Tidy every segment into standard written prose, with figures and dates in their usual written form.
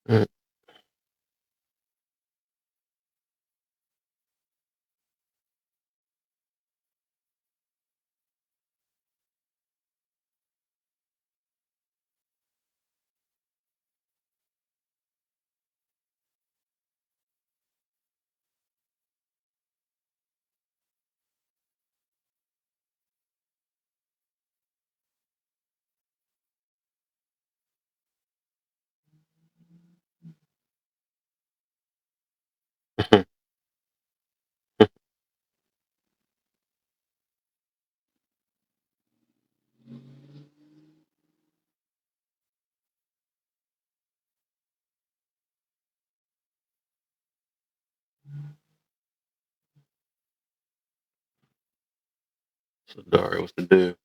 Mm. So Dario, what's the deal?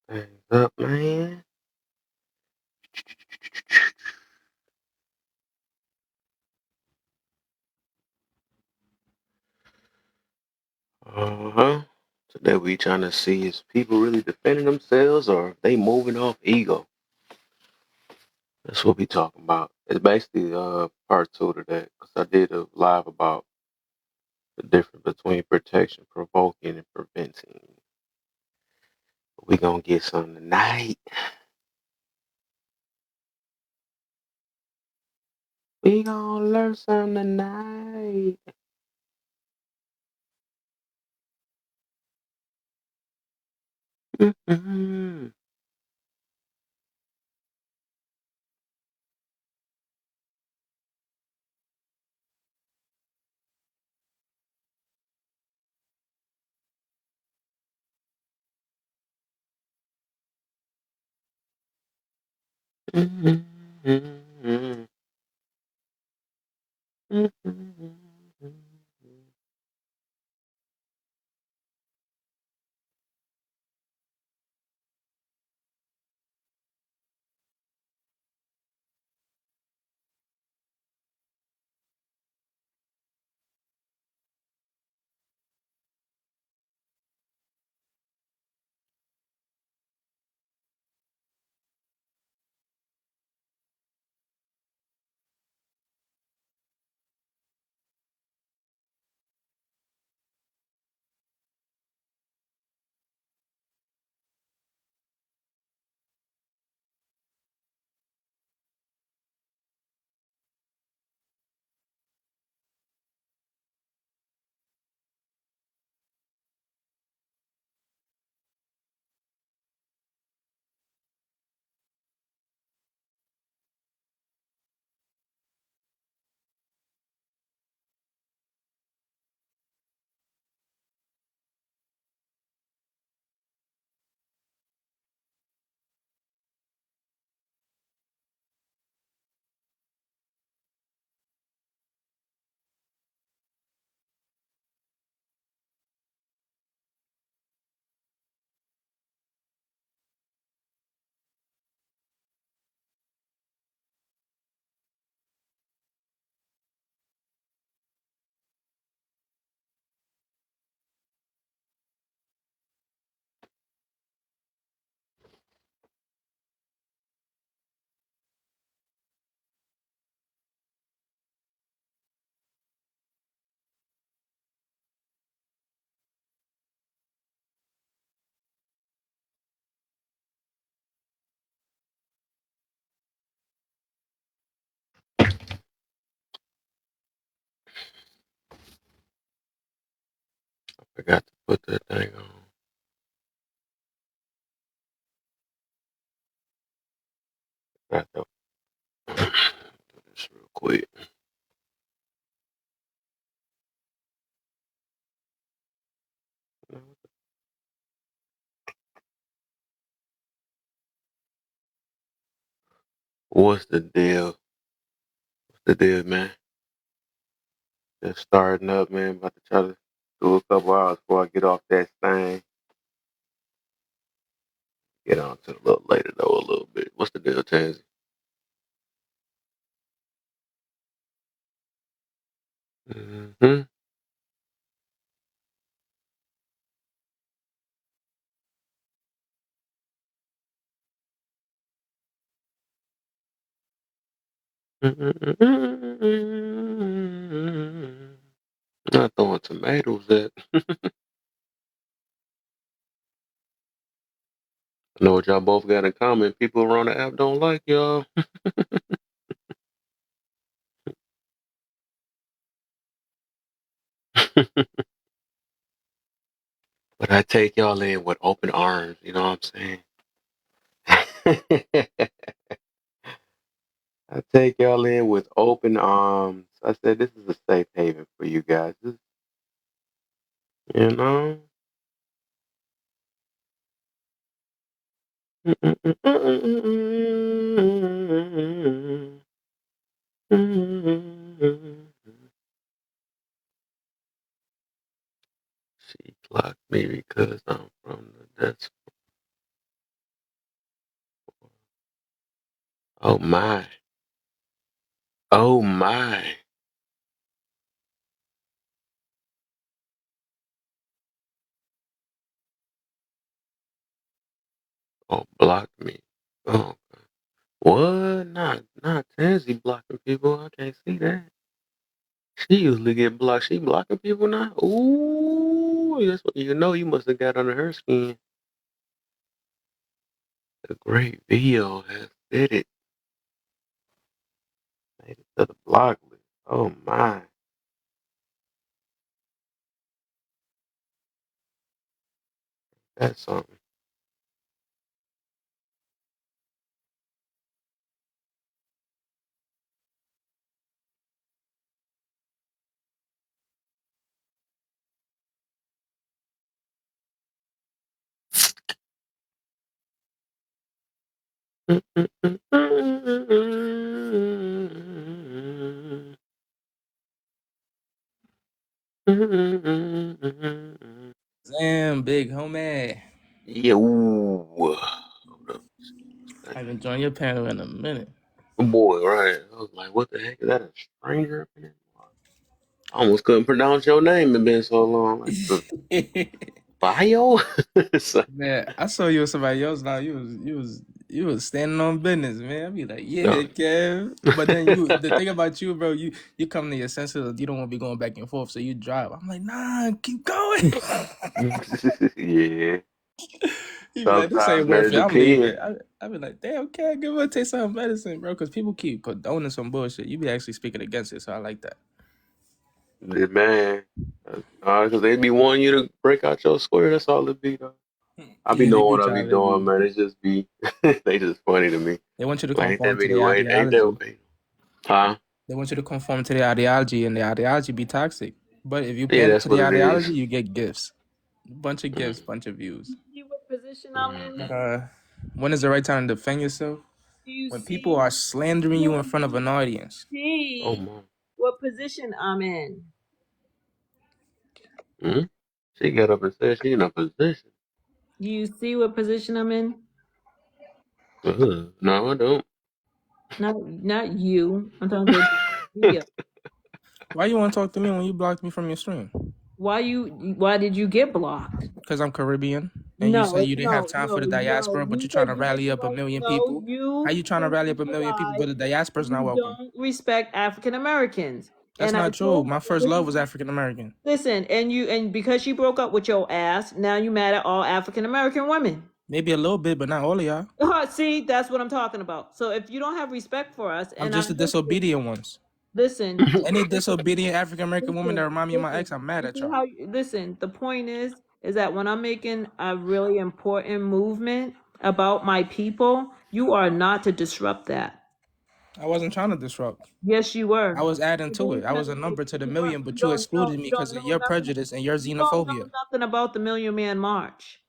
Things up, man. Uh-huh. Today we trying to see is people really defending themselves or they moving off ego. That's what we talking about. It's basically part two to that because I did a live about the difference between protection, provoking, and preventing. We gonna get some tonight. We gonna learn something tonight. Mm-hmm. Mm-hmm. Mm-hmm. Forgot to put that thing on. Got to do this real quick. What's the deal? What's the deal, man? Just starting up, man. About to try to do a couple hours before I get off that thing. Get on to a little later though, a little bit. What's the deal, Tansy? Mm-hmm. Not throwing tomatoes at. I know what y'all both got in common. People around the app don't like y'all. But I take y'all in with open arms, you know what I'm saying? I take y'all in with open arms. I said this is a safe haven for you guys. You know? She blocked me because I'm from the desk. Oh my. Oh my. Oh, blocked me. Oh, what? Not Tansy blocking people. I can't see that. She usually get blocked. She blocking people now. Ooh, that's what you know. You must have got under her skin. The great video has did it. Made it to the block list. Oh my, that's something. Damn, big homie. Yo, hold up. I haven't joined your panel in a minute. Boy, right? I was like, what the heck is that? A stranger up in here? I almost couldn't pronounce your name. It been so long. Like the bio. So- Man, I saw you with somebody else now. You was standing on business, man. I be like, yeah, no. Kev. But then the thing about you, bro, you come to your senses, you don't want to be going back and forth, so you drive. I'm like, nah, keep going. Yeah. You be like, this Sometimes, ain't man, worth it it. I'm leaving. depends. I be like, damn, Kev, give her a taste of some medicine, bro, because people keep condoning some bullshit. You be actually speaking against it, so I like that. Yeah, man. Because they be wanting you to break out your square. That's all it be, though. I be Yeah, they knowing be what I be trying to doing, be. man. It's just be, they just funny to me. They want you to Like, ain't that conform to many their ways? Ain't that, ideology. huh? They want you to conform to their ideology, and the ideology be toxic. But if you Yeah, pander that's to the what it is. ideology, you get gifts, bunch of gifts, Mm, bunch of views. See what position I'm mm. in? But when is the right time to defend yourself? Do you When people see? are slandering you in Do front of an you audience. Oh, see my. what position I'm in? Mm. She got up and said she in a position. Do you see what position I'm in? No, I don't. Not you. I'm talking to the video. Why you want to talk to me when you blocked me from your stream? Why did you get blocked? Because I'm Caribbean, and you No, said you didn't have no, time for no, the no. diaspora, but You you're trying said to you rally up a no, million no. people. How You you trying to rally up a million people, but emphasize the diaspora's not you welcome? don't respect African Americans. That's And I not true. told My you first when love you was African American. listen, and because she broke up with your ass, now you mad at all African American women. Maybe a little bit, but not all of y'all. See, that's what I'm talking about. So if you don't have respect for us, I'm and just I'm the listening, disobedient ones. Listen, Any disobedient African American woman that listen, remind me of my ex, listen. I'm mad You at see y'all. how? Listen. The point is that when I'm making a really important movement about my people, you are not to disrupt that. I wasn't trying to disrupt. Yes, you I were. was adding You to it. didn't I tell was a you number to the you weren't. million, but you excluded me You because don't of know your nothing. prejudice and your You don't know xenophobia. nothing about the Million Man March,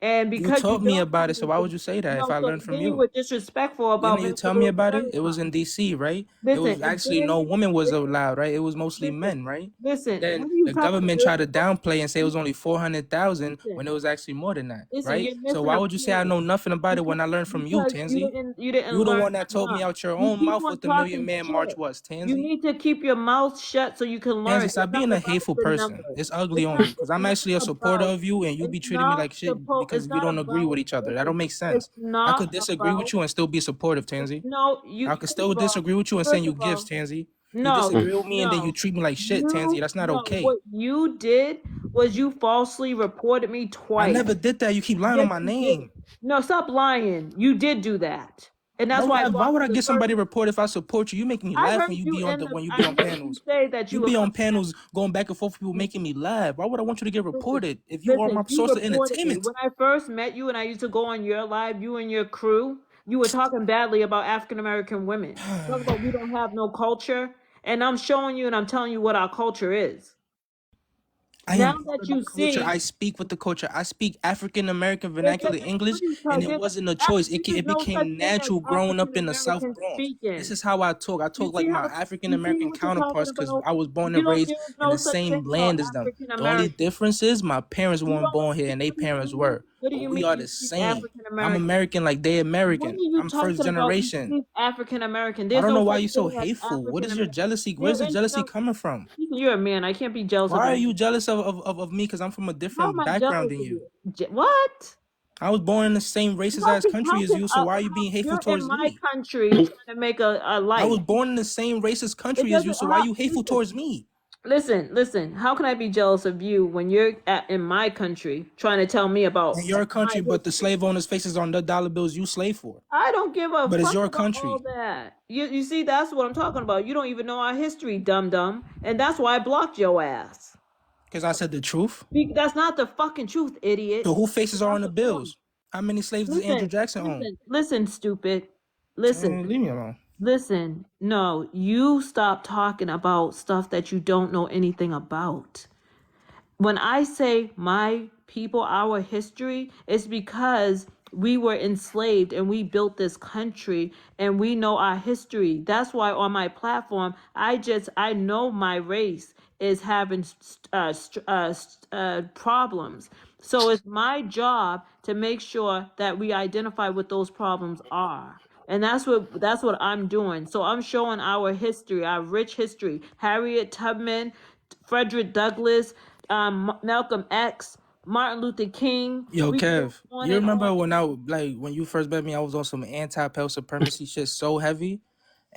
and You because you taught me don't about it, know so why nothing, would you say that if I so learned from then you you? were disrespectful about Didn't you Mr. tell me Louis about it? It was Farrakhan. in DC, right? It Listen, was and actually then no woman was listen, allowed, right? It was mostly listen, men, right? listen. Then What are you the talking government tried to about? downplay and say it was only 400,000 when Listen, it was actually more than that, listen. right? You're So missing why a would you say I point know nothing about it when I learned from you, because Tansy? you didn't You the learn one that told me enough. out your You own keep mouth on what the Million talking Man March shit. was, You Tansy. need to keep your mouth shut so you can learn. Tansy, It's stop not being a about hateful the person. numbers. It's ugly on you because I'm Not actually a supporter about. of you and you It's be treating me not like shit supposed. because It's we not don't agree about. with each other. That don't Listen, make it's sense. I not could disagree with about. you and still be supportive, Tansy. No, you. I could First still of all, disagree with you and send first you of gifts, all, Tansy. You no, disagree with me and then you no. treat me like shit, Tansy. You That's not no. okay. What you did was you falsely reported me I twice. never did that. You keep lying on Yes, my you did. name. No, stop lying. You did do that, and that's No, why I why blocked would you I the get first somebody to time. report if I support you? You make me I laugh heard you in the. when you I be on heard you panels. say that You you were be on coming back. panels going back and forth with people making me laugh. Why would I want you to get Listen, reported if you are my listen. You source of reported me entertainment? when I first met you, and I used to go on your live. You and your crew. You were talking badly about African American women. Talking about we don't have no culture, and I'm showing you, and I'm telling you what our culture is. I Now am part that of the you culture. see, I speak with the culture. I speak African American vernacular what English, are you and talking? it wasn't a choice. There's It no such became thing as natural growing African up in the South American Bronx. This speaking. is how I talk. I You talk like see my how African you see American what you're talking counterparts because about? I was born and raised There's in no the such thing same about land as them. African The only American. difference is my parents You weren't don't born here and their what do you parents mean? were, What do but you we mean are you the speak same. African I'm American? American like they What American. are you I'm first talking about? You generation. speak African American. I There's don't no know why such you're so thing as hateful. What African is your American. jealousy? There Where's the is jealousy no. coming from? You're a man. I can't be jealous of Why are anything. you jealous of me? Because I'm from a How am different I background jealous than of you. you? What? I was born in the same racist ass How country as can you, so why are you being hateful you're in towards my me? country trying to make a I light? was born in the same racist It country as you, doesn't. so why are How? you hateful Listen. towards me? Listen. How can I be jealous of you when you're in my country trying to tell me In about your my country, but the history? slave owners' faces on the dollar bills you slave for. I don't give a But it's fuck your about all country. that. You see, that's what I'm talking about. You don't even know our history, dum dum, and that's why I blocked your ass. Because I said the truth. That's not the fucking truth, idiot. So who faces are That's on the the point. bills? How many slaves does Andrew Jackson own? Listen, stupid. Listen, Leave me alone. listen. No, you stop talking about stuff that you don't know anything about. When I say my people, our history, it's because we were enslaved and we built this country and we know our history. That's why on my platform, I know my race is having problems. So it's my job to make sure that we identify what those problems are. And that's what I'm doing. So I'm showing our history, our rich history. Harriet Tubman, Frederick Douglass, Malcolm X, Martin Luther King. Yo, We can go Kev, on you and on. remember when you first met me, I was on some anti-pale supremacy shit so heavy,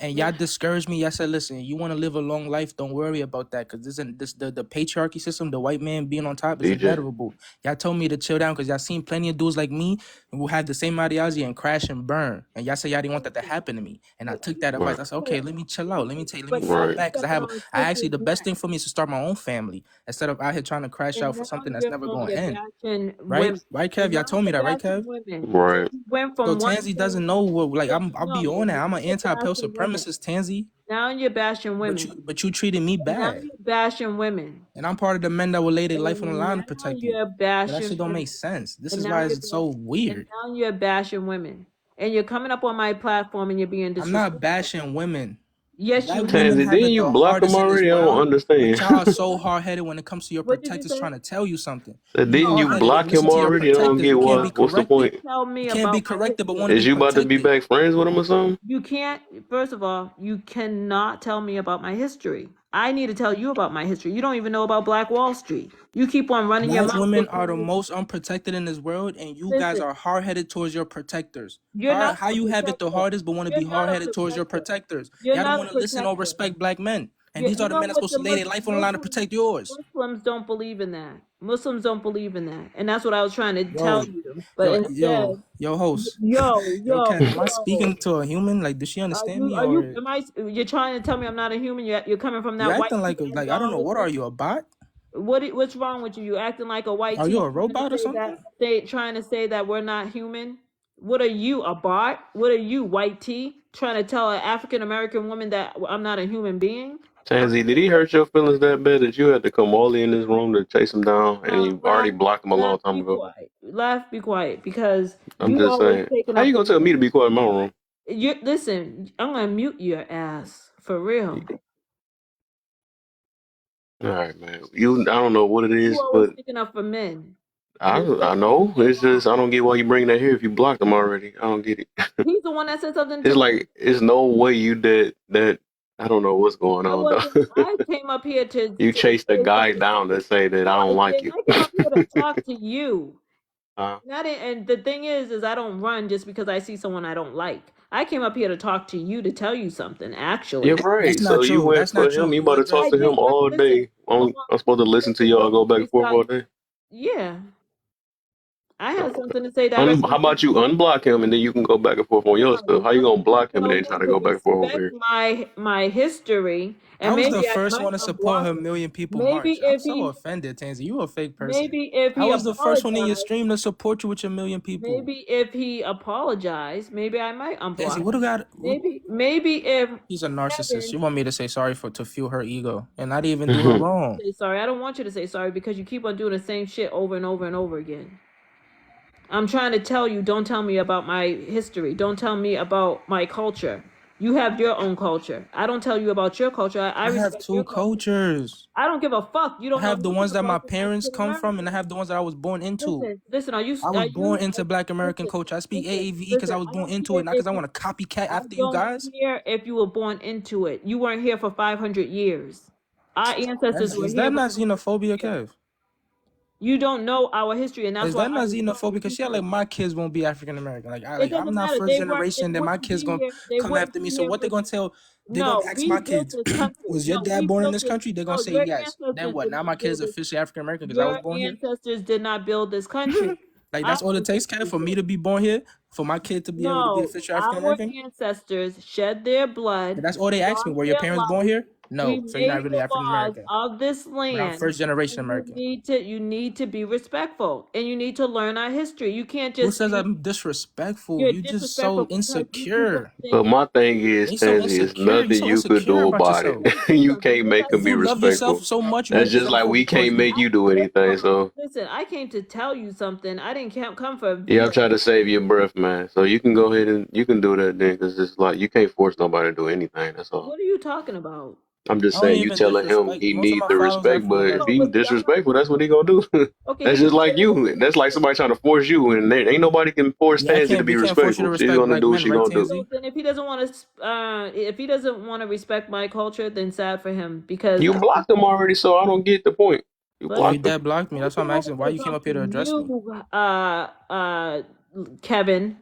and y'all discouraged me. Y'all said, "Listen, you want to live a long life? Don't worry about that, because the patriarchy system, the white man being on top, is DJ. inevitable." Y'all told me to chill down because y'all seen plenty of dudes like me who have the same ideology and crash and burn, and y'all said y'all didn't want that to happen to me, and I took that advice. Right. I said, "Okay, let me chill out. Let me But now fall Right. you're back, because stepping on I actually sister's the best neck. thing for me is to start my own family instead of out here trying to crash And out for now something that's never going to end." bashing Right? women. Right, And Kev? now Y'all told me you're that, right, bashing Kev? women. So Right. you went So from one Tansy thing. doesn't know what like I'll be No, on that. I'm now an you're anti-pale bashing women. supremacist, Tansy. Now you're bashing women. But you treated me Now bad. you're bashing women. And I'm part of the men that will lay their life on the And line now to protect you. you're But that bashing shit don't women. make sense. This And is now why you're it's so and weird. now you're bashing women. And you're coming up on my platform and you're being I'm not disrespectful. bashing women. Yes, you Black have. women Tansy, have didn't it you the block him hardest in this already? I don't world, but understand. y'all are so hard-headed when it comes to your What did you protectors say? trying to tell you something. Said, You didn't No, you I hard-headed didn't. and block listen him to your already? I don't protectors. get You can't be what's the corrected. point? Tell me You can't be about my corrected, but want to history. Is be you about to be protected. back friends with him or something? You can't, first of all, you cannot tell me about my history. I need to tell you about my history. You don't even know about Black Wall Street. You keep on running your Black mouth. women are the most unprotected in this world, and you guys Listen, are hard-headed towards your protectors. you're not How a you have it the protector. hardest, but want to be You're not a hard-headed towards your protector. protectors? You're Y'all don't not a want to listen or protector. respect black men, And these are the know men that's what supposed the to lay their life on the line to protect yours. Muslims don't believe in that. Muslims don't believe in that, and that's what I was trying to tell Yo, you. But instead, host. yo, Kev, am I yo, speaking to a human? Like, does she understand me, are you? or Am I? You're trying to tell me I'm not a human? You're coming from you that white acting like I don't know, what are ideology. you, a bot? What's wrong with you? You acting like a white Are you tea, a robot or something? trying to say that we're not human. What are you, a bot? What are you, white tea, trying to tell an African American woman that I'm not a human being? Tansy, did he hurt your feelings that bad that you had to come all in this room to chase him down, and you already blocked him a long time Be ago? quiet. Laugh, be quiet, because I'm you just always saying. taking How up you for gonna tell me to men. be quiet in my room? You listen. I'm gonna mute your ass for real. All right, man. I don't know what it You is, always but sticking up for men. I know. It's just I don't get why you bring that here if you blocked him already. I don't get it. He's the one that said something to It's me. like it's no way you did that. I don't know what's going I on wasn't. though. I came up here to You chased the say guy something. down to say that I No, don't like you. I came up here to talk to you. Uh, Not and the thing is I don't run just because I see someone I don't like. I came up here to talk to you to tell you something. you're Actually, right. That's So not you true. went That's for not him. true. You You about to talk address I to did. him all Listen, day. I'm supposed to listen to y'all go back and this forth guy. all day. Yeah, I had Uh, something to say directly How to about you you. unblock him and then you can go back and forth on your stuff? How you gonna block him and Tell then try him to to go back and forth over respect here? my history, I and was the maybe I first might one to support unblock her him. million people Maybe march. I'm if so he, offended, Tansy. You a fake person. maybe if I he was the first one in your apologized, stream to support you with your million people. maybe I might Tansy, unblock what do him. got? What? Maybe if She's a narcissist. Kevin. She want me to say sorry to fuel her ego, and not even do her wrong. Say sorry. I don't want you to say sorry because you keep on doing the same shit over and over and over again. I'm trying to tell you, don't tell me about my history. Don't tell me about my culture. You have your own culture. I don't tell you about your culture. I I have respect your two culture. cultures. I don't give a fuck. You I don't know have the nothing ones that my about the parents African come from, and I American. have the ones that I was born into. Listen. I was born into Black American Listen, culture. I speak AAVE because I was I born don't into care it, not if because I you. want to copycat I after you don't guys. care if you were born into it. You weren't here for 500 years. Our ancestors were Is here that for not 500 xenophobia, years. Kev? You don't know our history, and that's Is why that I not respect xenophobia? Because she had people. like my kids won't be African American. It I'm doesn't not matter. first They generation. Then my wouldn't kids be gonna here. They come wouldn't after me. be So here what they for. gonna tell? They gonna No, ask we my built kids, this country. was your No, dad we born in built this this. country? They're gonna No, say your yes. Then ancestors what? did Now my not kids build this. officially African American because I was Your born here. ancestors did not build this country. Like Our that's all it takes, Kev, ancestors for me did. to be born here, for my kid to be able to be No, official African our American. ancestors shed their blood, But that's all they ask me. lost Were your their parents born life. here? We No. So you're not made really the African laws American. of this But I'm land. first generation And American. you need to be respectful, and you need to learn our history. You can't Who just says be. I'm disrespectful? You're You just so disrespectful because you keep on insecure. But saying. my thing is, You so Tansy, it's insecure. You nothing so you could insecure do about about it. yourself. Let me tell you You something. can't make him If be you love yourself respectful. so much, you That's won't do just like anything we towards can't me. make you do anything. So Listen, I came to tell you something. I didn't come for a yeah, I'm veto. trying to save your breath, man. So you can go ahead and you can do that then, because it's like you can't force nobody to do anything. That's all. What are you talking about? I'm just I don't saying you even telling him disrespect. he Most of needs my the followers are respect, from but if No, he Reggie. disrespectful, that's what he gonna do. okay, That's he can just say like whatever. you. That's like somebody trying to force you, and there ain't nobody can force Yeah, Tansy to we be can't force you to respectful. She's respect gonna black do what men, she right, gonna do. So Tansy? then, if he doesn't want to respect my culture, then sad for him because You blocked him already, so I don't get the point. You but Yeah, you blocked him. dead blocked me. I That's why I'm came over asking why here to you came talk up to here to address me. you, Kevin,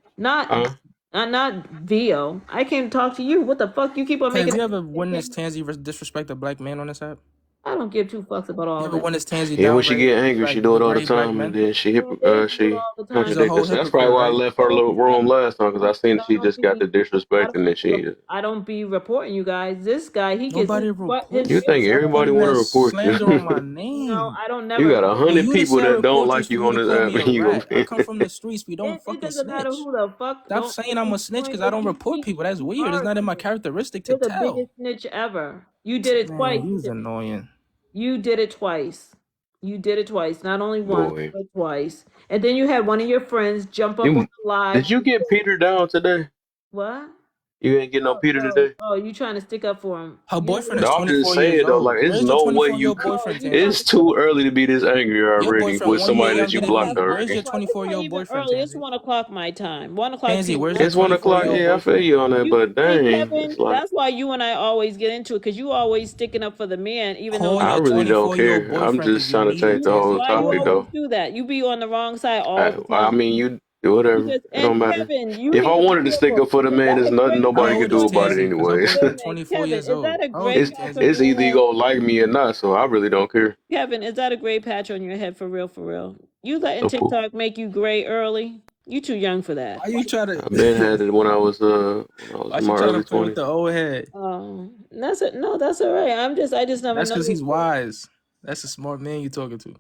Huh? not Vio. I came to talk to you. What the fuck? You keep on Tansy, making. you ever witnessed Tansy disrespect a black man on this app? I don't give two fucks about You all ever that. witnessed Tansy Yeah, when she downgrade get angry, she do it all the degrade black time, and men? then Yeah, they do it she all the She's time. a contradict whole herself. That's probably hypocrite, why I right? left her little room last time, because I seen I she don't just got be. the I disrespect, don't and be. then she. I don't be reporting you guys. This guy, he gets Nobody his You reports you. think Stop everybody putting want to that report you? slander on my No, name. I don't You never. got a And hundred you just people said that don't reporters like for you you on to this call app, me a and you rat. I gonna. come from the streets. We don't It fucking doesn't matter snitch. who the fuck. Stop Don't saying if I'm you a snitch point because I if don't you report speak people. That's too weird. It's hard not in to my me. characteristic to You're the tell. biggest snitch ever. You did it twice. Man, you's annoying. You did it twice. You did it twice. Not only once, Boy, but twice. And then you had one of your friends jump up on you the live. did you get Peter down today? What? You ain't get no Peter today. Oh, you trying to stick up for him? Her You know boyfriend is No, I'm just 24 years saying though, like old. it's Where's your no way 24-year-old you. boyfriend, you trying Tansy? It's too early to be this angry Your already boyfriend with 1 year somebody that younger you than blocked me. Where's already. your It's not 24-year-old even boyfriend, early. It's Tansy? 1 o'clock my time. 1 o'clock Tansy, PM. where's your It's 1 o'clock. 24-year-old Yeah, I feel boyfriend? you on that, You but see, dang, it's Kevin, like that's why you and I always get into it because you always sticking up for the man, even though Call you. I your really don't 24-year-old care. I'm boyfriend because just you trying to need change it, the whole Tansy. Why you Call topic him. always though. do that? You be on the wrong side all the I time. mean, you Whatever. Because It and don't matter. Kevin, you If need I to be wanted to stick careful. up for the Is man, that there's a nothing great nobody How can old patch is do on your about it Tansy? Because I'm anyways. only Kevin? 24 Kevin, years is old. that a How old are great you, patch Tansy? on It's your either you head? gonna like me or not, so I really don't care. Kevin, is that a gray patch on your head for real? For real? You letting No poop. TikTok make you gray early? You too young for that. Why you try to? I've been had it when I was Why in she my trying to early play with 20s. the old head? That's it. No, that's all right. I just never That's because he's noticed it. wise. That's a smart man you talking to.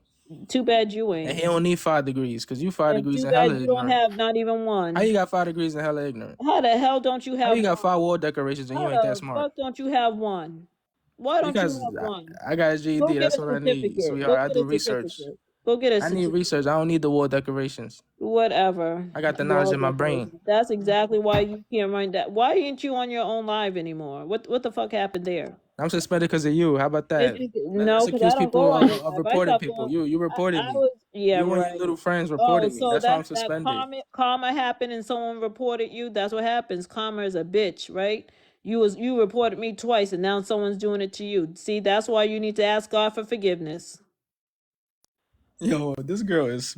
Too bad you And he ain't. don't need 5 degrees because you 5 degrees Too and bad hella you don't ignorant. have not even How you one. got 5 degrees and hella ignorant? How the hell don't you How have you got one? 5 wall decorations and you How ain't that the smart? fuck don't you have one? Why don't you Because have one? I got a Go GED. get That's a what I need, certificate. Go sweetheart. I get do a research. certificate. Go get a I need certificate. research. I don't need the wall decorations. Whatever. I got the knowledge Wall in my brain. decoration. That's exactly why you can't run that. Why ain't you on your own live anymore? What the fuck happened there? I'm suspended because of you. How about that? No, Let's because accuse I don't go people on your of live. I reporting stopped people. going. You reported I me. was yeah You and your right. little friends Oh, reported me. so That's why I'm that suspended. karma happened and someone reported you. That's what happens. Karma is a bitch, right? You reported me twice and now someone's doing it to you. See, that's why you need to ask God for forgiveness. Yo, this girl is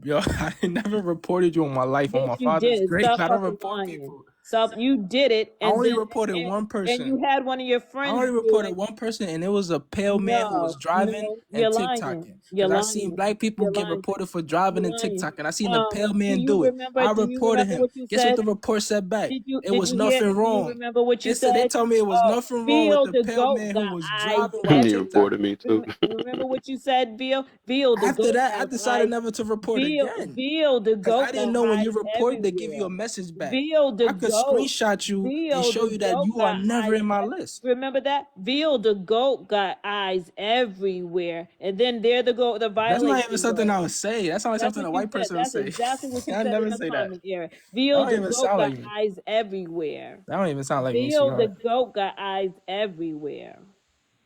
yo. I never reported you in my life on Yes, my you father's did. grave. Stop I don't fucking report lying. people. Stop. You did it, I and only then reported one and you person. had one of your I friends only do reported it. one person, and it was a pale man who was No, driving no, and you're lying. TikToking. You're Because I seen lying. black people You're get lying. reported for driving You're and lying. TikToking. I seen a pale Do man you do it. remember? I Do you reported remember him. what you Guess what said? the report said back? It Did was you hear? nothing Do you wrong. remember what you They said? told me it was Oh, nothing wrong with Bill the the pale goat man who got was eyes driving while You everywhere. reported me too. Remember what you said, Bill? Bill the After goat that, I has decided eyes. never to report again. Bill the Because I goat didn't got know when you eyes report, they give you everywhere. a message back. Bill the I could goat. screenshot you and Bill show the you that goat you are got never eyes. in my list. Remember that? Bill the goat got eyes everywhere. And then there the goat, the That's not even violation something goes. I would say. That's only That's something what a you white said. person would That's say. exactly what you I said in never the say that. comment area. That Bill don't the even goat sound got like me. eyes everywhere. That don't even sound like me, Bill the sweetheart. goat got eyes everywhere.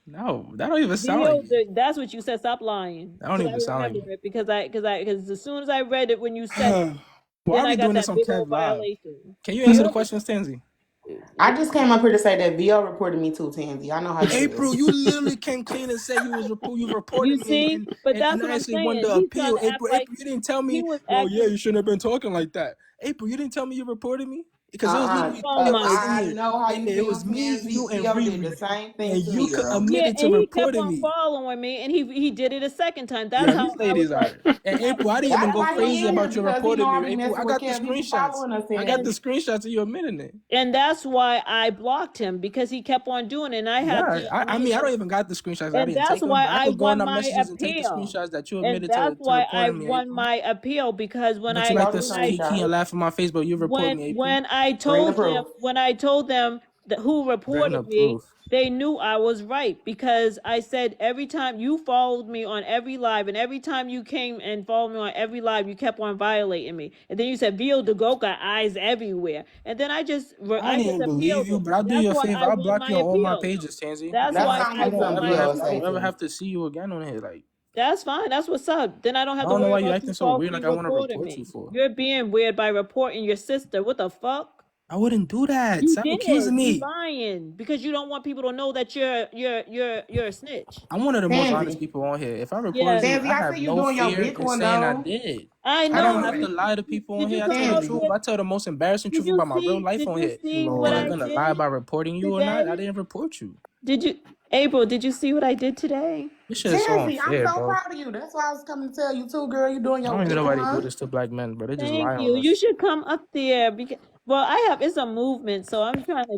No, that don't even sound like me. That's what you said. Stop lying, That don't because I even sound like remember me. it. Because as soon as I read it when you said it, Why then are I we got doing this that on big Kev old Live? violation. Can you answer the You're questions, Tansy? I just came up here to say that VO reported me too, Tansy. I know how that April, is. you literally came clean and said you you reported me, see, but and that's what I I'm actually wanted saying. to He's trying appeal. to act April, like April, you didn't tell he me. was Well, yeah, acting. you shouldn't have been talking like that. April, you didn't tell me you reported me because it was literally Oh three of my us in I here, know how and you it feel, was me, Tansy. you, and VO did the Riri, same thing and to me, you girl. Yeah, admitted to and he kept reporting on me. following me, and he did it a second time. That's Yeah, how these I was ladies like, are. And now April, I didn't even That's go why crazy he in here about your because he know reporting I me. be April, I messing with got the Kev. He be screenshots. following us, I got the Tansy. screenshots of you admitting it. and that's why I blocked him, because he kept on doing it, and I had to, Yeah, I mean, I don't even got the screenshots. I and didn't that's take them, why but I I could go in won our my messages and take the appeal. screenshots that you And admitted that's to why I reporting me, won April. my appeal, because I bet you like Show to the key screenshot. and laugh on my face, but you report me, April. Bring the proof. when I told them that who Bring the reported me, proof. they knew I was right, because I said every time you followed me on every live, and every time you came and followed me on every live, you kept on violating me. And then you said Vio the goat got eyes everywhere, and then I didn't even believe appealed you, it. but I'll do That's you a why favor. I I'll won block my you on all my appeal. pages, Tansy. That's That why sounds I like won something my VO I say don't appeal. ever too. have to see you again on here. Like, That's fine. That's what's up. Then I don't I have to don't know worry why you about acting you so weird. falsely Like I want to reporting report you me. for. You're being weird by reporting your sister. What the fuck? I wouldn't do that. You Stop did. accusing You me. lying because you don't want people to know that you're a snitch. I'm one of the most honest Tansy. people on here. If I reported Yes, you, Tansy, I I have see you no doing your fear big in one saying I though. did. I I know. don't Hold have to on. lie to people on Did you here. I tell come the up Tansy. truth. here? I tell the most embarrassing Did truth you about my real see? life Did on you here. see what Am I I Lord. gonna lie did about reporting you or not? I today? didn't report you. Did you, April? Did you see what I did today? This shit is so Tansy, I'm unfair, so bro. proud of you. That's why I was coming to tell you too, girl. You doing I your don't even big know why they do one. this to black men, but they just Thank lie on you. You us. should come up there because I have it's a movement, so I'm trying to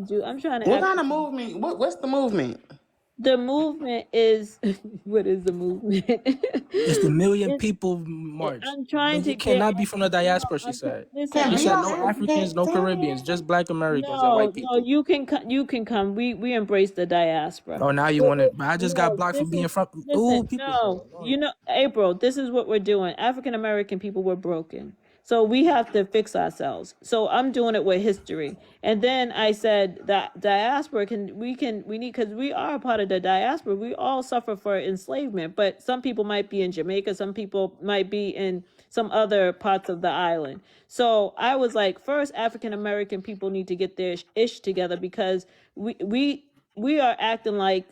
What kind actually. of movement? What's the movement? The movement is what is the movement? It's the million It, people march. I'm trying But to you get cannot be from the no. diaspora, she said. Listen. Can She I'm VO said not. no answer Africans, that? no Caribbeans, Tansy? just black Americans and No, white no. people. You can come. You can come. We embrace the diaspora. Oh, now you But want it. But I just got no, blocked for this is being from. listen. Ooh, people No, so you annoying. know, April. This is what we're doing. African American people were broken. So we have to fix ourselves. So I'm doing it with history. And then I said that diaspora we need, because we are a part of the diaspora. We all suffer for enslavement, but some people might be in Jamaica, some people might be in some other parts of the island. So I was like, first African American people need to get their ish together, because we are acting like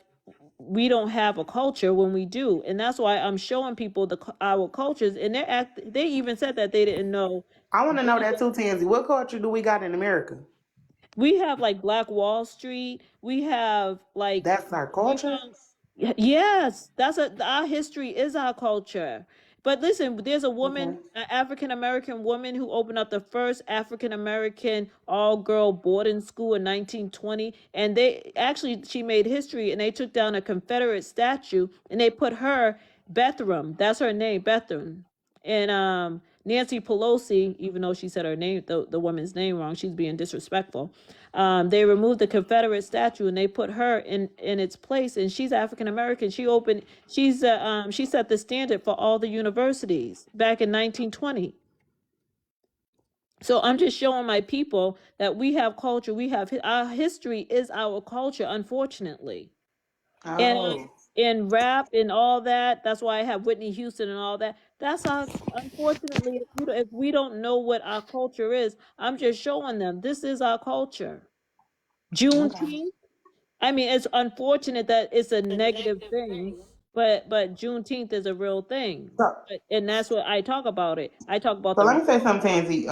we don't have a culture when we do, and that's why I'm showing people our cultures, and they even said that they didn't know I want to know that too, Tansy. What culture do we got in America? We have like Black Wall Street. We have like That's our we culture? found yes, our history is our culture. But listen, there's a woman, Okay. an African American woman who opened up the first African American all girl boarding school in 1920, and they actually she made history, and they took down a Confederate statue and they put her Bethlehem. That's her name, Bethlehem. And Nancy Pelosi, even though she said her name, the woman's name wrong, she's being disrespectful. They removed the Confederate statue and they put her in its place. And she's African American. She set the standard for all the universities back in 1920. So I'm just showing my people that we have culture. We have our history is our culture, unfortunately. And Oh. in rap and all that, that's why I have Whitney Houston and all that. That's our unfortunately, if we don't know what our culture is, I'm just showing them this is our culture. Okay. Juneteenth. I mean, it's unfortunate that it's a negative thing, but Juneteenth is a real thing. So, And that's what I talk about it. I talk about so the let me say something, Tansy.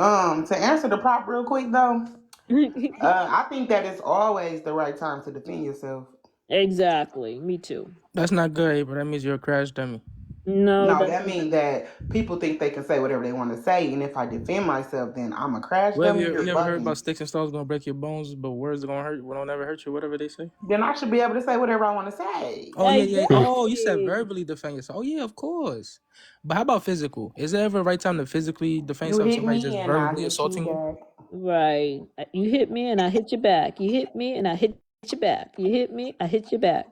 To answer the prop real quick though, I think that it's always the right time to defend yourself. exactly. Me too. That's not good, but that means you're a crash dummy. No, No, that's that not. means that people think they can say whatever they want to say, and if I defend myself, then I'm a crash Well, dummy. you You're never heard bugging. about sticks and stones gonna break your bones, but words are gonna hurt. Will don't ever hurt you. Whatever they say. Then I should be able to say whatever I want to say. Oh yeah, yeah. Oh, you said Exactly. verbally defend yourself. Oh yeah, of course. But how about physical? Is there ever a right time to physically defend You yourself? If hit somebody me just and I verbally hit you assaulting you? back. Right. You hit me and I hit you back. You hit me and I hit you back. You hit me, I hit you back.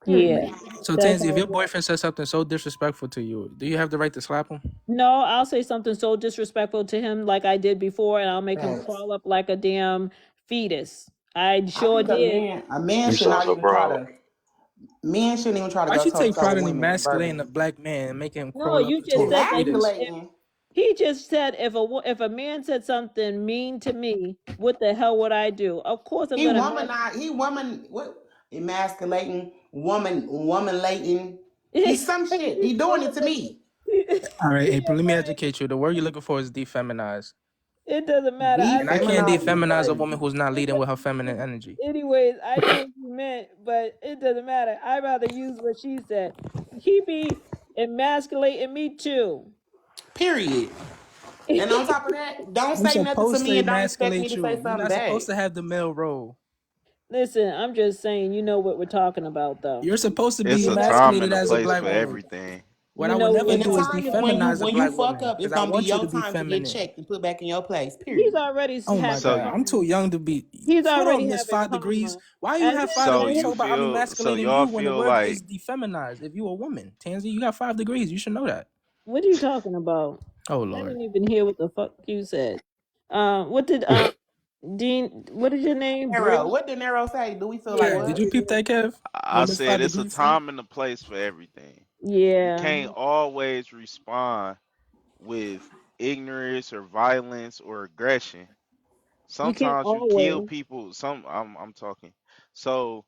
Yeah. Period. So That's Tansy, if how your it goes. boyfriend says something so disrespectful to you, do you have the right to slap him? No, I'll say something so disrespectful to him like I did before, and I'll make him Facts. crawl up like a damn fetus. I I sure think did. a man You should sound not so even try proud. to. Men shouldn't even try to Why go she toe to take toe pride with in women emasculating a verbally. black man and making him No, crawl up you into just a said that fetus? Emasculating. he just said if a man said something mean to me, what the hell would I do? Of course I'm He gonna womanize. He woman. What? Emasculating. Woman lating. He's It's some shit. He doing it to me. All right, yeah, April, let me right. educate you. The word you're looking for is defeminized. It doesn't matter. I And I know can't Defeminize is defeminize a woman crazy. who's not it leading with her doesn't. feminine energy. Anyways, I know what you meant, but it doesn't matter. I'd rather use what she said. He be emasculating me too. Period. And on top of that, don't I'm say nothing to supposed to me and don't expect me emasculate to you. say You're something not back. supposed to have the male role. Listen, I'm just saying, you know what we're talking about, though. You're supposed to be It's a You know what time emasculated and a as a place black for woman. everything. What you I would know never what And the do is we're time is when defeminize a when you black fuck woman up, it's because I gonna be want you to your be time to get feminine. checked and put back in your place. he's Period. already Oh my having So God, I'm too karma. young to be. He's Hold already on, Miss having 5 degrees. karma. Why you As have his, five so as degrees? his, you So about I'm feel so emasculating y'all you when the feel word like is defeminized. If you a woman, Tansy, you got 5 degrees. You should know that. what are you talking about? Oh I Lord. didn't even hear what the fuck you said. What did Dean? What is your name? Nero, Bridge. what did Nero say? Do we feel like Kev, did what? you peep that, Kev? I What Miss said Five it's a Degrees said? time and a place for everything. You Yeah, can't always respond with ignorance or violence or aggression. you can't Sometimes you kill always. people. I'm talking. So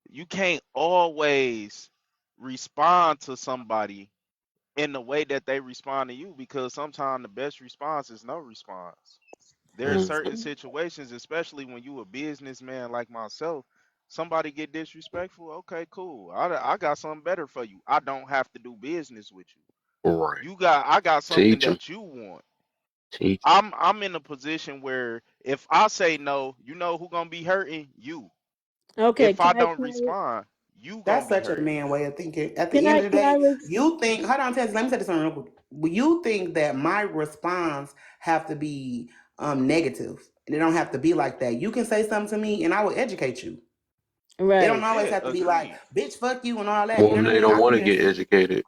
you can't always respond to somebody in the way that they respond to you because sometimes the best response is no response. There are Mm. certain situations, especially when you a businessman like myself, somebody get disrespectful. Okay, cool. I got something better for you. I don't have to do business with you. Right. I got something Teach them. that you want. Teach. I'm in a position where if I say no, you know who gonna be hurting? You. Okay, If I don't respond, you gonna That's be such a hurting. man way of thinking. At the end of the can I day, res- you think. Hold on, Tess. Let me say this something real quick. You think that my response have to be negative. They don't have to be like that. You can say something to me, and I will educate you. It don't right? always Yeah, have to be like, agreed. "Bitch, fuck you" and all that. You know Well, what I they mean? don't I want can to get just, educated.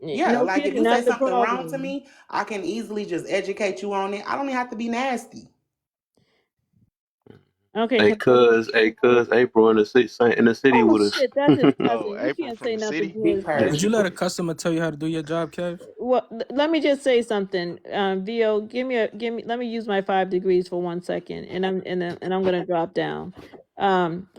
yeah, No like if kidding. you say That's the something wrong to problem. me, I can easily just educate you on it. I don't even have to be nasty. Okay, Hey, can I? April in the city Oh with us. shit, that's his Oh, cousin. You April can't from say the nothing city. to Big his Yeah. Would cousin. you purse. let a customer tell you how to do your job, Kev? Well, let me just say something. Vo, give me. Let me use my 5 degrees for 1 second, and I'm gonna drop down.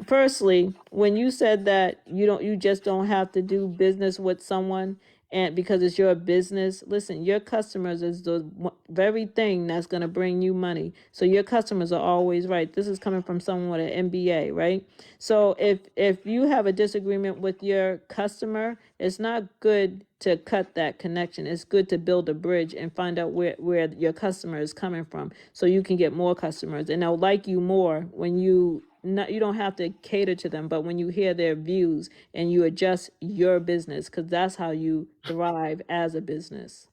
Firstly, when you said that you just don't have to do business with someone, and because it's your business, listen, your customers is the very thing that's going to bring you money. So your customers are always right. This is coming from someone with an MBA, right? So if you have a disagreement with your customer, it's not good to cut that connection. It's good to build a bridge and find out where your customer is coming from, so you can get more customers and they'll like you more when you don't have to cater to them, but when you hear their views and you adjust your business, because that's how you thrive as a business.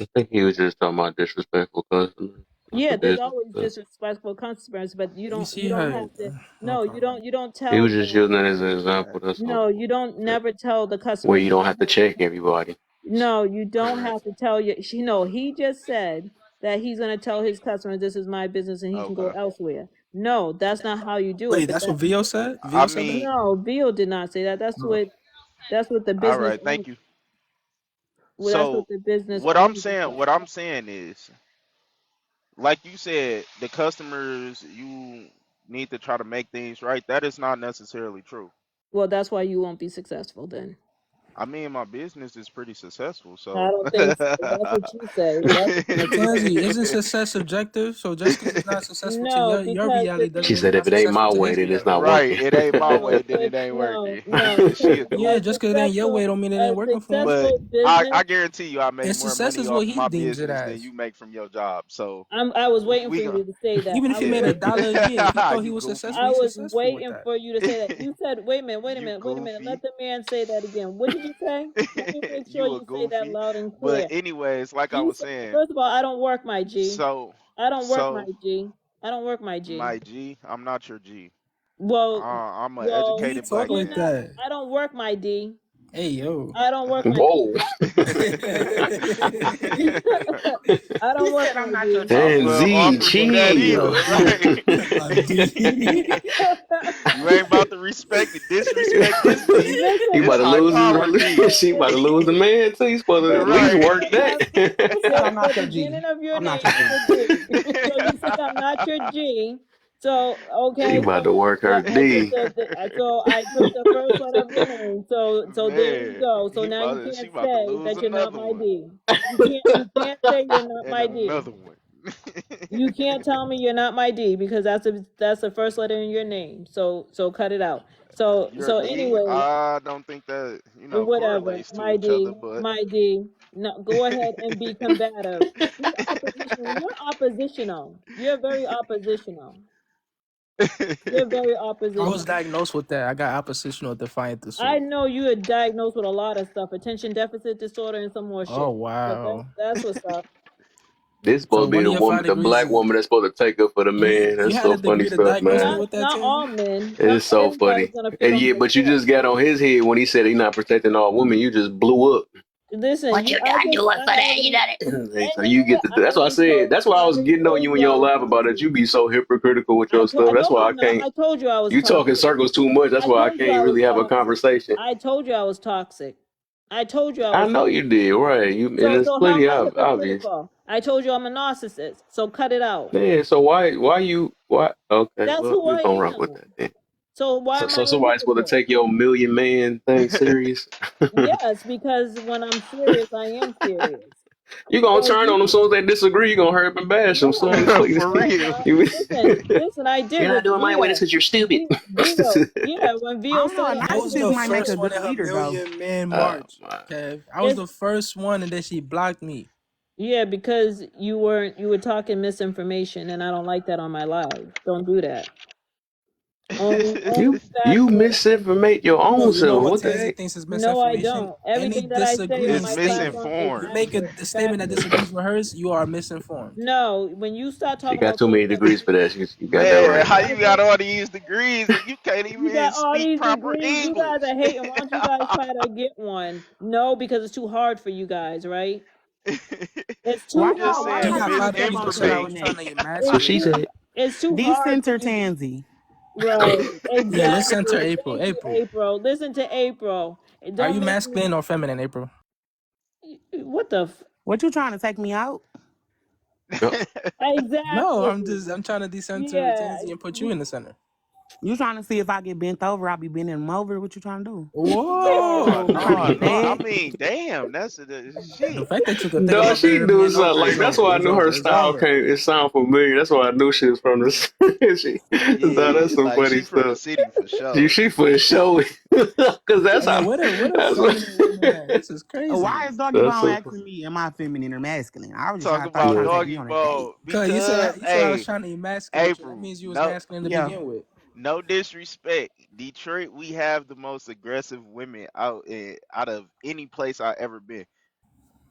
I think he was just talking about disrespectful customers, not the Yeah, there's business always stuff. disrespectful customers, but you You don't see you don't her. have to. No, Okay. you don't He tell was just the. using it as an example. That's all. No, you don't That- never tell the Where customer. you don't have to check everybody. No, you don't Correct. have to tell you. No, he just said that he's gonna tell his customers this is my business and he can go Okay. elsewhere. No, that's not how you do it. Wait, But that's what that Vio said? I Vio said that? mean, no, Bill did not say that. No. That's what the all business right, owner. thank you. Well, that's what So the business what I'm owner said. saying, what I'm saying is, like you said, the customers you need to try to make things right. That is not necessarily true. Well, that's why you won't be successful then. I mean, my business is pretty successful, I so don't think so. That's what you say. That's what you say. Mackenzie, isn't success subjective? So just because it's not successful to No, your because the reality doesn't She thing mean it's said, not if it ain't my successful to way, his then it's reality. not right, working. it ain't my no, way, then it ain't no, working. no, because She Yeah, agreed. just because it ain't your way don't mean it a ain't working for him. But successful I business. guarantee you I And make more success money is off what of he my deems it business than as. you make from your job. So I was waiting for we you gonna to say that. Even if I he was made yeah. waiting. $1 a year, if he thought he You was goofy. successful, I he's was successful with waiting that. for you to say that. You said, wait a You minute, wait a minute. Let goofy. the man say that again. What did you say? Let me make sure You a you say that goofy. loud and But clear. anyways, like I You was said, saying, first of all, I don't work my G. so I don't work my so G. I don't work my G. my G, I'm not your G. Well, I'm an Why you educated black talking you're like not. man. that? I don't work my D. Hey, yo. I don't work my Whoa. I don't He work said, my I'm not your D. I Gen G. wasn't Z, offering you that Yo, either, chill. right? my D. You ain't about to respect it, disrespect this D. He Listen, about This to high lose his powered D. she about to lose the man too. He's supposed to at least Right. work that. Who said, I'm the not your beginning G? of your I'm name not your is G. a D. So you said I'm not your G. So She okay, about to work so her D. I took the first letter of your name. So there you Man, go. So now you she can't about to say lose that you're not another my one. D. You can't say you're not And my D. another one. You can't tell me you're not my D because that's the first letter in your name. So cut it out. You're So D. anyway, I don't think that, whatever. correlates to each other, but My D. No, go ahead and be combative. Be oppositional. You're oppositional. You're very oppositional. You're very I was oppositional. diagnosed with that. I got oppositional defiant I disorder. know you are diagnosed with a lot of stuff, attention deficit disorder and some more Oh, shit. But wow. that's what's up. This So supposed to be one of the your five woman, the degrees black is woman that's supposed to take up for the man. you That's had so a funny degree to stuff, diagnose me man. with that, Not Tansy? all men. It Not is so everybody's funny. gonna fit And on yeah, your but you square. just got on his head when he said he not protecting all women. You just blew up. Listen, What you you I gonna just do it I for that? You already got it. Hey, so and you get the. That's why I said. That's why I I was already getting on told you in you I your was live about it. You toxic. be so hypocritical with your stuff. That's why I No, can't. I told you I was You talking toxic. circles too much. That's I why I told you can't I was really have a toxic. conversation. I told you I was toxic. I told you I I was know you did, right? You and it's so how am plenty I obvious. hypocritical? I told you I'm a narcissist. So cut it out. Yeah. So why you why? Okay, That's well who we I gonna rock with am. that then. So why So am I so a somebody's supposed to hypocrite? take your million man thing serious. Yes, because when I'm serious, I am serious. You gonna So turn you on them as soon as they disagree. You gonna hurry up and bash them. yeah, Soon, please. for real. You, listen, I did you're not with doing my way. That's Vio. because you're stupid. Yeah, when I Vio don't said know. A it, I I was narcissist the did. might make a first one good in her leader, though. million man Oh march, my. Kev. I was It's the first one, and then she blocked me. yeah, because you were talking misinformation and I don't like that on my live. Don't do that. Only You facts were misinformate your No, own you know self. what What the Tansy heck? thinks is no, I misinformation? don't. Any Everything that I say on It's my disagreement platform is if you misinformed. make accurate, a statement that factual. disagrees with hers, you are misinformed. No, when you start She talking got about too things many that degrees for that. You got that Man, right, how man. you got all these degrees and you can't you even got all speak these proper degrees, you guys English? are hating. Why don't you guys try to get one? No, because it's too hard for you guys, right? It's Why I'm too just y'all, hard. why She saying y'all got trying to 5 degrees, step on but Kiddo misinterpret. she neck? trying to So emasculate she her. said, It's too hard for Decenter you. Tansy. Right. Yeah, let's center Exactly. April. Thank you, April, April. Listen to April. are Don't you make me. masculine or feminine, April? What the? What you trying to take me out? no, No, Exactly. I'm trying to decenter Yeah. Tansy and put you in the center. You trying to see if I get bent over? I'll be bending them over. What you trying to do? No, Whoa. Trying to no, get no. I fed? mean, damn, that's The shit. fact that you could think No, about she better than do being something over like that's why I knew her is style over. came. It sounded familiar. That's why I knew she was from the. she. So Yeah, that's some like funny she from the stuff. city for She sure. she for sure. Cause that's Hey, yo, how. what a That's what. feminine woman at? This is Why crazy. is Doggy That's Bone so. asking me, am I feminine or masculine? I was just Talk trying, thought you about trying Yeah. to take me doggy on a date. ball Cause because you said I was hey, trying to emasculate you. That April, means you was no, masculine to Yeah. begin with. no disrespect. Detroit, we have the most aggressive women out of any place I ever been.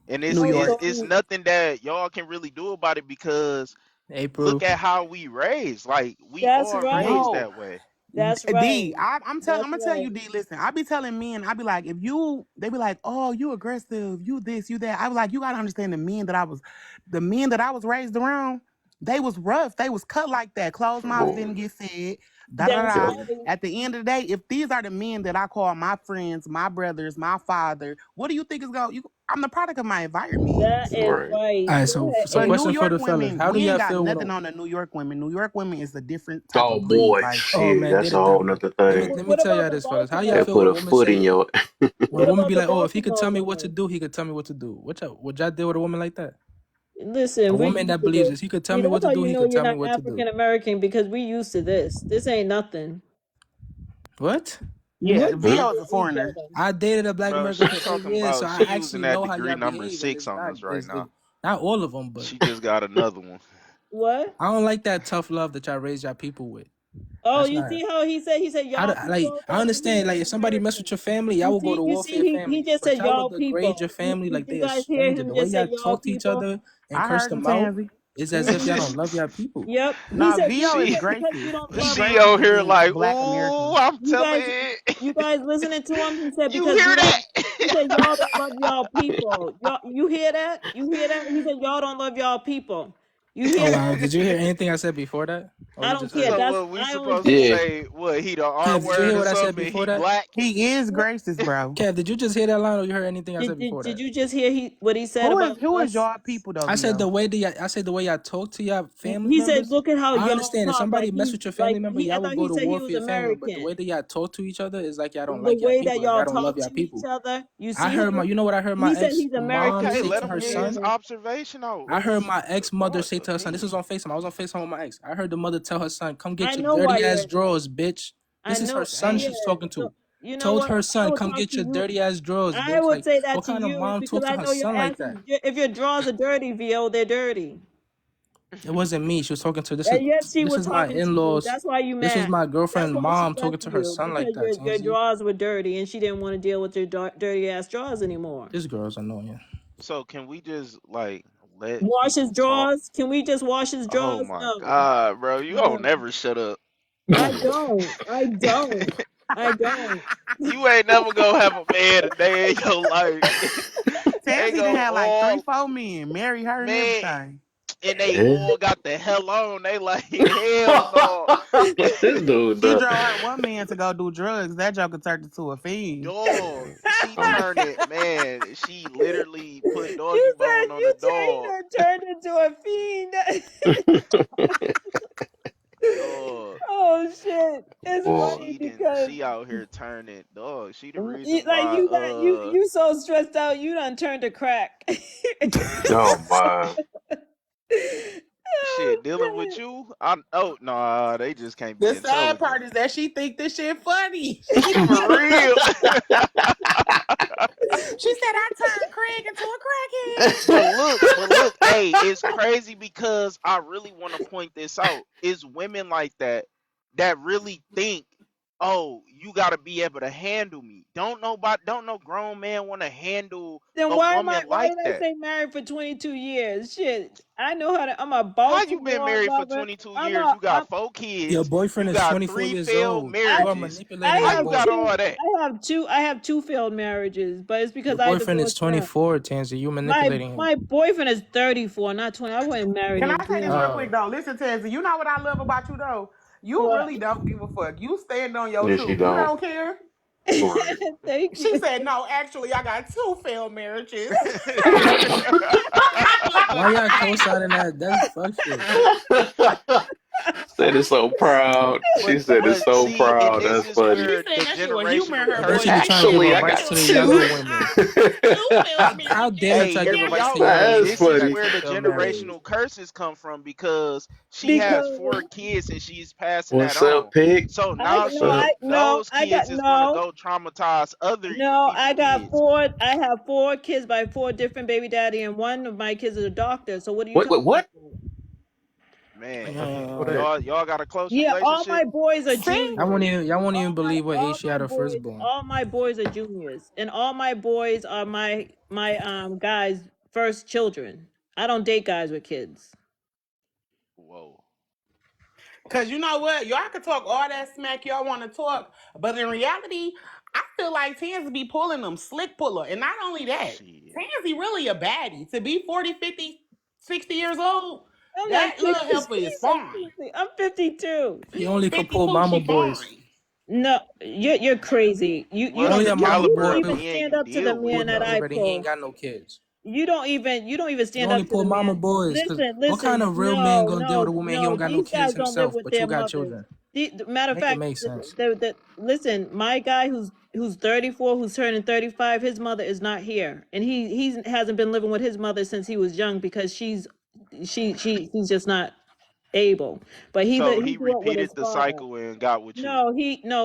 And New Oh, York. it's so nothing that y'all can really do about it because look April. at how we raised. Like we that's all raised right. No. that way. That's right. D, I'm That's gonna tell right. you, D, listen, I be telling men, I be like, if you, they be like, oh, you aggressive, you this, you that. I was like, you gotta understand the men that I was raised around, they was rough. They was cut like that. Closed mouths Oh, didn't get fed. Da da That's da. yeah. right. At the end of the day, if these are the men that I call my friends, my brothers, my father, what do you think is going? I'm the product of my environment. That is Right. right. All right, Go ahead, so But Abe. New question for York the fellas: women, How do we ain't y'all got feel when? nothing on the New York women. New York women is a different type Oh of breed. boy, Like Oh shit. man, That's a whole nother thing. let me What tell about y'all the this, fellas. How y'all Baltimore They feel put when a women? women foot in say your. when a What woman about be the like, "Oh, if he could Baltimore tell me what to women? do, he could tell me what to do." Would y'all deal with a woman like that? A Listen, we woman used that to believes this. if he could tell See, me that's what to how do, you he know could you're tell me not what to do. African American because we used to this. This ain't nothing. What? yeah, We Hmm? used VO is to a each foreigner. other. I dated a black Bro, American she for 8 talking years, so about I she actually using that know how degree y'all number behave, and 6 it's on not us right it's now. not all of them, but She just got another one. What? I don't like that tough love that y'all raise y'all people with. Oh, That's you not see how he said how do y'all like people, I but he understand like if is somebody mess with American. your family, y'all will go to You war for see your he family, just but said y'all will y'all degrade your people. family Did like you they a guys hear stranger. him The way just say y'all y'all talk to each people? other and I curse heard him, them out Tansy. is as if y'all Mm-hmm. don't love y'all people. Yep. No, VO He is She said because you racist. don't He love she racist out here against like, Black ooh, Americans. I'm you telling guys it. you guys listening to him. He said You because hear you don't. that? He said y'all don't love y'all people. Y'all, you hear that? You hear that? He said y'all don't love y'all people. You Oh hear wow, that? did you hear anything I said before that? Or I you don't just heard care. So that? That's what we I only supposed to put. Yeah. say? What he the R Kev, did you word hear or what I said something? And before he that? black? He is What racist, bro. Kev, did you just hear that line or you heard anything I said did before did that? you just hear what he said about Who is us? y'all people though, I said the VO? way that I said the way y'all talk to your family He said, members. "Look at how I y'all understand if talk. somebody Like mess he's with your family like member, he. I y'all will thought go he to said he war for was your family member. But the American. way that y'all talk to each other is like y'all don't The like your way that people and y'all y'all don't love talk your to each people. other. You I see heard him? my, you know what I heard my He said ex he's mom Okay, American. say let to him her get his son. Mm. observation out. I heard my ex mother Lord, say to her son. This me. was on FaceTime. I was on FaceTime with my ex. I heard the mother tell her son, "Come I get your know why dirty you're ass in it. drawers, bitch." I This is her know. son Yeah. Damn. she's talking So to. you know Told what? her I son, would "Come talk get to your you. dirty ass drawers, I bitch." would Like, say that what to kind of you mom because talk to I her know your son like ass that? is. If your drawers are dirty, VO, they're dirty. It wasn't me. She was talking to And yes, she this was is my talking to you. in-laws. That's why you This was mad. my That's girlfriend why she mom talking left to her you son because like that, your Tansy. drawers were dirty and she didn't want to deal with your dirty ass drawers anymore. This girl's annoying. So can we just like let Wash his people talk? drawers. Can we just wash his Oh drawers? my No, God, bro, you don't no. never shut up. I don't. I don't. I don't. You ain't never gonna have a man a day in your life. They Tansy done go had like three, all four men, marry her and man, everything. and they Yeah. all got the hell on. They like hell no. This dude, She drove her one man to go do drugs. That joker turned into a fiend. Dog, she um, turned it, man. She literally put doggy You said bone on the you dog. turned into a fiend. Dog, Oh shit! It's boy, funny because she out here turning dog. She the reason like why you so stressed out you done turned to crack. oh my, Oh shit dealing with shit! you. I oh no, they just can't be The sad intelligent. part is that she think this shit funny. For real. She said I turned Craig into a crackhead. But look, hey, it's crazy because I really want to point this out. It's women like that that really think, oh, you gotta be able to handle me. Don't no grown man want to handle Then a woman why like did I that. say married for 22 years? Shit, I know how to. I'm a How you been Baltimore married for lover. 22 I'm years? a You got four Your kids. boyfriend You is got 24 three years failed old. You I are marriages. manipulating I How your you have got boy. all that? I have two failed marriages, but it's Your because I boyfriend is divorced them. 24, Tansy. You manipulating him. My boyfriend is 34, not 20. I wouldn't marry Can him. I say this real Period. quick though? Listen, Tansy, you know what I love about you though? You What? really don't give a fuck. You stand on your yeah, she truth. You don't. don't care. Right. Thank She you. said, no, actually, I got two failed marriages. Why y'all co-signing that? That's fuck shit. Said it so proud. She said it's But so see, and proud. this That's is funny. She where said the that shit with humor in generational her And then she voice. be curses trying to give come Actually, her I in. rights got to the two. younger women. You feel me? How dare her try to Hey, give her rights y'all, to younger That's women? this is funny. where the Dumb ass. generational curses come from because she has Because 4 kids and she's passing that What's on. up, Pig? So I now What's no, up? I no, those I got kids is gonna no, go traumatize other no. people I got kids. four. I have 4 kids by 4 different baby daddy, and one of my kids is a doctor. So what are you Wait, talking wait, what? about? Man, Man, y'all got a close Yeah, all my relationship? boys are See? juniors. y'all won't even believe what age All she my had her boys, firstborn. all my boys are juniors, and all my boys are my guys' first children. I don't date guys with kids. Whoa. Cause you know what? Y'all can talk all that smack y'all want to talk, but in reality, I feel like Tansy be pulling them slick puller. And not only that, Shit. Tansy really a baddie. To be 40, 50, 60 years old, I'm not that little 60. heifer is fine. I'm 52. He She only could pull 52, mama she boys. fine. No, you're crazy. You What's don't Only the a you mama you caliber don't boy of even could men stand you up to the deal pull with man that nigga I though? already. He ain't pull. got no kids. You don't even You stand only up to pull the mama man. boys, cause Listen, what kind listen. of real man No, gonna deal with a no, woman he don't no. got no These kids guys don't live himself, with but you their got mothers. children? Matter of Make it fact, make sense. listen, my guy who's 34, who's turning 35, his mother is not here, and he hasn't been living with his mother since he was young because she's just not able. But So he he grew up with repeated his the father. cycle and got with you. No,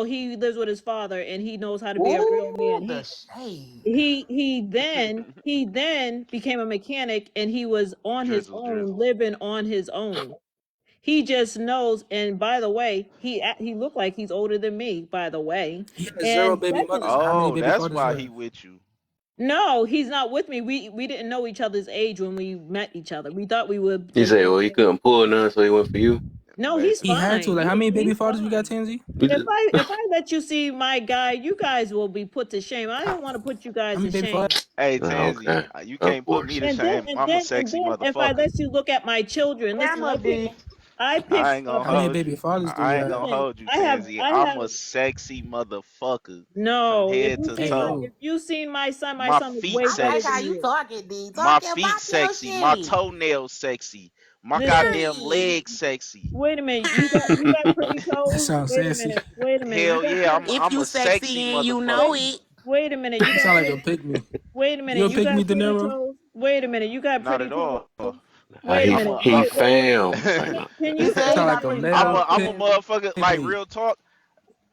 he lives with his father, and he knows how to be a real Ooh, man. the shade. He then became a mechanic, and he was on his Drizzle, own, drizzle. living on his own. He just knows. And by the way, he looked like he's older than me. By the way, He has zero and baby second, mothers. How many Oh, baby that's fathers you why he have? with you. no, he's not with me. We didn't know each other's age when we met each other. We thought we would He just said, be well, he friends. couldn't pull none, so he went for you. No, he's He Basically. had to. fine. Like, how many baby He's fathers you got, fine. Tansy? You If just, I let you see my guy, you guys will be put to shame. I don't want to put you How guys many to baby fathers? shame. Hey Tansy, okay, you of can't put me course. to shame. I'm a sexy And then if I motherfucker. let you look at my children, listen, Hammer D. I I picked ain't gonna How many puppies. hold baby you. fathers do you I ain't have? gonna Listen, hold you, Tansy. I I'm have a sexy motherfucker from no. head to Hey, toe. If you seen my My son is feet way I better like how than sexy. you you. talking, D. My Talking feet about your sexy. My shit. toenails sexy. My Listen, goddamn Period. legs sexy. wait a minute. You got pretty That toes. sounds Wait a sassy. minute. Wait a minute. You Hell got yeah, pretty. I'm If I'm you a sexy sexy and you know Wait. motherfucker. it. Wait a minute. You sound like a pick me. Wait a You minute. a You pick me, got De pretty Niro? toes. Wait a minute. You got Not pretty at toes. all. Wait a I'm minute. He a fam. Can He you said You he sound say? like got a pretty I'm male toes. a pick motherfucker like me. real talk.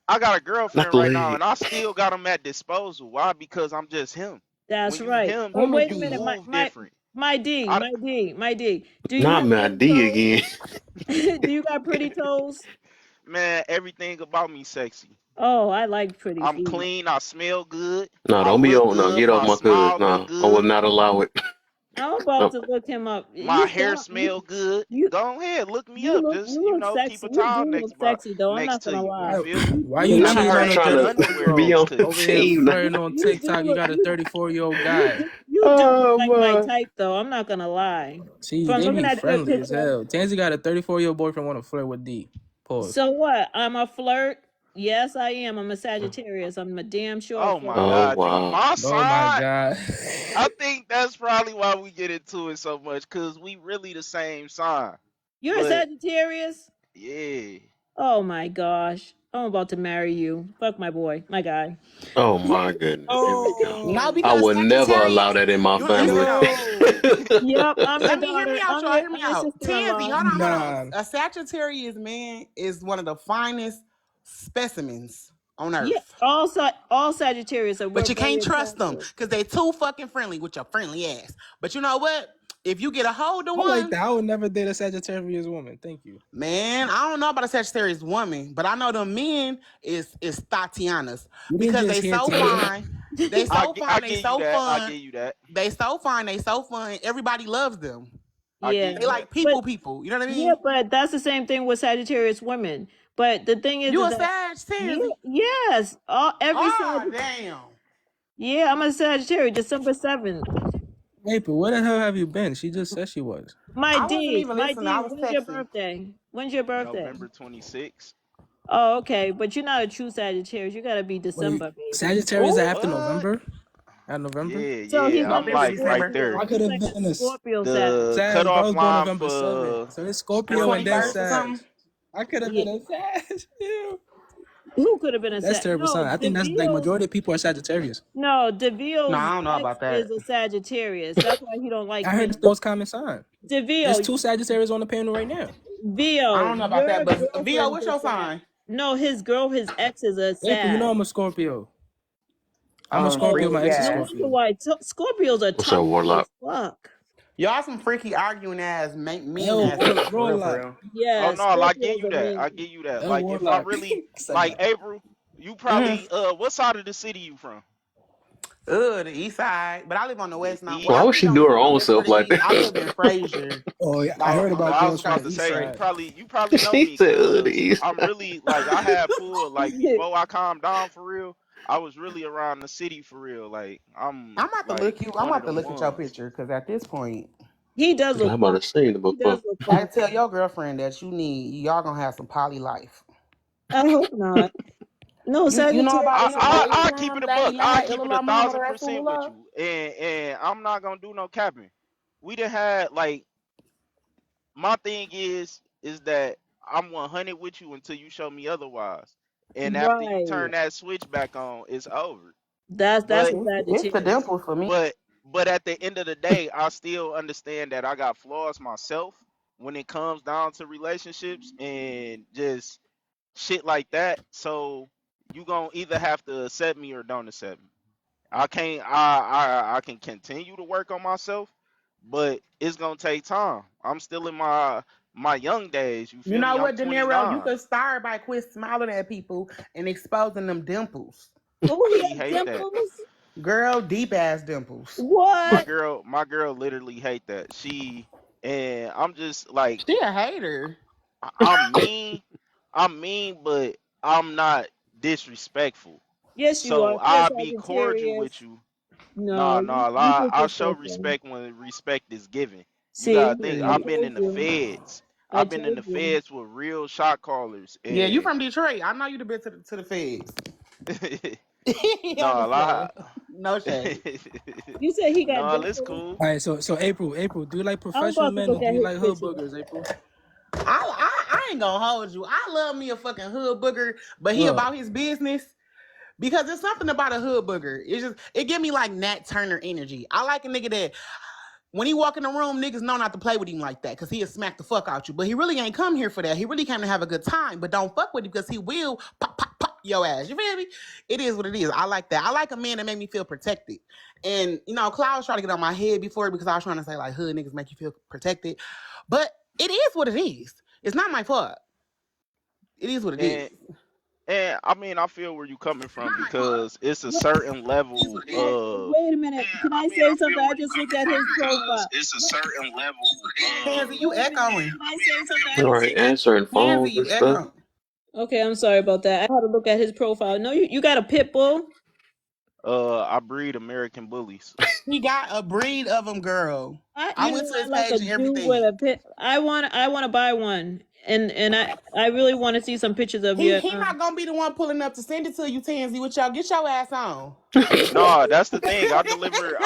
I got a Not girlfriend the right now, leg. and I still got him at disposal. Why? Because I'm just him. That's When you right. him, But Woman wait a you minute. D. move different. I My D. Do you Not have my pretty D toes? again. Do you got pretty toes? man, everything about me sexy. Oh, I like pretty I'm feet. clean. I smell good. No, I don't be look on. No, good. get off My my cuz. smile look No, I will good. not allow it. I'm about No. to look him up. My hair smell good. You Go ahead, look me up. Just you look keep sexy. a You towel do look sexy though. I'm next not to gonna you. You lie. feel me? Why you You Nah, cheating do I'm on look a Change trying the to sexy. be underwear on to the you. over here team. flirting on TikTok? You got a 34-year-old guy. You do look Oh like my my. type though. I'm not gonna lie. See, From they looking be at your friendly as picture. hell. Tansy got a 34-year-old boyfriend want to flirt with D. Pause. So what? I'm a flirt. Yes, I am. I'm a Sagittarius. I'm a damn sure Oh my flirt. Oh God, you wow. my Oh my side. god. I think that's probably why we get into it so much, cause we really the same sign. You're a But Sagittarius? yeah, Oh my gosh. I'm about to marry you. Fuck my boy, my guy. Oh my goodness. Here we go. No, Oh I because would never allow Sagittarius. that in my You listen family. though. no. Yep, I'm your Let me hear me daughter. out, y'all. Hear me I'm your out. Tansy, sister-in-law. hold on. Nah. A Sagittarius man is one of the finest specimens on Yeah, earth. all Sagittarius are But we're you can't very trust them attractive. because they too fucking friendly with your friendly ass. But you know what? If you get a hold of I like one, that. I would never date a Sagittarius woman. Thank you. man, I don't know about a Sagittarius woman, but I know the men is Tatianas You didn't because just they hear so Tansy. fine. They so I fine. They give you so that. I fun. give you that. They so fine. They so fun. Everybody loves them. I Yeah, give They you that. like but people. You know what I yeah, mean? but that's the same thing with Sagittarius women. But the thing You is a that Sag, yeah, Tansy? yes, every Ah, Sagittarius. damn. Yeah, I'm a Sagittarius, December 7th. Wait, but where the hell have you been? She just said she was. I wasn't even My listening. I D, was when's your texting. birthday? When's your birthday? November 26th. Oh, okay, but you're not a true Sagittarius. You gotta be Wait, December, baby. Sagittarius are Ooh, after What? November? At November? Yeah, So he's yeah. like I'm a November, like right December. there. I Scorpio. could He's have like a been a Scorpio Sag. The Sag, but I cutoff was born line November for 7th. So it's The Scorpio and then 21st or Scorpio. Sag. something. I could have Yeah. been a Sag. Ew. Who could have been a That's Sag? terrible No, sign. I think that's like DeVille. majority of people are Sagittarius. No, No, DeVille's I don't know ex about that. is a Sagittarius. That's why he don't like I heard me. it's the most common sign. There's DeVille, 2 Sagittarius on the panel right now. I Vio, don't know about your that, but Vio, girlfriend what's is a your Sag. sign? No, his ex is a April, you know Sag. I'm a Scorpio. I'm a Oh, Scorpio. My Freaky ex is no ass. wonder Scorpio. why Scorpios are What's up, tough as Warlock? fuck. Y'all some freaky arguing ass, mean Yo, ass people, for real, for Warlock. real. Oh Yeah, no, I give Scorpios you are that. mean. I give you that. Yo, Like if I Warlock. really Said like that. April, you probably what side of the city you from? The east side, but I live on the The west now. Well, Why I would east. really she don't do live her on the own west or self the like east. I live that? in Fraser. Oh yeah, I Like, heard Oh no, about I girls was from about the to east say side. you probably know She me said, the because East. I'm really like I had pulled like before I calmed down for real. I was really around the city for real. Like I'm I'm about to like look you. I'm one of about to them look at your ones. picture because at this point, He does She's like, look I'm about funny. to sing it He does before. look I funny. tell your girlfriend that y'all gonna have some poly life. I hope not. No, You know about Sagittarius are I keep Islam, it a La buck. I ilaha keep it illallah, Muhammad 1,000% with Rasulullah? you, and I'm not gonna do no capping. We done had like my thing is that I'm 100 with you until you show me otherwise, and after you right. turn that switch back on, it's over. That's But a It's the Sagittarius. dimples for me. but but at the end of the day, I still understand that I got flaws myself when it comes down to relationships and just shit like that. So you gonna either have to accept me or don't accept me. I can't. I can continue to work on myself, but it's gonna take time. I'm still in my young days. You You feel know me? I'm what, De Niro? You 29. could start by quit smiling at people and exposing them dimples. Oh, he She has hate that. dimples? Girl, deep ass dimples. My What? girl, my girl literally hate that. And I'm just like She a hater. I'm mean. I'm mean, but I'm not disrespectful. Yes, you are. So If you're a I'll be cordial with Sagittarius, you. no, Nah, you, nah. you I think show you're special. respect when respect is given. You See, gotta think. I Period. I've been told in the you. feds. I I've been in told the you. feds with real shot callers, Yeah, you and from Detroit. I know you the bit to the feds. I'm nah, just lie. playing. No shade. You said he got nah, it's dimples. cool. All right, so April, do you like I'm professional about to men or look do at you his like hood picture. boogers, April? I ain't gonna hold you. I love me a fucking hood booger, but he What? about his business. Because there's something about a hood booger. It give me like Nat Turner energy. I like a nigga that when he walk in the room, niggas know not to play with him like that because he'll smack the fuck out you. But he really ain't come here for that. He really came to have a good time. But don't fuck with him because he will pop, pop, pop your ass. You feel me? It is what it is. I like that. I like a man that make me feel protected. And, Cloud was trying to get on my head before because I was trying to say, like, hood niggas make you feel protected. But it is what it is. It's not my fault. It is what it is. And I mean, I feel where you coming It's from not my fault. because it's a What? certain level Oh, of. wait a minute. Can I I mean, say I something? feel I where you just looked coming at from his because profile. it's a What? certain level Tansy, of. you Wait a minute. echoing. Can I say something? I All just right, answering Tansy, phones you and stuff. echoing. Okay, I'm sorry about that. I had to look at his profile. No, you got a pit bull? I breed American bullies. He got a breed of them, girl. I You know went to I his like a page and dude with everything. a pit. I want to buy one, and I really want to see some pictures of He you. he not gonna be the one pulling up to send it to you, Tansy. With y'all, get your ass on. No, that's the thing. I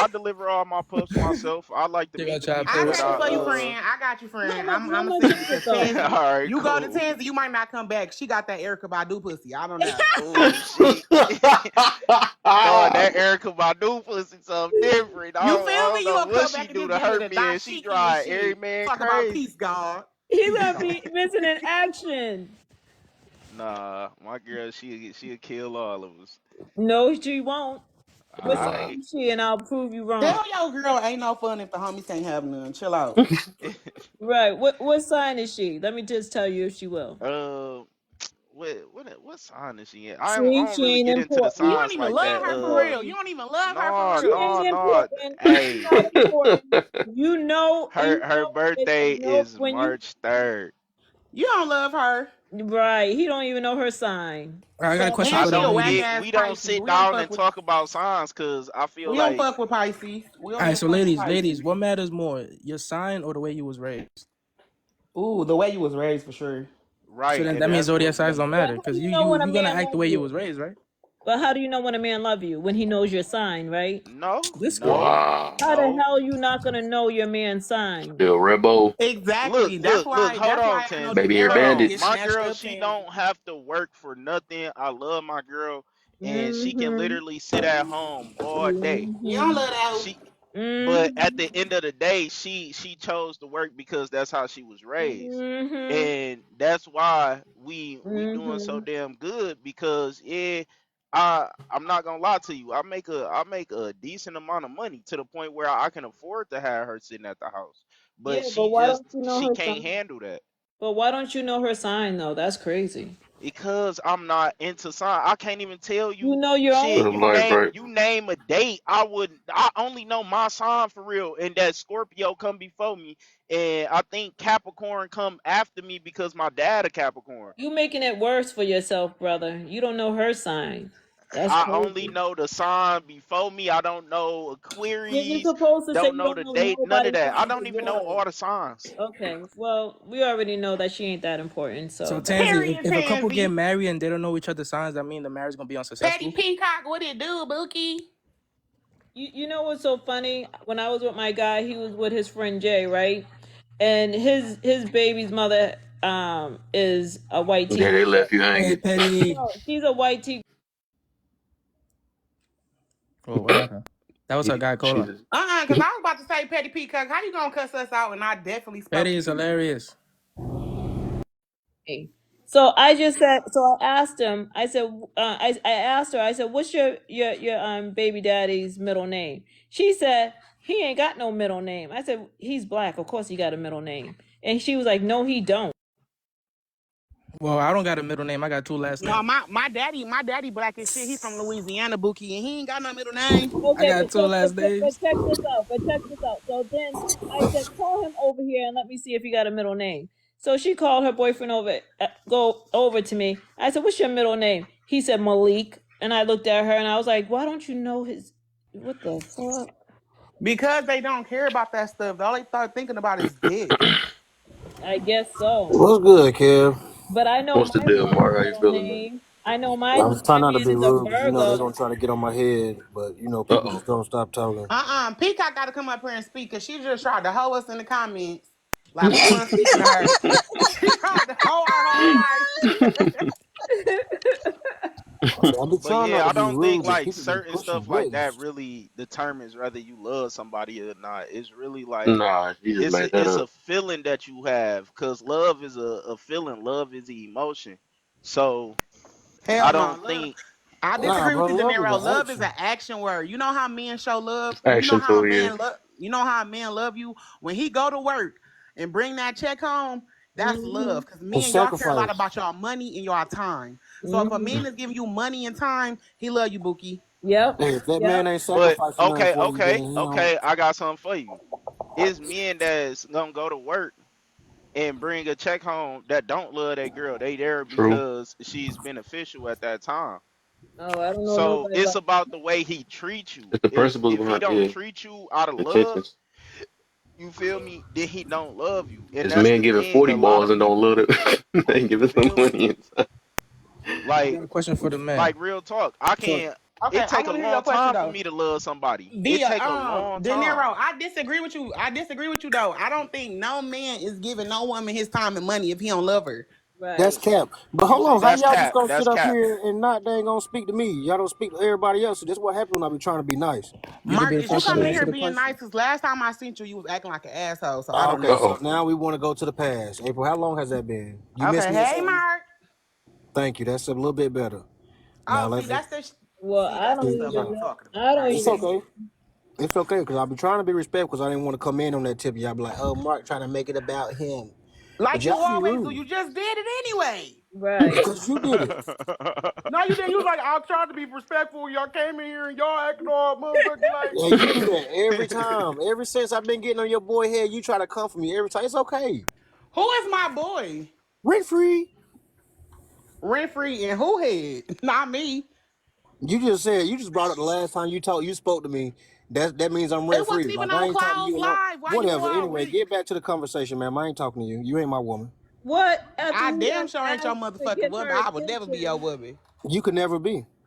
deliver all my pups myself. I like to They meet gonna the try to people play I with that got it something for you, else. friend. I got you, friend. I'm How gonna much send it is it because though? Tansy, all right, you go to cool. Tansy, you might not come back. She got that Erica Badu pussy. I don't know. Oh shit. No, that Erica Badu pussy something different. You I feel don't me? You know gonna what come she back and do just to give me hurt the me and she dashiki and drive every shit. man Talk about peace, crazy. God. He's Peace, gonna God. be missing in action. Nah, my girl, she'll kill all of us. No, she won't. What sign Alright. is she? And I'll prove you wrong. Tell your girl ain't no fun if the homies can't have none. Chill out. Right. What sign is she? Let me just tell you if she will. uh, what sign is she in? See, I don't she really ain't get into the You important. don't signs even like love that. her for real. You Important. don't even love her for No, She real. no, ain't no. important. She's Hey, not important. her birthday You know is when you March 3rd. You don't love her. right. He don't even know her sign. All right, I got a So question I for the And she a don't whack ladies. ass we don't Pisces. sit down and talk about signs because I feel We don't like fuck with Pisces. We All don't right, even so fuck with ladies, Pisces. what matters more, your sign or the way you was raised? Ooh, the way you was raised for sure. So right, then and that means that's zodiac what signs don't we well, matter how do because you you know you when a you're gonna man act the loves way you you? was raised, right? But how do you know when a man love you? When he knows your sign, right? No, This guy. no, Wow. How the no. hell you not gonna know your man's sign? Still Rebo, Look, Exactly. That's look, look. why. Hold That's on, why I know De baby Tansy. hair Niro Hold gonna on. get bandits. My snatched girl, up, she Tansy. don't have to work for nothing. I love my girl, and she can Mm-hmm. literally sit at home all day. You don't Mm-hmm. love that hoe. She, but at Mm-hmm. the end of the day, she chose to work because that's how she was raised, Mm-hmm. and that's why we doing so Mm-hmm. damn good. Because yeah, I'm not gonna lie to you, I make a decent amount of money to the point where I can afford to have her sitting at the house, but Yeah, but why don't you know she her can't sign? handle that. But why don't you know her sign though? That's crazy. Because I'm not into sign. I can't even tell You you know your own shit. Real life, right? You name a date. I only know my sign for real, and that Scorpio come before me, and I think Capricorn come after me because my dad a Capricorn. You making it worse for yourself, brother. You don't know her sign. That's I only crazy. know the sign before me. I don't know You're Aquarius. supposed to say Don't you know don't the know date. None of nobody that. I sign don't but even know yours. all the signs. Okay. Well, we already know that she ain't that important, So so that's Tansy, cool. Period, if a couple get Tansy. married and they don't know each other's signs, that mean the marriage gonna be Petty unsuccessful. Peacock, what it do, Bookie? You know what's so funny? When I was with my guy, he was with his friend Jay, right? And his baby's mother is a white Yeah, tea. they left you Hey, hanging. Petty. No, she's a white tea. Oh, what happened? That was her guy She caller. just Because I was about to say Petty Peacock. How you gonna cuss us out? And I definitely spoke Petty to is you. hilarious. So I just said. So I asked him. I said. I asked her. I said, "What's your baby daddy's middle name?" She said, "He ain't got no middle name." I said, "He's black. Of course he got a middle name." And she was like, "No, he don't." Well, I don't got a middle name. I got two last No, names. my daddy black as shit. He from Louisiana, Bookie, and he ain't got no middle name. I Okay, got two last names. check this out. But check this out. So then I said, call him over here and let me see if he got a middle name. So she called her boyfriend over, go over to me. I said, what's your middle name? He said Malik, and I looked at her and I was like, why don't you know his? What the fuck? Because they don't care about that stuff. All they start thinking about is dick. I guess so. What's good, Kev? But I know what's the my deal, man's Mark? How you middle feeling, man? name. I know I was my trying not to man be is a rude because you know they're Virgo. gonna try to get on my head, but you know Uh people oh. just don't stop talking. Peacock got to come up here and speak because she just tried to hoe us in the comments. Like we weren't speaking to her. She tried to hoe our whole life. I said, I be But trying not yeah, to I be don't think rude, but like people be certain pushing stuff like that buttons. really determines whether you love somebody or not. It's really like Nah, she just it's made a that it's up. a feeling that you have, because love is a feeling. Love is an emotion. So I Hell no, don't love. think I Nah, disagree with bro, you, De love is Niro. an Love is an action. action word. You know how men show love. You know Action how a to you. man love. You know how a man love you when he go to work and bring that check home. That's Mm-hmm. love. Cause It's men, y'all care a lot sacrifice. about y'all money and y'all time. So if a Mm-hmm. man is giving you money and time, he love you, Bookie. Yep. Hey, if that Yep. man ain't but sacrificing nothing okay, for you, then okay, he don't. okay, I got something for you. It's men that's gonna go to work and bring a check home that don't love that girl. They there True. because she's beneficial at that time. Oh, I don't know So nobody it's like. about the way he treats you. It's the principles If he behind, don't yeah, treat you out of love, intentions. you feel me, then he don't love you. And It's that's men the giving thing. 40 A lot balls of and don't people, love it. They ain't you giving some feel me? money inside. I Like got a question for the man. like real talk. I So, can't Okay, it I take a want to hear your long question time for though. me to love somebody. It Via take a long De time. Niro, I disagree with you. I disagree with you though. I don't think no man is giving no woman his time and money if he don't love her. That's Right. cap. But hold on, how That's y'all just cap. gonna sit That's up cap. here and not they ain't gonna speak to me? Y'all don't speak to everybody else. So this what happens when I be trying to be nice. you could be Mark, the is you first one to coming in answer here the being nice? question. Cause last time I seen you, you was acting like an asshole. So I Ah, don't Uh okay, know. so oh. now we want to go to the past. April, how long has that been? You missed Okay, me or hey something? Mark. Thank you. That's a little bit better. Now Oh, let's see, that's the Well, see, I that's the don't see. stuff even I'm know. talking I about don't right It's even. there. okay. It's okay because I'll be trying to be respectful because I didn't want to come in on that tip. Y'all be like, oh, Mark trying to make it about him. But Like you y'all be always do. rude You just did it anyway. Right. because you did it. No, you didn't. You was like, I tried to be respectful. Y'all came in here and y'all acting all motherfucking like. Yeah, you do that every time. Ever since I've been getting on your boy head, you try to come for me every time. It's okay. Who is my boy? Rent free. Renfrey and who head? Not me. You just brought up the last time you spoke to me. That means I'm rent It free. wasn't even Like I on ain't talking to Clouds you. No, Live. Why you whatever. all Anyway, really? get back to the conversation, man. I ain't talking to you. You ain't my woman. What? After I you damn done sure ain't your asked to motherfucking get woman. her I would never be your attention. woman. You could never be.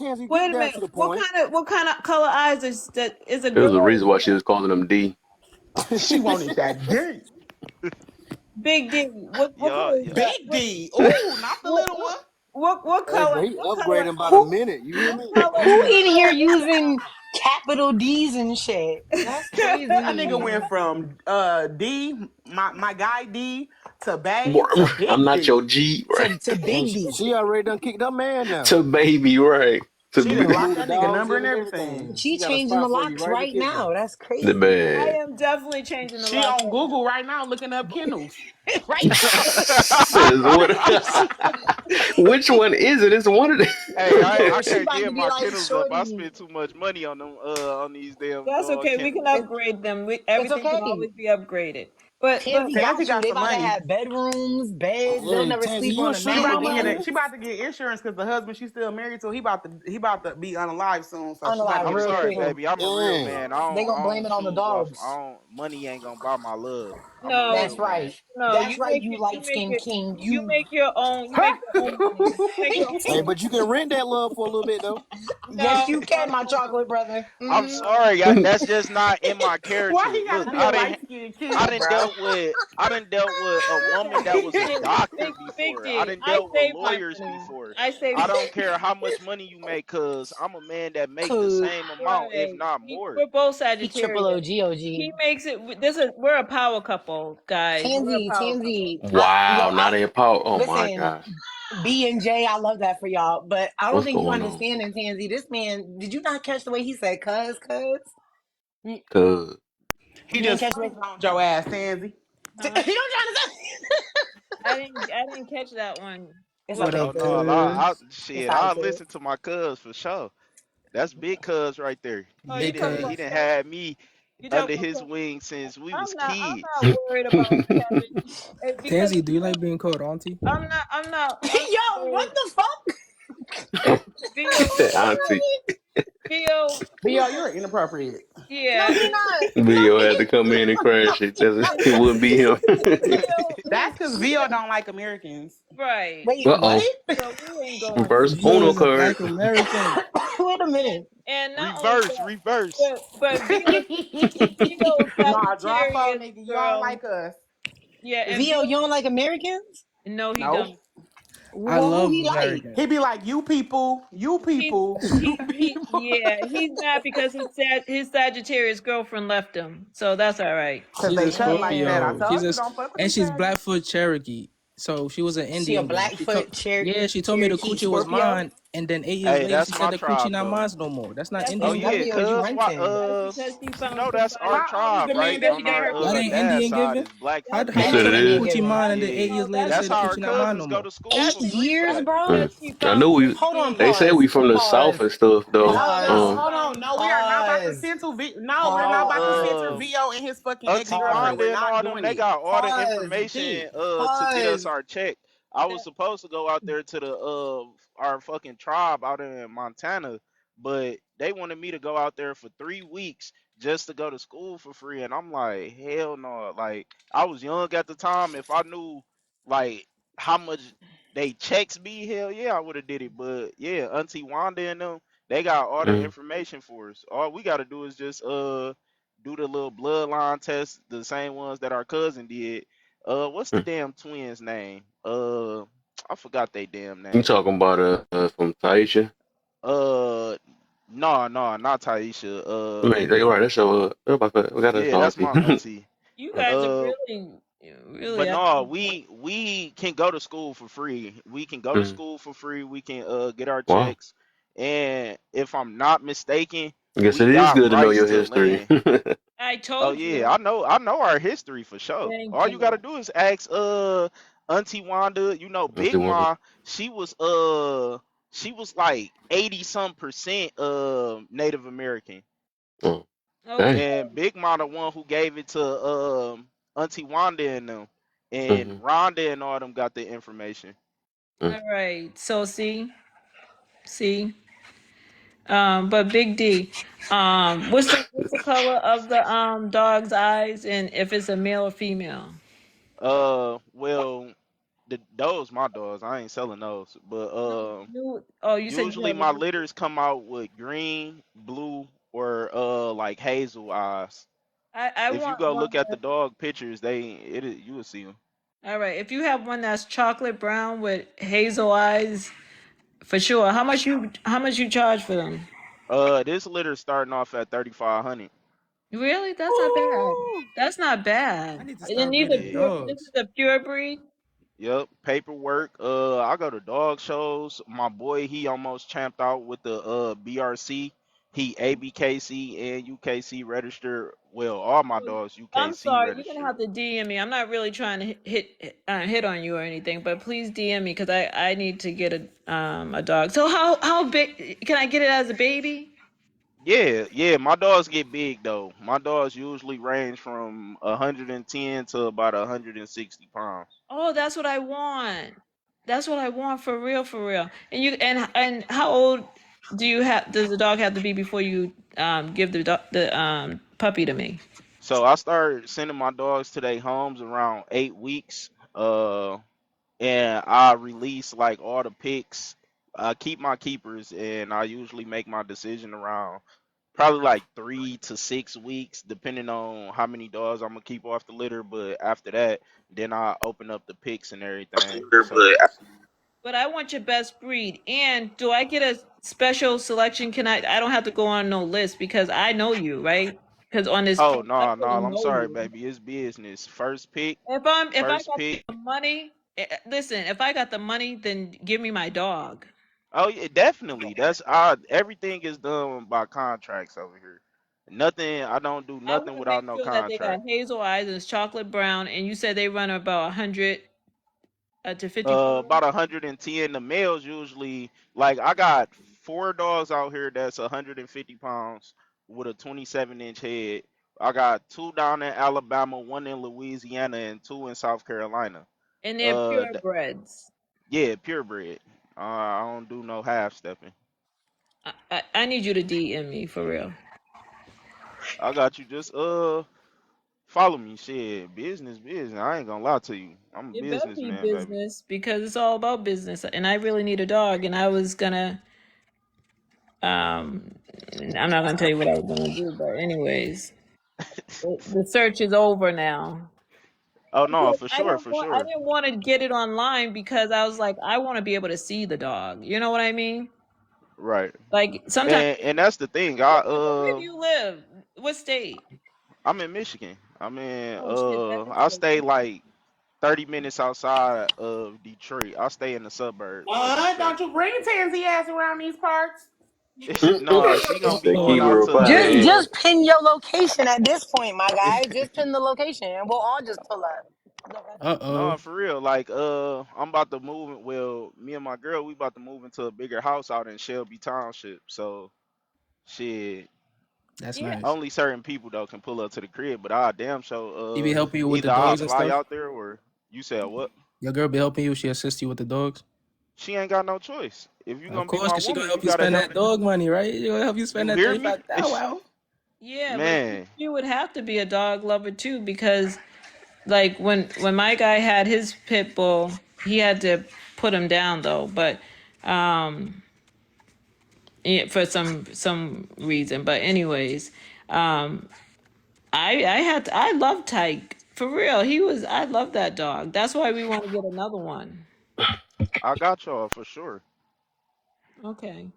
chance you get Wait a down minute. to the point. What kind of color eyes is a There was a girl? reason why she was calling him D. She wanted that dick. Big D, what Yeah, color is yeah. that? Big D. Ooh, not the What little what one. what Hey, color? but he What color? upgrading about a Who minute. You hear What me? color? who What in here color is using capital D's and shit? That's That nigga crazy. went from D, my guy D, to Boy, Bay to I'm Big not D. your G, right? To And Big D. she already done kicked her man now. To baby, right? To She She done done locked moved the that nigga dogs number in and and everything. everything. She She got a changing the spot for you locks right in the right kitchen. now. That's the crazy. I bed. am definitely changing the She lock on right now. Google right now looking up kennels. Right now. Says what? Which one is it? It's one of Hey, I Yo, she can't about to give be my like kennels up. I Shorty. spend too much money on them on these damn That's dog okay. We can kennels. It, upgrade them. it's Everything can okay. always be upgraded. But Tansy Tansy got you. got They some about to money. have bedrooms, beds. They'll Hey, never Tansy, sleep you on a a sugar She about mattress to mama, get ain't it. you? She about to get insurance because the husband she's still married to. He about to be unalive soon. So she about to unalive get I'm real sorry, quick. insurance. baby. I'm a real Dang. man. They I gonna blame don't it on the choose off. I dogs. don't. Money ain't gonna buy my love. I'm a no, real That's man. right. no, That's right, you light skinned king. you You make your own, you make your own money. You make your own Hey, money. but you can rent that love for a little bit though. yes, No, you no, can, my no, chocolate brother. I'm Hmm. sorry. it. That's just not in my Why character. he Look, gotta be a light skinned I king, didn't bro? dealt with. I didn't dealt with a woman that was a doctor Big before. I D. didn't I dealt with save my lawyers money. before. I save I don't care how much money you make, cause I'm a man that make the Cause same amount, if right. not more. We're both he triple Sagittarius. OG OG. He makes it. This is we're a power couple, guys. We're a Tansy, power couple. Tansy. Wow, now they power. Oh my Listen, gosh, B and J, I love that for y'all. But I don't what's think you going on? understand, Tansy. This man, did you not catch the way he said cuz? You Cause He didn't just catch the way front on your ass, Tansy. you know Huh? what I'm trying to say? I didn't catch that one. It's What What? okay, Oh up, no, cuz. I cuz? It's shit. all right, I cuz. listen to my cuz for sure. That's big cuz right there. Oh, He you Big talking didn't. about? He cuz. didn't have me You talking under about? his wing since we was I'm kids. not worried about Kevin because Tansy, do you like being called auntie? I'm not Yo, what worried. the fuck? Theo, that auntie Theo, But yo, you're inappropriate. No, yeah, he not. No, Leo had he to come in and crash it. It wouldn't be him. Theo, That's because Vio don't like Americans. right. wait, Uh what? oh, So we ain't going reverse there. Vio Uno is a card. black American. Wait a minute. And not only Reverse, that, reverse. but Vio Nah, drop out, Sagittarius nigga. You don't girl. like us. Yeah, and Vio, Vio, you don't like Americans? no, he Nope. don't. I Well, who love he like? Americans. He be like, you people, you He people, you he people. yeah, he's mad because his Sagittarius girlfriend left him. So that's all right. Because She's they a cut like that. I Scorpio. told you, don't fuck with And them she's saggies. Blackfoot Cherokee. So she was an She a Indian girl. Blackfoot Yeah, she told me the Cherokee coochie was Scorpio. mine, and then 8 years Hey, later that's she said my the coochie tribe not though. mine no more. That's not That's Oh, Oh Indian so that giving. yeah, Vio, you cuz why renting. that's because she you found know that's our somebody. How old is tribe, the That's man right? that because she On she gave our her found That ain't coochie? dad Indian side giving. is How, that's Blackfoot. You how because the That said fuck it is the is. Indian coochie mine giving. and then eight Yeah. years no, later that's That's said the how our coochie not mine cousins no go more? to school 8 for free for years, that. that's bro? because Mm. she I found know his we. Hold on, They kid. said we pause. from the south Pause. and stuff though. No, That's no, she Pause. hold found on. No, we are not about to Pause. censor No, You we're not know, about to Pause. censor Vio and his fucking ex Auntie girlfriend. Pause. Wanda We're and not all them, doing they it. got all the Pause. information D. to get us Pause. our check. I was that. supposed to go out there to the our fucking tribe out in Montana, but they wanted me to go out there for 3 weeks just to go to school for free, and I'm like, hell no. Like I was young at the time. If I knew like how much they checks be, hell yeah, I would have did it. But yeah, Auntie Wanda and them, they got all the Mm. information for us. All we got to do is just do the little bloodline test, the same ones that our cousin did. What's the Mm. damn twins' name? I forgot they damn You name. talking about from Taisha? Uh, no, not Taisha. I mean, they right. That's your. We got a Yeah, that's auntie. my auntie. You Mm. guys are Uh, really but no, acting. we can go to school for free. We can go to Mm. school for free. We can get our Wow. checks, and if I'm not mistaken, I guess we it is got good to know rights your to history. land. I Oh told yeah, you. I know our history for sure. Thank All you gotta you. do is ask Auntie Wanda, you know, Auntie Big Wanda. Ma, she was she was like 80 some percent Native American. Oh, Okay. dang. And Big Ma the one who gave it to Auntie Wanda and them. And Mm-hmm. Rhonda and all them got the information. Mm. All right. So see. But Big D, what's the color of the dog's eyes, and if it's a male or female? Well, those my dogs. I ain't selling those. But You said you usually have a my new. litters come out with green, blue, or like hazel eyes. I If you want go one look at the that dog pictures, you will see them. All right. If you have one that's chocolate brown with hazel eyes, for sure. How much you charge for them? This litter starting off at 3,500. Really? That's not bad. Ooh, That's not I bad. need to And start these are breeding Yeah. pure. This is dogs. a pure breed. Yep, paperwork. I go to dog shows. My boy, he almost champed out with the BRC. He ABKC and UKC registered. Well, all my dogs I'm UKC sorry. You're gonna registered. have to DM me. I'm not really trying to hit on you or anything, but please DM me because I need to get a dog. So how big can I get it as a baby? Yeah, yeah. My dogs get big though. My dogs usually range from 110 to about 160 pounds. Oh, that's what I want. That's what I want for real, for real. And how old does the dog have to be before you give the puppy to me? So I started sending my dogs to their homes around 8 weeks. And I release like all the picks. I keep my keepers, and I usually make my decision around probably like 3 to 6 weeks, depending on how many dogs I'm gonna keep off the litter. But after that, then I open up the picks and everything. So, But I want your best breed. And do I get a special selection? I don't have to go on no list because I know you, right? Because on this oh post, I no, no, really I'm know sorry, you. baby. It's business. If I First got pick. the money, listen, if I got the money, then give me my dog. Oh yeah, definitely. That's everything is done by contracts over here. Nothing. I don't do I nothing want to make without no sure that they got contract. hazel eyes and it's chocolate brown. And you said they run about 100 to 54. About 110. The males usually like I got 4 dogs out here that's 150 pounds with a 27-inch head. I got 2 down in Alabama, 1 in Louisiana, and 2 in South Carolina. And they're Uh, th- purebreds. yeah, purebred. I don't do no half stepping. I need you to DM me for real. I got you. Just follow me. Shit, business. I ain't gonna lie to you. I'm a It better be businessman, baby. business because it's all about business. And I really need a dog. And I was gonna, um, I'm not gonna tell you what I was gonna do, but anyways, the search is over now. Oh no, Because for I sure, didn't for want, I sure. didn't want to get it online because I was like, I want to be able to see the dog. You know what I mean? Right. Like sometimes. And that's the thing. Where do you live? What state? I'm in Michigan. Oh shit, that is I so stay cool. like 30 minutes outside of Detroit. I stay in the suburbs of What? Detroit. Don't you bring Tansy ass around these parts? No, she gonna be They going keep it out to Just refined. just pin your location at this point, my guy. Just pin the location and we'll all just pull up. no, Uh-oh. for real. Like I'm about to move well, me and my girl, we about to move into a bigger house out in Shelby Township. So shit. That's Yeah. nice. Only certain people though can pull up to the crib, but I damn She be helping you with the either I dogs and fly stuff? out there or you said what? Your girl be helping you? She assist you with the dogs? She ain't got no choice. If you Of gonna be course, my because she gonna woman, you help you gotta spend help that me. dog money, right? She gonna help you spend You that hear me? 35,000. Wow. Yeah, but Man, she would have to be a dog lover too because like when my guy had his pit bull, he had to put him down though, but um yeah, for some reason. But anyways, um I love Tyke. For real. I love that dog. That's why we want to get another one. I got y'all for sure. Okay.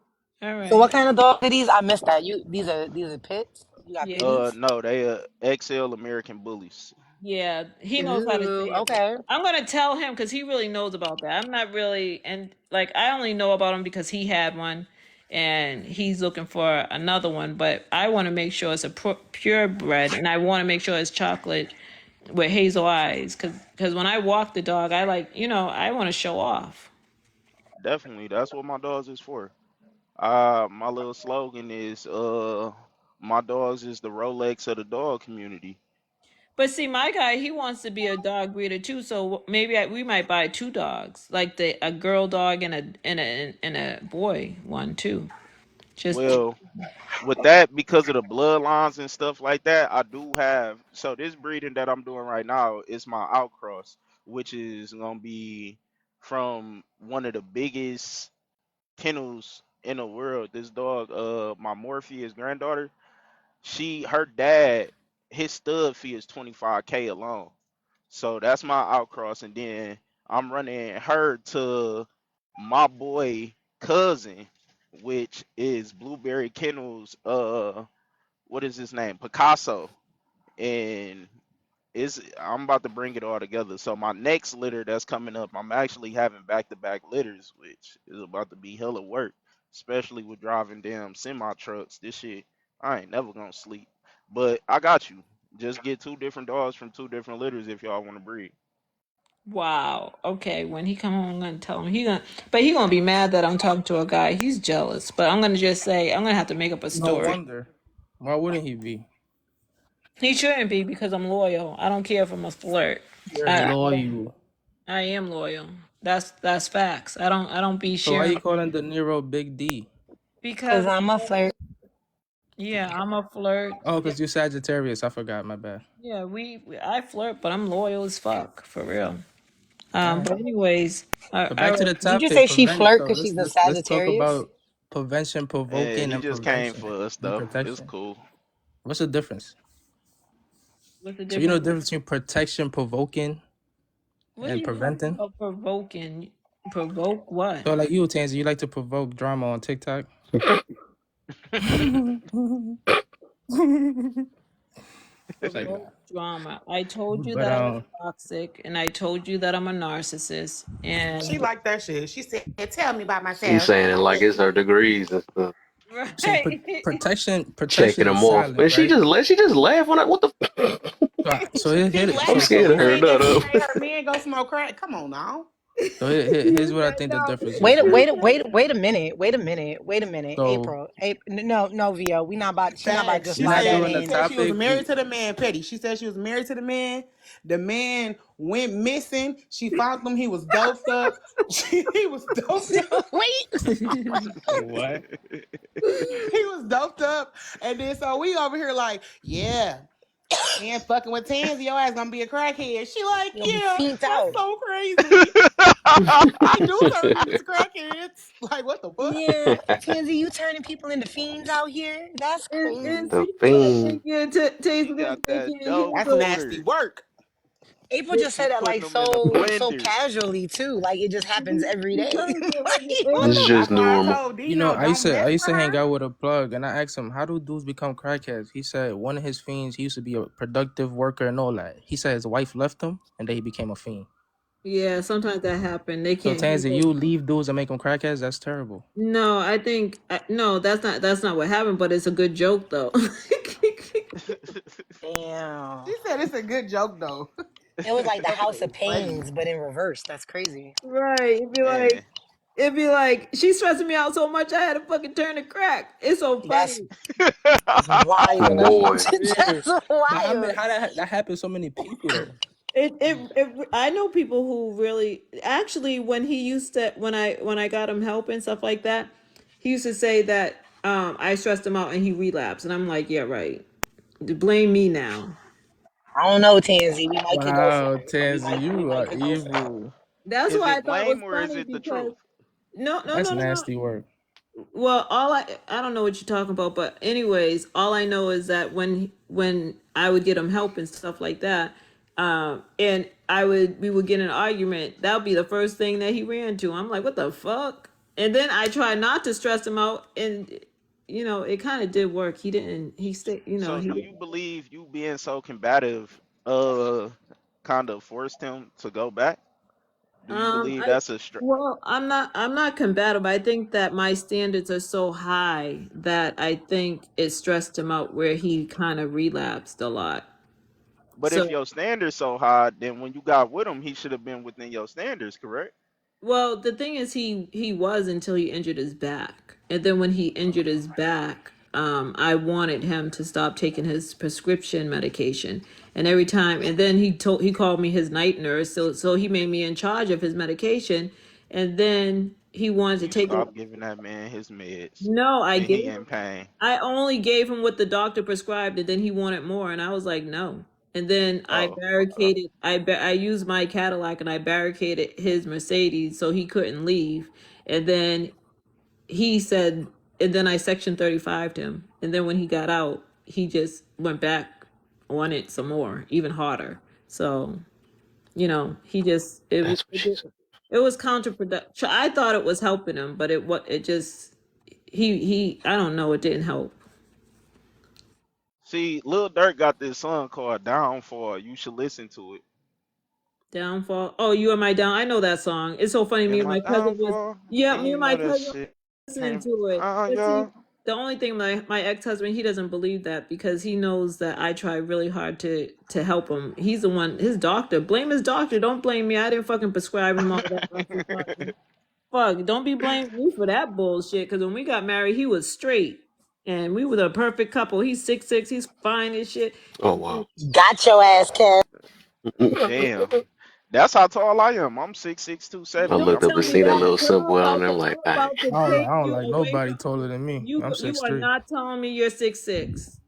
All So what right. kind of dog are these? I missed that. These are pits? You got Yeah, pitties? No, they XL American bullies. yeah, he knows how to Ooh, say it. okay. I'm gonna tell him because he really knows about that. I'm not really, and like I only know about him because he had one, and he's looking for another one. But I want to make sure it's a purebred, and I want to make sure it's chocolate with hazel eyes. Because when I walk the dog, I like I want to show off. Definitely, that's what my dogs is for. My little slogan is my dogs is the Rolex of the dog community. But see, my guy, he wants to be a dog breeder too. So maybe we might buy two dogs, like a girl dog and a boy one too. Just Well, with that, because of the bloodlines and stuff like that, I do have so this breeding that I'm doing right now is my outcross, which is gonna be from one of the biggest kennels in the world. This dog, my Morpheus granddaughter, her dad, his stud fee is 25K alone. So that's my outcross, and then I'm running her to my boy cousin, which is Blueberry Kennels. What is his name? Picasso, and it's I'm about to bring it all together. So my next litter that's coming up, I'm actually having back-to-back litters, which is about to be hella work, especially with driving damn semi trucks. This shit, I ain't never gonna sleep. But I got you. Just get two different dogs from two different litters if y'all want to breed. Wow. Okay. When he come home, I'm gonna tell him but he gonna be mad that I'm talking to a guy. He's jealous. But I'm gonna just say I'm gonna have to make up a No story. wonder. Why wouldn't he be? He shouldn't be because I'm loyal. I don't care if I'm a flirt. You're I don't. loyal. I am loyal. That's facts. I don't be So why sharing you calling De Niro Big D? Cause because I'm a flirt. yeah, I'm a flirt. Oh, because you Sagittarius. I forgot. My bad. Yeah, I flirt, but I'm loyal as fuck for real. All right. But anyways, So I back to the Did you topic. say she Prevent. flirt So because she's a let's talk Sagittarius? about prevention, And provoking, he and just came prevention for us and though. It's protection. cool. What's the difference? what's the So you know difference? the difference between protection, provoking, What are and you talking preventing. about provoking? Provoke what? So like you, Tansy, you like to provoke drama on TikTok. Say Provoke nah. drama. I told you But that I was toxic, and I told you that I'm a narcissist, She and like that shit. She said, "Tell me about She's myself." saying it like it's her degrees and stuff, so right. protection checking is them off. silent, And she right? just laugh on that. What the? She I'm laughing scared because of she her. said that she No, made her man go smoke crack. Come on now. here's what I think the No, difference Wait, is, a- right? wait, a- wait, a- wait a minute. Wait a minute. Wait a minute. So April. No, no, Vo. We not about. She not about to Facts. just we're She slide not that said doing the she in. said she was topic. married to the man, Petty. She said she was married to the man. The man went missing. She found him. He was doped up. He was doped up. Wait. What? He was doped up. And then so we over here like, yeah, man fucking with Tansy, your ass gonna be a crackhead. She like, You gonna be yeah, fiend that's out. so crazy. I do turn niggas to crackheads. Like, what the fuck? Yeah, Tansy, you turning people into fiends out here? That's and crazy. the people are fiend. thinking She Taser gonna got they that can't dope handle That's it. nasty odor. work. April just She said that putting like them in a so blender. casually too. Like it just happens every day. Because Like, This is just That's why I normal. told You know, Dino, don't I mess used with to hang her. out with a plug, and I asked him, "How do dudes become crackheads?" He said one of his fiends. He used to be a productive worker and all that. He said his wife left him, and then he became a fiend. yeah, sometimes that happen. They So can't Tansy, handle. you leave dudes and make them crackheads? That's terrible. No, I think no. That's not what happened. But it's a good joke though. damn. She said it's a good joke though. It was like the That House shit of is funny. Pains, but in reverse. That's crazy. Right. Man. It'd be like, she's stressing me out so much I had to fucking turn to crack. It's so That's funny. that's wild. Boy, That's But wild. that happens to so many people though. I know people who really actually when he used to when I got him help and stuff like that, he used to say that I stressed him out and he relapsed. And I'm like, yeah, right. Blame me now. I don't know, Tansy. We might could go for Wow, it. We Tansy, might we you might are could go for that. evil. That's Is why I it thought it was blame or is funny it the because truth? no, no, That's no, no, no. nasty work. Well, I don't know what you're talking about, but anyways, all I know is that when I would get him help and stuff like that, and we would get in an argument, that would be the first thing that he ran to. I'm like, what the fuck? And then I try not to stress him out, and it kind of did work. He didn't. He stayed. So do He. you believe you being so combative uh kind of forced him to go back? Do you believe I that's a well, I'm not combative. I think that my standards are so high that I think it stressed him out where he kind of relapsed a lot. but if So, your standards so high, then when you got with him, he should have been within your standards, correct? well, the thing is, he was until he injured his back, and then when he injured his back, I wanted him to stop taking his prescription medication, and every time, and then he called me his night nurse, so he made me in charge of his medication, and then he wanted to You take it. stop giving that man his meds No, and he in pain. I only gave him what the doctor prescribed, and then he wanted more, and I was like, no. And then Oh, okay. I used my Cadillac and I barricaded his Mercedes so he couldn't leave. And then he said, and then I section 35'd him. And then when he got out, he just went back on it some more, even harder. So You know, he just That's what she said. it was counterproductive. I thought it was helping him, but it just he I don't know, it didn't help. See, Lil Durk got this song called Downfall. You should listen to it. Downfall. Oh, you are my down. I know that song. It's so funny. Me In and my my cousin was downfall, yeah. and Me you and my know that cousin shit listening came to it. on But see, y'all. the only thing my ex husband, he doesn't believe that because he knows that I try really hard to help him. He's the one. His doctor. Blame his doctor. Don't blame me. I didn't fucking prescribe him all that oxycontin. Fuck. Don't be blaming me for that bullshit. Because when we got married, he was straight. And we were the perfect couple. He's 6'6". He's fine as shit. Oh wow. Got your ass, Kev. Damn. That's how tall I am. I'm 6'6", I 270. Don't looked I'm up tell and pretty me seen that that. big. little Cause symbol on there. I'm like, I'm dang. about to I take don't you like away nobody from taller than me. you. I'm You six are three. not telling me you're 6'6".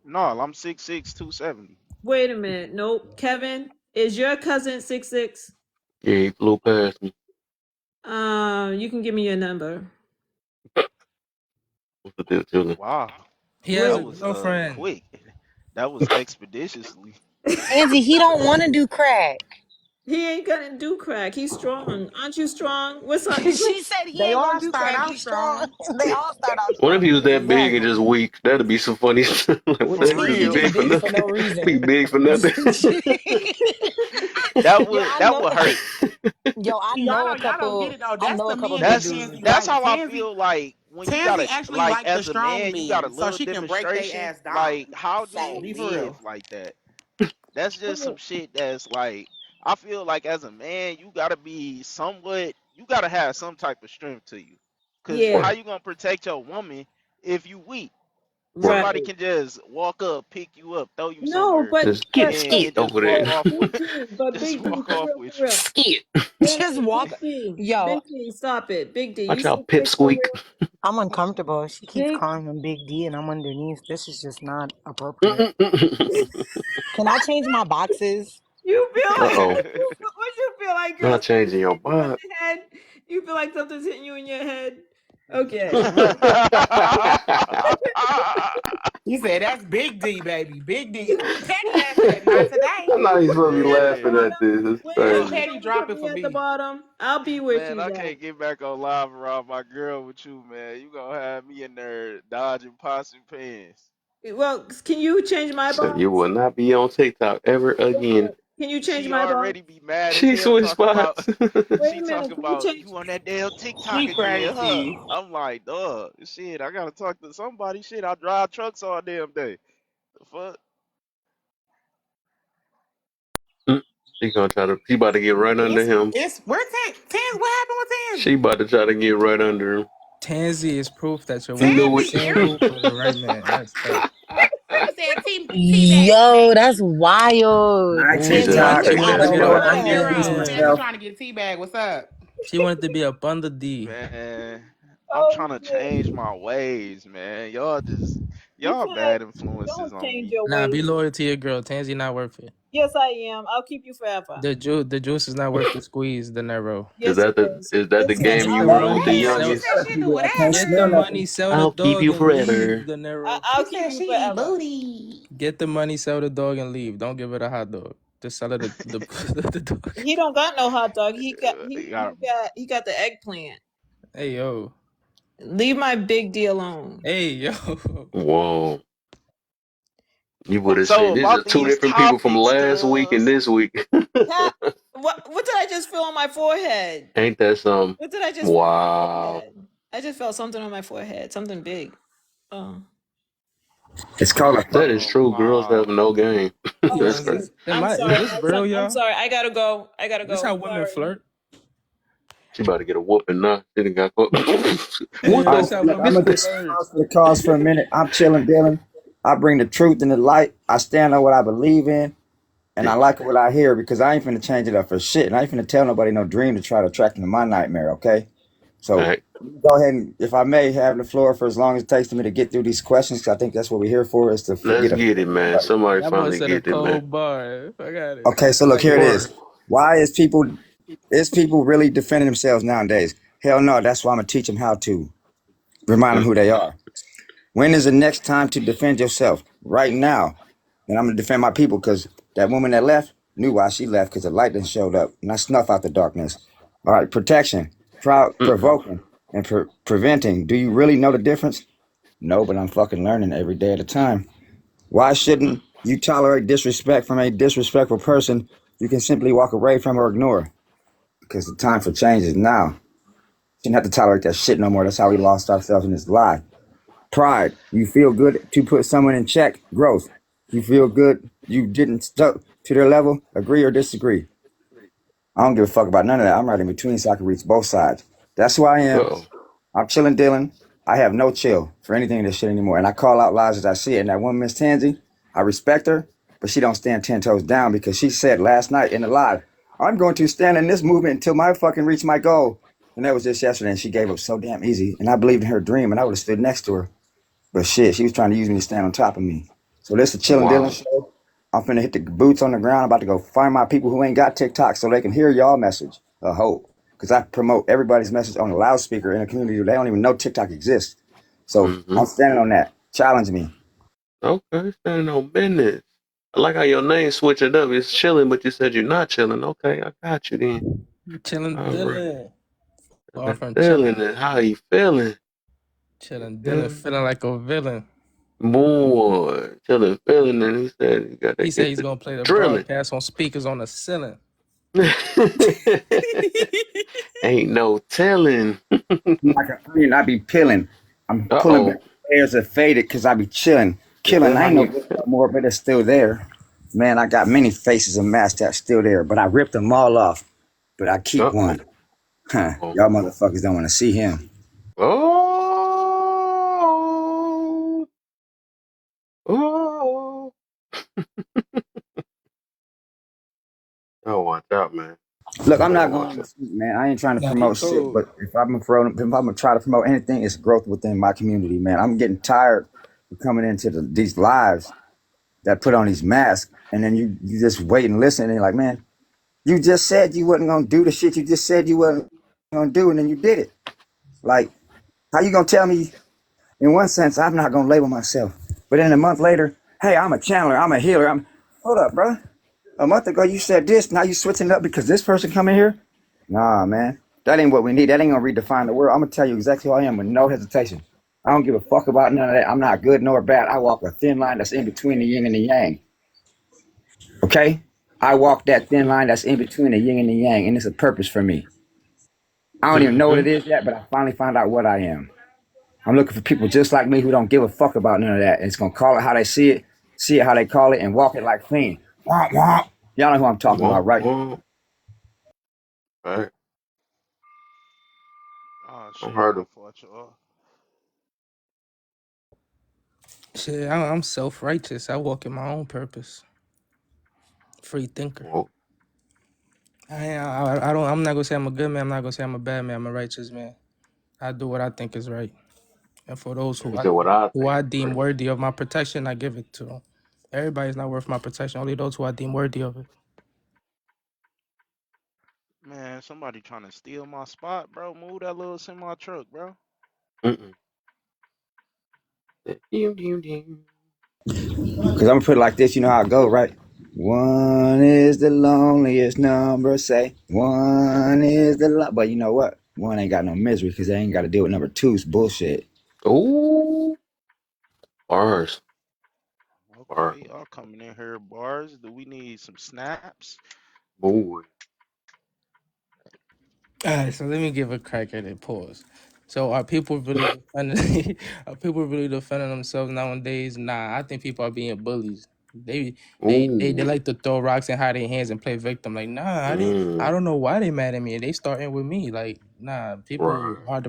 No, I'm 6'6", 270. Wait a minute. Nope. Kevin, is your cousin 6'6"? Yeah, he flew past me. You can give me your number. What's the deal, children? Wow. He has That a Wait. was girlfriend. quick. That was expeditiously. Tansy, he don't want to do crack. He ain't gonna do crack. He's strong. Aren't you strong? What's up? She said he They ain't gonna all do start crack. out He's strong. strong. They all start out What if strong. he was that big and just Exactly. weak? That'd be so funny. Like, what the For heck is he He real. just big for big for nothing? no reason. Be big for nothing. That Yo, would I that know. would hurt. Yo, I See, y'all know a don't get couple. it though. I That's know the a couple men that big That's dudes. Tansy that's like. how I feel like when you Tansy gotta actually like like the as a strong man, you got a men, so little she can break their demonstration. ass down. Like, how do you Same. Be for live real. like that? That's just some shit that's like I feel like as a man, you gotta be somewhat you gotta have some type of strength to you. Cause Yeah. how Right. you gonna protect your woman if you weak? Right. Somebody Right. can just walk up, pick you up, throw you No, somewhere, Just get but and skit just over walk there. off Big D, but just Big D, walk for off real, with for real. Skit. Wait a Just minute, walk. Yo, Big D, stop it, Big D. You Watch out, 6'6" for pipsqueak. real? I'm uncomfortable. She keeps Big. calling him Big D, and I'm underneath. This is just not appropriate. Can I change my boxes? You feel Uh like oh. what you feel like, girl? Not Something's changing your hitting you in box. the head. You feel like something's hitting you in your head. Okay. I'm He said, "That's Big D, baby. Big D." Petty ass said, "Not today." not even supposed to be At the laughing Man. at bottom. this. It's Wait a That's Oh, minute. crazy. petty Don't put dropping me for at the me. bottom. I'll be with man, you I though. can't get back on live around my girl with you, man. You gonna have me in there dodging pots and pans. Well, can you change my So you box? will not be on TikTok ever Wait a again. minute. Can you change She my box? already be mad as She hell switched talking about spots. Wait she a minute. talking Can you about change? you on that damn TikTok She again, huh? crazy. I'm like, duh, shit, I gotta talk to somebody. Shit, I drive trucks all damn day. The fuck? She gonna try to. She about to get right under him. It's where Tansy. What happened with She Tansy? about to try to get right under him. Tansy is proof that your woman Knew is Tansy single for the irritating. right man. That's fact. He said, "Teabag for Yo, me." that's wild. My She Tansy, said, how TikTok "I'll you She take out wanted to that of get zero up spot." What under up, him. order? unhinged Tansy myself. trying to get Teabag? What's up? She wanted to be up under D. Man, I'm Oh trying to change shit! my ways, man. You Y'all can't. bad influences Don't on change me. your Nah, be ways. loyal to your girl. Tansy not worth it. Yes, I am. I'll keep you forever. The juice is not worth the squeeze, the narrow. Yes, it is. Is that the Listen, Get game the you I'll run keep with you the money, Hey, what sell she youngins? said? Tell She do people I whatever. can't get the smell nothing. money, sell the I'll keep dog you and forever. leave, the narrow. I'll She keep said you she eat forever. booty. Get the money, sell the dog and leave. Don't give it a hot dog. Just sell it the dog. He don't got no hot dog. You got He got the eggplant. Hey yo. Leave my Big D alone. Hey yo. Whoa. You would have so said this about is two these different people from topics, last week and cuz this week. Pat, what did I just feel on my forehead? Ain't that something? What did I just feel on my Wow. forehead? I just felt something on my forehead. Something big. Oh. It's called a That is oh true. Girls my have no game. Oh That's Yo, crazy. shoot. I'm is sorry. this real, I'm y'all? sorry. I gotta go. This how women Sorry. flirt? She about to get a whooping now. She done got caught. Hey What yo, All this the right, how look, I'm women gonna Mister? just flirt. pause for the cause for a minute. I'm chilling, Dylan. I bring the truth and the light. I stand on what I believe in, and I Damn. like what I hear because I ain't finna change it up for shit, and I ain't finna tell nobody no dream to try to attract into my nightmare. Okay, All so right. go ahead and, if I may, have the floor for as long as it takes for me to get through these questions. 'Cause I think that's what we're here for, is to Let's get a get feel it, for man. somebody. Somebody That boy finally said a get it, man. cold bar. I got it. Okay, so I look, like here it. it Word. is. Why is people really defending themselves nowadays? Hell no, that's why I'm gonna teach them how to remind them Mm. who they are. When is the next time to defend yourself? Right now. And I'm gonna defend my people because that woman that left, Knew why she left because the light done showed up, and I snuff out the darkness. All right, protection, Mm-mm. provoking, and preventing. Do you really know the difference? No, but I'm fucking learning every day at a time. Why Mm-mm. shouldn't you tolerate disrespect from a disrespectful person you can simply walk away from or ignore? Because the time for change is now. Shouldn't have to tolerate that shit no more. That's how we lost ourselves in this lie. Pride. You feel good to put someone in check. Growth. You feel good you didn't stuck to their level. Agree or disagree. I don't give a fuck about none of that. I'm right in between so I can reach both sides. That's who I am. Uh-oh. I'm chilling Dylan. I have no chill for anything in this shit anymore. And I call out lies as I see it. And that one Miss Tansy, I respect her, but she don't stand 10 toes down because she said last night in the live, I'm going to stand in this movement until my fucking reach my goal. And that was just yesterday. And she gave up so damn easy. And I believed in her dream and I would have stood next to her. But shit, she was trying to use me to stand on top of me. So this is the Chillin' Dylan Wow. show. I'm finna hit the boots on the ground. I'm about to go find my people who ain't got TikTok so they can hear y'all message of hope. Because I promote everybody's message on a loudspeaker in a community they don't even know TikTok exists. So Mm-hmm. I'm standing on that. Challenge me. Okay, standing on business. I like how your name switching up. It's chilling, but you said you're not chilling. Okay, I got you then. Chilling All right. Dylan. Far Feeling, from chilling. feeling it. How you feeling? Chilling Dylan, Yeah. feeling like a villain. Boy, chilling, feeling, and he said you got to He said get he's the gonna play the drilling. broadcast on speakers on the ceiling. Ain't no telling. I mean, I be peeling. I'm Uh pulling back oh. hairs that faded because I be chilling. Is Killing, that I how ain't no you good feel? no more, but it's still there. Man, I got many faces and masks that's still there, but I ripped them all off. But I keep Uh oh. one. Uh Huh. oh. Y'all motherfuckers don't want to see him. Oh. Oh. Oh, watch out, man. Look, I'm Better not watch going to out. sleep, man. I ain't trying to Nah, he promote shit, cold. but if I'm gonna try to promote anything, it's growth within my community, man. I'm getting tired of coming into these lives that put on these masks, and then you just wait and listen, and you're like, man, you just said you wasn't gonna do the shit you just said you wasn't gonna do, and then you did it. Like, how you gonna tell me? In one sense, I'm not gonna label myself, but then a month later, hey, I'm a channeler, I'm a healer. Hold up, bro. A month ago you said this, now you switching up because this person come in here. Nah, man, that ain't what we need. That ain't gonna redefine the world. I'm gonna tell you exactly who I am with no hesitation. I don't give a fuck about none of that. I'm not good nor bad. I walk a thin line that's in between the yin and the yang. Okay? I walk that thin line that's in between the yin and the yang, and it's a purpose for me. I don't even know what Mm-hmm. it is yet, but I finally found out what I am. I'm looking for people just like me who don't give a fuck about none of that. And it's gonna call it how they see it how they call it, and walk it like clean. Womp womp. Y'all know who I'm talking about, Womp right? womp. All right. Oh I shit, heard my him. fault, y'all. Shit, I'm self righteous. I walk in my own purpose. Free thinker. Whoa. I don't. I'm not gonna say I'm a good man. I'm not gonna say I'm a bad man. I'm a righteous man. I do what I think is right, and for those He said what I who think I is deem right. worthy of my protection, I give it to them. Everybody's not worth my protection. Only those who I deem worthy of it. Man, somebody trying to steal my spot, bro. Move that little semi truck, bro. Mm-mm. Dim, dim, dim. Because I'm gonna put it like this, you know how it go, right? One is the loneliest number, say. One is but you know what? One ain't got no misery because they ain't got to deal with number two's bullshit. Ooh. Bars. Bars. Okay, y'all coming in here, bars. Do we need some snaps? Boy. All right, so let me give a crack at it. Pause. So are people really defending? Are people really defending themselves nowadays? Nah, I think people are being bullies. They Ooh. like to throw rocks and hide their hands and play victim. Like, nah, I didn't. I Mm. don't know why they mad at me. They starting with me. Like, nah, Right. people are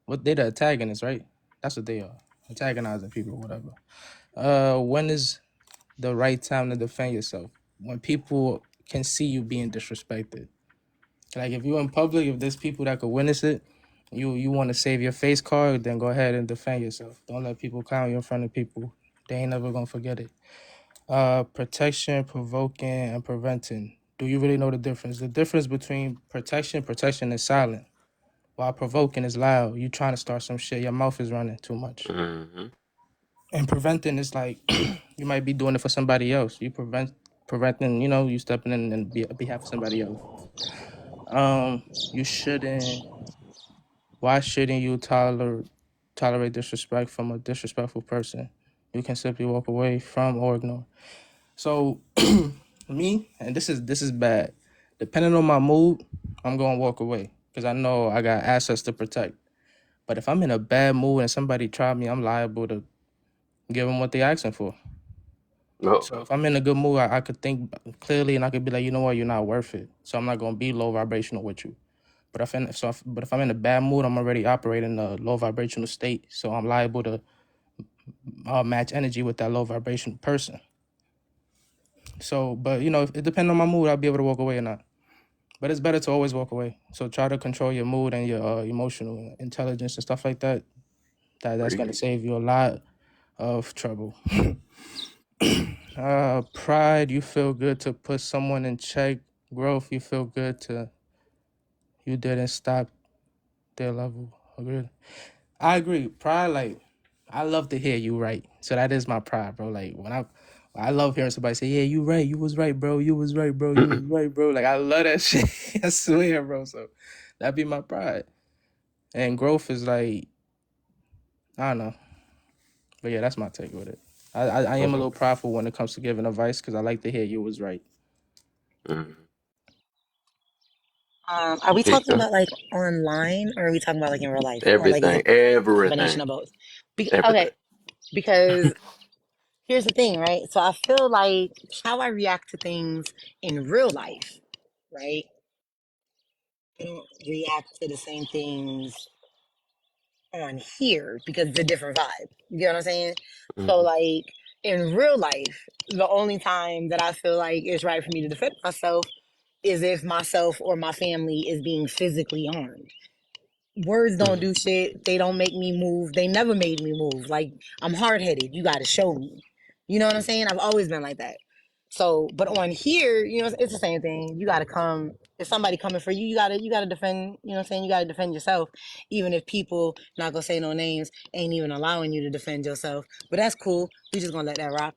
what they the antagonists, right? That's what they are, antagonizing people, whatever. When is the right time to defend yourself? When people can see you being disrespected. Like if you're in public, if there's people that could witness it, you want to save your face card, then go ahead and defend yourself. Don't let people clown you in front of people. They ain't never gonna forget it. Protection, provoking, and preventing. Do you really know the difference? The difference between protection is silent, while provoking is loud. You trying to start some shit, your mouth is running too much. Mm-hmm. And preventing is like you might be doing it for somebody else. You prevent. preventing, you stepping in and be behalf of somebody else. You shouldn't. Why shouldn't you tolerate disrespect from a disrespectful person? You can simply walk away from or ignore. So, me, and this is bad. Depending on my mood, I'm gonna walk away because I know I got assets to protect. But if I'm in a bad mood and somebody try me, I'm liable to give them what they asking for. So No. if I'm in a good mood, I could think clearly and I could be like, you know what, you're not worth it. So I'm not gonna be low vibrational with you. But if I'm in a bad mood, I'm already operating in a low vibrational state. So I'm liable to match energy with that low vibration person. So, but if it depends on my mood, I'll be able to walk away or not. But it's better to always walk away. So try to control your mood and your emotional intelligence and stuff like that. That's gonna Preach. save you a lot of trouble. Pride, you feel good to put someone in check. Growth, you feel good to you didn't stop their level. Agreed. I agree. Pride, like I love to hear you right. So that is my pride, bro. Like I love hearing somebody say, "Yeah, you right. You was right, bro. You was right, bro. You was right, bro." Like I love that shit. I swear, bro. So that'd be my pride. And growth is like I don't know, but yeah, that's my take with it. I am a Okay. little prideful when it comes to giving advice because I like to hear you was right. Mm. Are we Big talking time. about like online or are we talking about like in real life or like Everything. a combination Everything. of both? Everything. Okay, because here's the thing, right? So I feel like how I react to things in real life, right? I don't react to the same things on here because it's a different vibe. You get what I'm saying? So Mm-hmm. like in real life, the only time that I feel like it's right for me to defend myself is if myself or my family is being physically harmed. Words don't Mm-hmm. do shit. They don't make me move. They never made me move. Like I'm hard headed. You got to show me. You know what I'm saying? I've always been like that. So, but on here, it's the same thing. You got to come. If somebody coming for you, you gotta defend. You know what I'm saying? You gotta defend yourself, even if people not gonna say no names ain't even allowing you to defend yourself. But that's cool. We just gonna let that rock.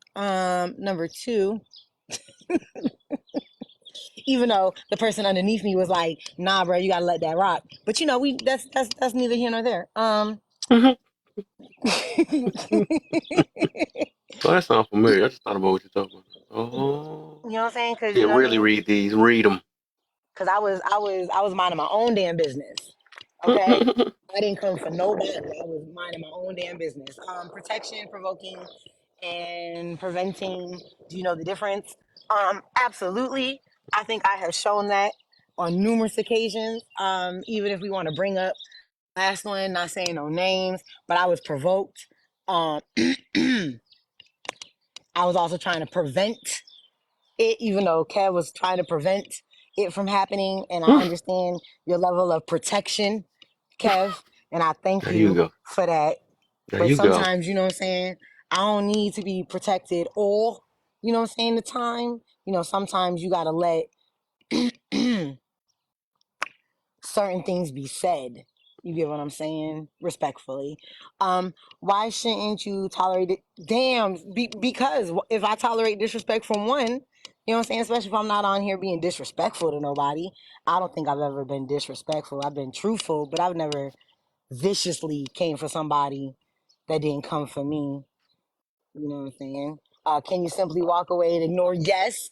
Number two, even though the person underneath me was like, "Nah, bro, you gotta let that rock." But we that's neither here nor there. Mm-hmm. Oh, that sounds familiar. I just thought about what you're talking about. Oh. You know what I'm saying? Because Yeah, you know what I really mean. read these. Read them. Because I was minding my own damn business. Okay, I didn't come for nobody. I was minding my own damn business. Protection, provoking, and preventing. Do you know the difference? Absolutely. I think I have shown that on numerous occasions. Even if we want to bring up last one, not saying no names, but I was provoked. Um, I was also trying to prevent it, even though Kev was trying to prevent it from happening. And I understand your level of protection, Kev, and I thank There you you go. for that. There But you go. sometimes, you know what I'm saying, I don't need to be protected all, you know what I'm saying, the time. Sometimes you gotta let certain things be said. You get what I'm saying? Respectfully. Why shouldn't you tolerate it? Damn, because if I tolerate disrespect from one, you know what I'm saying? Especially if I'm not on here being disrespectful to nobody. I don't think I've ever been disrespectful. I've been truthful, but I've never viciously came for somebody that didn't come for me. You know what I'm saying? Can you simply walk away and ignore? Yes.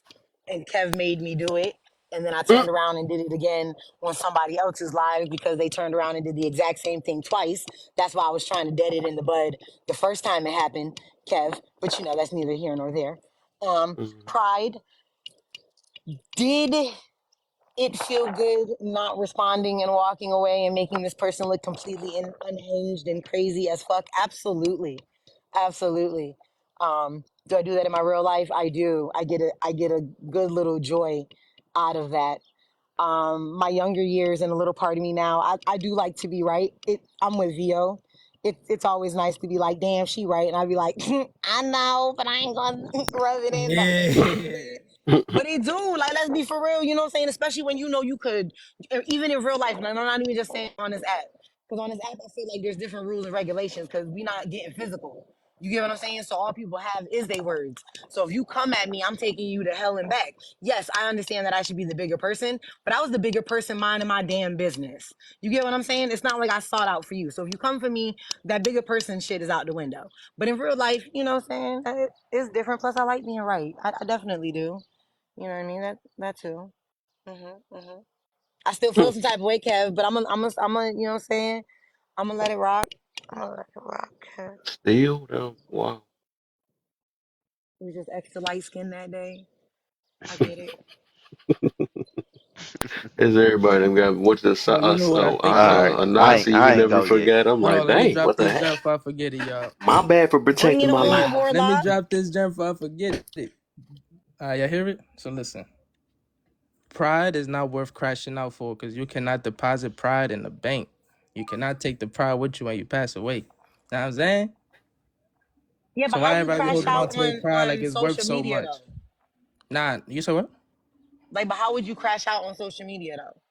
And Kev made me do it. And then I Mm. turned around and did it again on somebody else's lives because they turned around and did the exact same thing twice. That's why I was trying to dead it in the bud the first time it happened, Kev. But that's neither here nor there. Mm. Pride. Did it feel good not responding and walking away and making this person look completely unhinged and crazy as fuck? Absolutely, absolutely. Do I do that in my real life? I do. I get a good little joy out of that. My younger years and a little part of me now, I do like to be right. I'm with Vio. It's always nice to be like, damn, she right, and I'd be like, I know, but I ain't gonna rub it in. No, Yeah. you know what I'm saying? But it do, like, let's be for real, you know what I'm saying? Especially when you could, even in real life, and I'm not even just saying on this app. Because on this app, I feel like there's different rules and regulations because we not getting physical. You get what I'm saying? So all people have is their words. So if you come at me, I'm taking you to hell and back. Yes, I understand that I should be the bigger person, but I was the bigger person minding my damn business. You get what I'm saying? It's not like I sought out for you. So if you come for me, that bigger person shit is out the window. But in real life, you know what I'm saying? It's different. Plus, I like being right. I definitely do. You know what I mean? That too. Hmm. I still feel some type of way, Kev, but you know what I'm saying? I'm gonna let it rock. I'm gonna let it rock, Kev. Still, though, wow. We was just extra light skinned that day. I get it. Is everybody them got what's the Oh, you know what I think it All is? right, a Hold on. Nazi you I can ain't never go yet. forget? I'm Hold like, on, let me dang, drop what the this heck? gem before I forget it, y'all. My bad for Bring protecting it my Let me on, life. let me Warlock. drop this gem before I forget it. Y'all hear it? So listen. Pride is not worth crashing out for because you cannot deposit pride in the bank. You cannot take the pride with you when you pass away. Know what I'm saying? Yeah, but So how why you everybody crash holding out on to their pride like on it's worth social so media much? though? Nah, you said what? Like, but how would you crash out on social media though?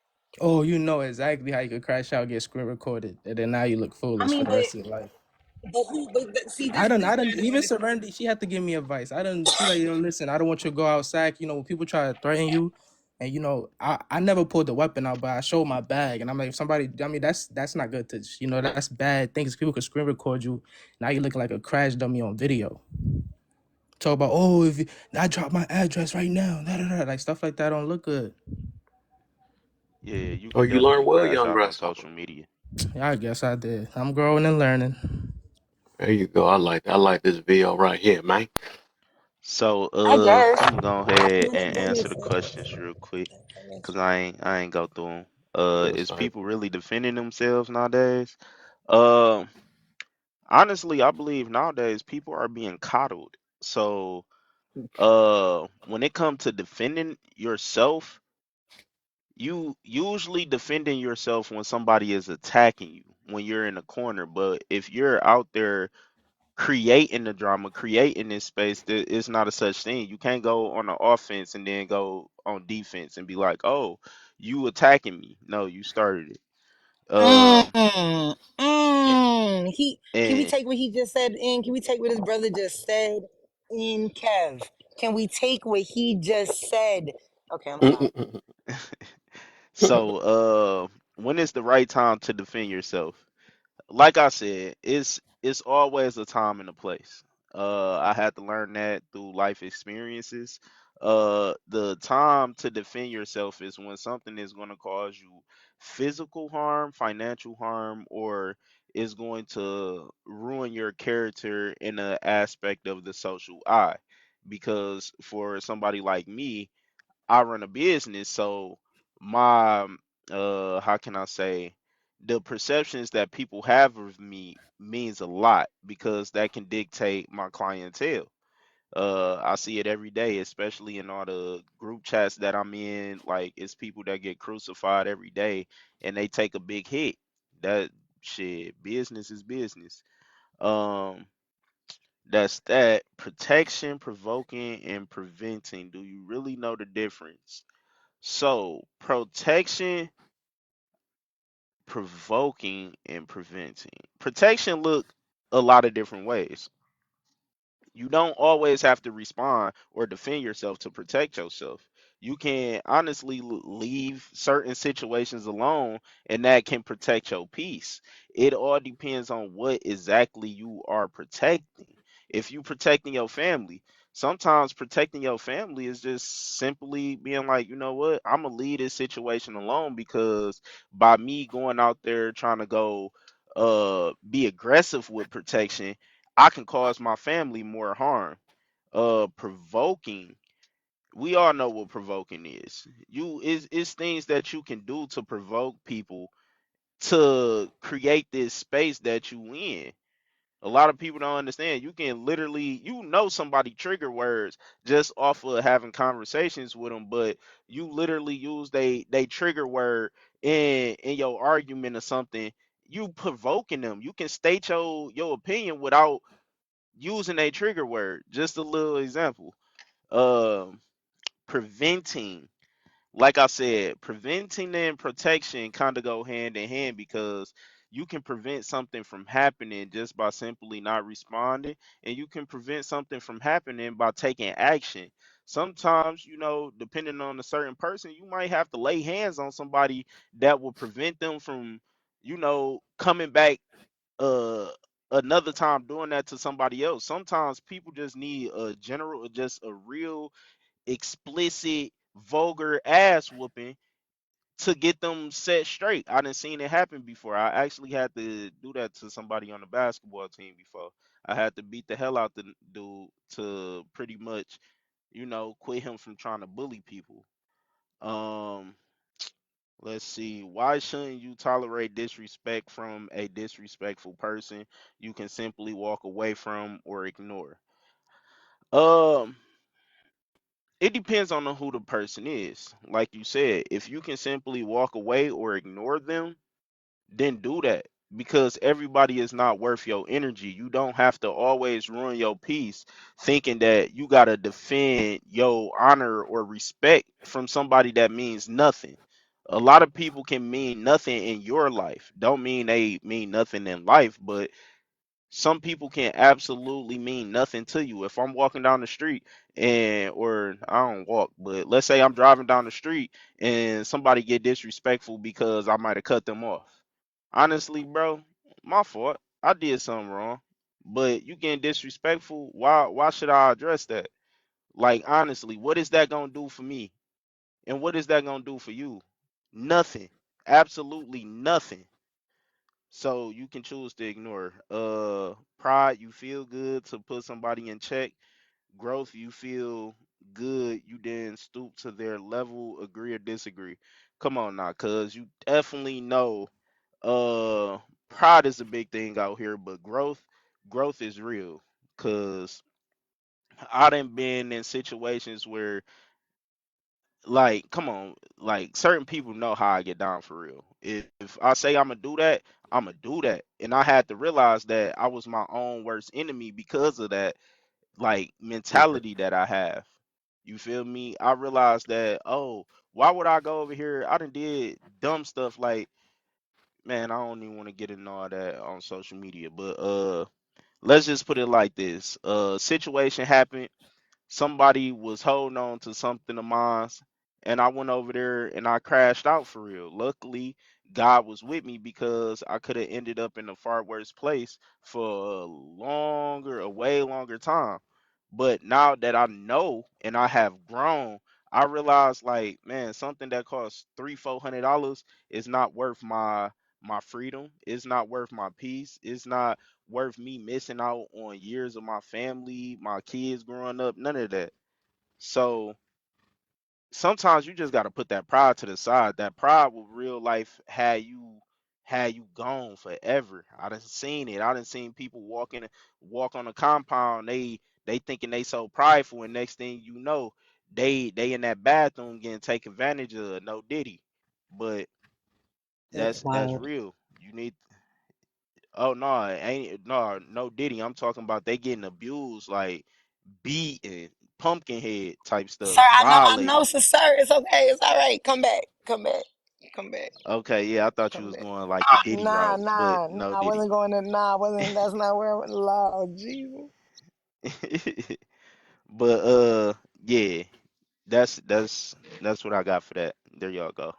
Oh, you know exactly how you could crash out, get screen recorded, and then now you look I foolish for mean, the rest of your life. see I this don't, this I where don't. I don't Even understand. Serenity, she had to give me advice. I don't. She like, yo, listen, I don't want you to go outside. You know, when people try to threaten you, and you know, I never pulled the weapon out, but I showed my bag, and I'm like, if somebody, I mean, that's not good to, you know, that's bad things. People could screen record you. Now you're looking like a crash dummy on video. Talk about, oh, if you, I drop my address right now, da, da, da. Like stuff like that don't look good. Yeah, you Oh, could you learn definitely well, crash young out on grasshopper. social media. Yeah, I guess I did. I'm growing and learning. There you go. I like this video right here, man. So, I guess. I'm gonna go ahead and That answer makes the sense. questions real quick, That makes cause sense. I ain't go through them. Yes, Is sir. people really defending themselves nowadays? Uh, Honestly, I believe nowadays people are being coddled. So, when it comes to defending yourself, you usually defending yourself when somebody is attacking you, when you're in a corner. But if you're out there creating the drama, creating this space, there is not a such thing. You can't go on the offense and then go on defense and be like, "Oh, you attacking me." No, you started it. A- He can we And take what he just said in? Can we take what his brother just said in, Kev? Can we take what he just said? Okay, I'm stopped. so, when is the right time to defend yourself? Like I said, it's always a time and a place. I had to learn that through life experiences. The time to defend yourself is when something is going to cause you physical harm, financial harm, or is going to ruin your character in an aspect of the social eye. Because for somebody like me, I run a business, so my how can I say, the perceptions that people have of me means a lot because that can dictate my clientele. I see it every day, especially in all the group chats that I'm in. Like it's people that get crucified every day and they take a big hit. That shit, business is business. Um, that's that. Protection, provoking, and preventing. Do you really know the difference? So, protection, provoking, and preventing. Protection look a lot of different ways. You don't always have to respond or defend yourself to protect yourself. You can honestly leave certain situations alone, and that can protect your peace. It all depends on what exactly you are protecting. If you protecting your family, sometimes protecting your family is just simply being like, you know what, I'm gonna leave this situation alone because by me going out there trying to go be aggressive with protection, I can cause my family more harm. Provoking. We all know what provoking is. You is things that you can do to provoke people to create this space that you in. A lot of people don't understand. You can literally, somebody trigger words just off of having conversations with them, but you literally use they trigger word in your argument or something. You provoking them. You can state your opinion without using a trigger word. Just a little example. Um, Preventing. like I said, preventing and protection kind of go hand in hand because you can prevent something from happening just by simply not responding, and you can prevent something from happening by taking action. Sometimes, depending on a certain person, you might have to lay hands on somebody that will prevent them from, coming back uh another time doing that to somebody else. Sometimes people just need just a real explicit, vulgar ass whooping to get them set straight. I done seen it happen before. I actually had to do that to somebody on the basketball team before. I had to beat the hell out the dude to pretty much, quit him from trying to bully people. Um, let's see. Why shouldn't you tolerate disrespect from a disrespectful person you can simply walk away from or ignore? Um, it depends on who the person is. Like you said, if you can simply walk away or ignore them, then do that because everybody is not worth your energy. You don't have to always ruin your peace thinking that you got to defend your honor or respect from somebody that means nothing. A lot of people can mean nothing in your life. Don't mean they mean nothing in life, but some people can absolutely mean nothing to you. If I'm walking down the street or I don't walk, but let's say I'm driving down the street and somebody get disrespectful because I might have cut them off. Honestly, bro, my fault. I did something wrong. But you getting disrespectful, why should I address that? Like honestly, what is that gonna do for me? And what is that gonna do for you? Nothing. Absolutely nothing. So you can choose to ignore. Pride, you feel good to put somebody in check. Growth, you feel good you didn't stoop to their level. Agree or disagree? Come on now, cuz you definitely know uh pride is a big thing out here, but growth is real. Cause I done been in situations where like come on, like certain people know how I get down for real. If I say I'm gonna do that, I'm gonna do that. And I had to realize that I was my own worst enemy because of that like mentality that I have. You feel me? I realized that, oh, why would I go over here? I done did dumb stuff like, man, I don't even want to get into all that on social media, but let's just put it like this. Situation happened, somebody was holding on to something of mine, and I went over there and I crashed out for real. Luckily, God was with me because I could have ended up in a far worse place for a way longer time. But now that I know and I have grown, I realize like, man, something that costs $300-400 is not worth my freedom. It's not worth my peace. It's not worth me missing out on years of my family, my kids growing up, none of that. So sometimes you just gotta put that pride to the side. That pride with real life had you gone forever. I done seen it. I done seen people walk on a compound, they thinking they so prideful, and next thing you know, they in that bathroom getting taken advantage of, no diddy. But That's that's wild. real. You need Oh no, it ain't no Diddy. I'm talking about they getting abused, like beaten, pumpkin head type Sir, stuff, I know, violated. sir. It's okay. It's all right. Come back. Come back. Come back. Okay, yeah, I thought you Come was back. going like the Diddy Nah, route, but nah, nah. no I Diddy. wasn't going to. Nah, I wasn't. That's not where. Lord Jesus. But yeah, that's what I got for that. There y'all go.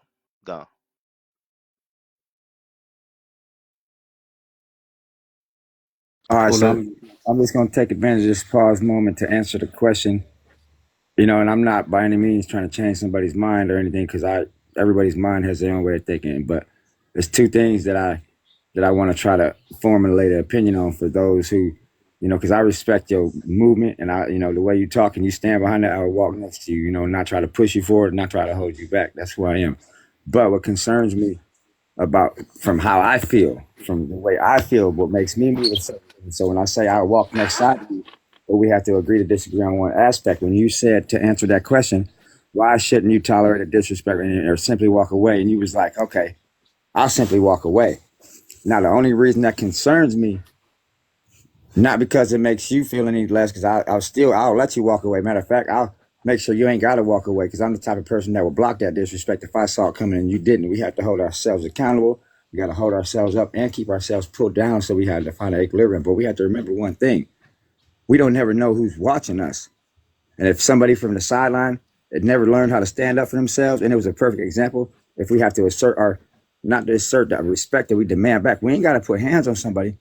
Go. All right, Well, so let I'm just gonna take advantage of this pause moment to answer the question. You know, and I'm not by any means trying to change somebody's mind or anything because I everybody's mind has their own way of thinking. But there's two things that I want to try to formulate an opinion on for those who, you know, because I respect your movement and I, you know, the way you talk and you stand behind it. I will walk next to you, you know, not try to push you forward, not try to hold you back. That's who I am. But what concerns me about from how I feel, from the way I feel, what makes me move. So when I say I walk next side of you, but we have to agree to disagree on one aspect. When you said to answer that question, why shouldn't you tolerate a disrespect or simply walk away? And you was like, okay, I'll simply walk away. Now the only reason that concerns me, not because it makes you feel any less, because I'll let you walk away. Matter of fact, make sure you ain't got to walk away, because I'm the type of person that will block that disrespect if I saw it coming and you didn't. We have to hold ourselves accountable. We got to hold ourselves up and keep ourselves pulled down, so we have to find an equilibrium. But we have to remember one thing: we don't never know who's watching us. And if somebody from the sideline that never learned how to stand up for themselves, and it was a perfect example, if we have to assert our, not to assert that respect that we demand back, we ain't got to put hands on somebody,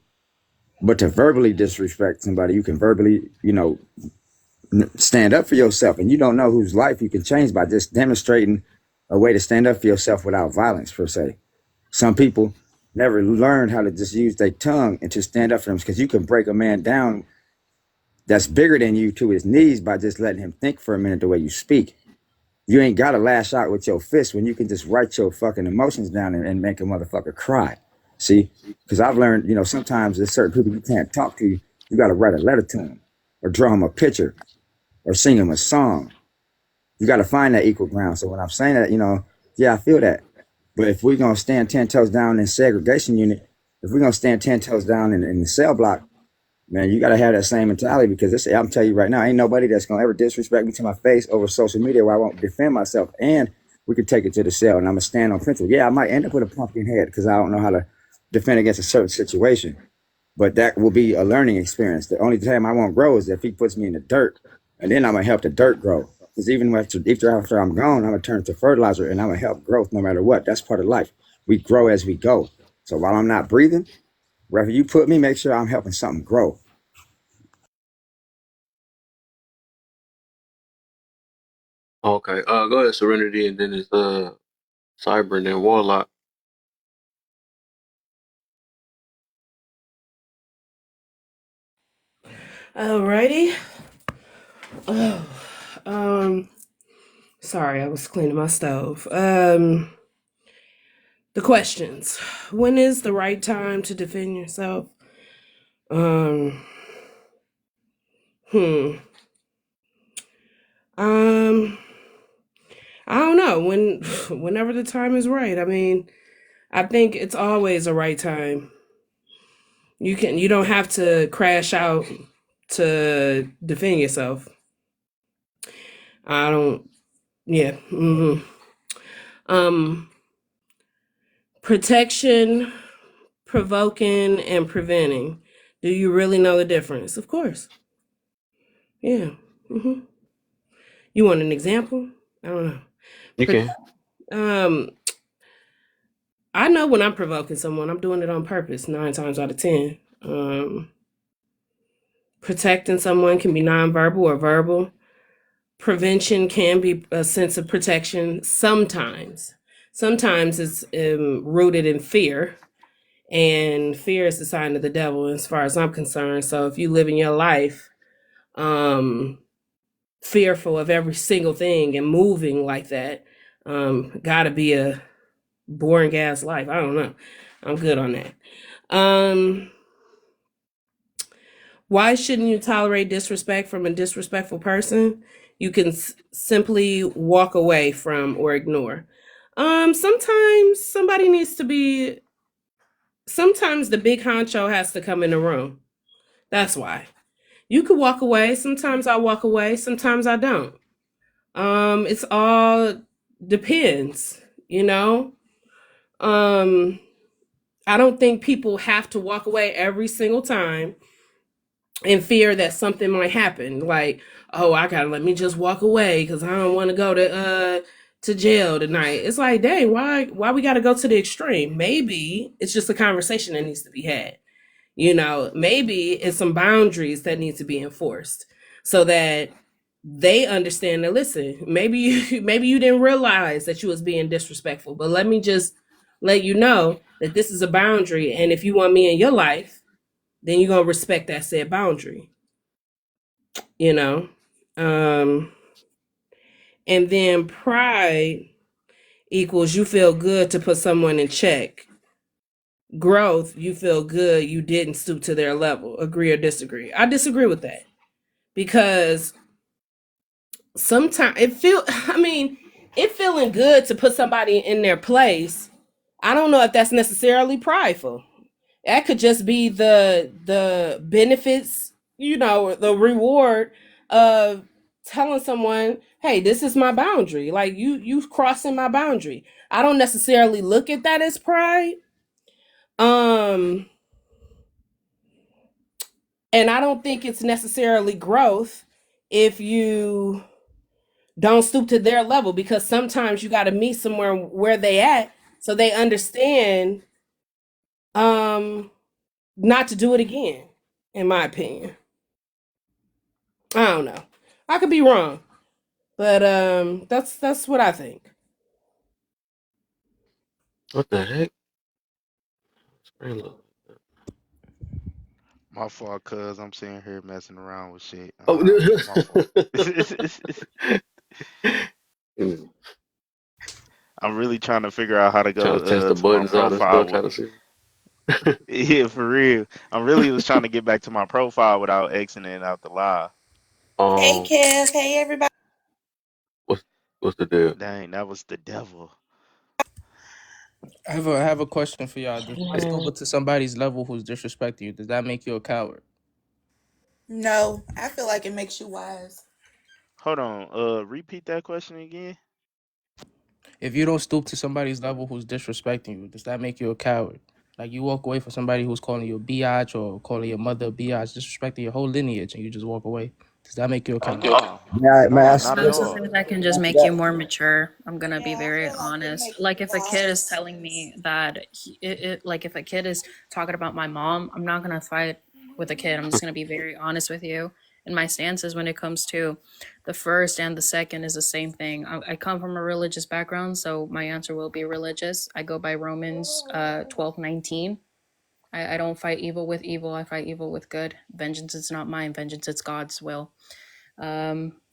but to verbally disrespect somebody, you can verbally, stand up for yourself. And you don't know whose life you can change by just demonstrating a way to stand up for yourself without violence, per se. Some people never learned how to just use their tongue and to stand up for them, because you can break a man down that's bigger than you to his knees by just letting him think for a minute the way you speak. You ain't got to lash out with your fist when you can just write your fucking emotions down and make a motherfucker cry. See? Because I've learned, sometimes there's certain people you can't talk to. You got to write a letter to them or draw them a picture or sing them a song. You got to find that equal ground. So when I'm saying that, yeah, I feel that. But if we're going to stand 10 toes down in segregation unit, if we're going to stand 10 toes down in the cell block, man, you got to have that same mentality, because I'm telling you right now, ain't nobody that's going to ever disrespect me to my face over social media where I won't defend myself. And we could take it to the cell, and I'm going to stand on principle. Yeah, I might end up with a pumpkin head because I don't know how to defend against a certain situation. But that will be a learning experience. The only time I won't grow is if he puts me in the dirt, and then I'm going to help the dirt grow. Because even after I'm gone, I'm going to turn to fertilizer, and I'm going to help growth no matter what. That's part of life. We grow as we go. So while I'm not breathing, wherever you put me, make sure I'm helping something grow. Okay. Go ahead, Serenity, and then it's Cyber and then Warlock. Alrighty. Oh, sorry, I was cleaning my stove. The questions. When is the right time to defend yourself? Um, hmm. Um, I don't know. Whenever the time is right. I mean, I think it's always a right time. You don't have to crash out to defend yourself. I don't. Yeah. Um, protection, provoking, and preventing. Do you really know the difference? Of course. Yeah. hmm You want an example? I don't know. You Pro- can. um, I know when I'm provoking someone, I'm doing it on purpose. 9 times out of 10. Protecting someone can be nonverbal or verbal. Prevention can be a sense of protection. Sometimes it's rooted in fear, and fear is the sign of the devil, as far as I'm concerned. So if you live in your life, um, fearful of every single thing and moving like that, gotta be a boring ass life. I don't know. I'm good on that. Um, why shouldn't you tolerate disrespect from a disrespectful person? You can simply walk away from or ignore. Sometimes somebody needs to be. Sometimes the big honcho has to come in the room. That's why. You could walk away. Sometimes I walk away. Sometimes I don't. It's all depends, you know. Um, I don't think people have to walk away every single time in fear that something might happen. Like, oh, I gotta let me just walk away because I don't want to go to jail tonight. It's like, dang, why we gotta go to the extreme? Maybe it's just a conversation that needs to be had. Maybe it's some boundaries that need to be enforced so that they understand that, listen, maybe maybe you didn't realize that you was being disrespectful, but let me just let you know that this is a boundary, and if you want me in your life, then you're gonna respect that said boundary, you know. um and then pride equals you feel good to put someone in check. Growth, you feel good you didn't stoop to their level. Agree or disagree? I disagree with that, because sometimes it feeling good to put somebody in their place. I don't know if that's necessarily prideful. That could just be the benefits, the reward of telling someone, hey, this is my boundary. Like you crossing my boundary. I don't necessarily look at that as pride. Um and I don't think it's necessarily growth if you don't stoop to their level, because sometimes you got to meet somewhere where they at so they understand um not to do it again, in my opinion. I don't know. I could be wrong, but that's what I think. What the heck? Screen look. My fault, cuz I'm sitting here messing around with shit. Oh, My fault. mm, I'm really trying to figure out how to go trying to test the to my buttons out and stuff, profile. trying to see. Yeah, for real. I really was trying to get back to my profile without exiting out the live. Hey, Um, Kev. Hey, everybody. what's what's the deal? Dang, that was the devil. I have a question for y'all. If you stoop Mm. to somebody's level who's disrespecting you, does that make you a coward? No, I feel like it makes you wise. Hold on. Repeat that question again. If you don't stoop to somebody's level who's disrespecting you, does that make you a coward? Like you walk away from somebody who's calling you a biatch or calling your mother a biatch, disrespecting your whole lineage, and you just walk away. Does that make you a Oh coward? no. May I No, ask not a at question? all. Sometimes that can just After make you that? more mature. I'm gonna be Yeah, I very feel like it honest. makes Like you if a kid is wise. telling me that like if a kid is talking about my mom, I'm not gonna fight with a kid. I'm just gonna be very honest with you. And my stances when it comes to the first and the second is the same thing. I come from a religious background, so my answer will be religious. I go by Romans 12:19. I don't fight evil with evil. I fight evil with good. Vengeance is not mine. Vengeance is God's will.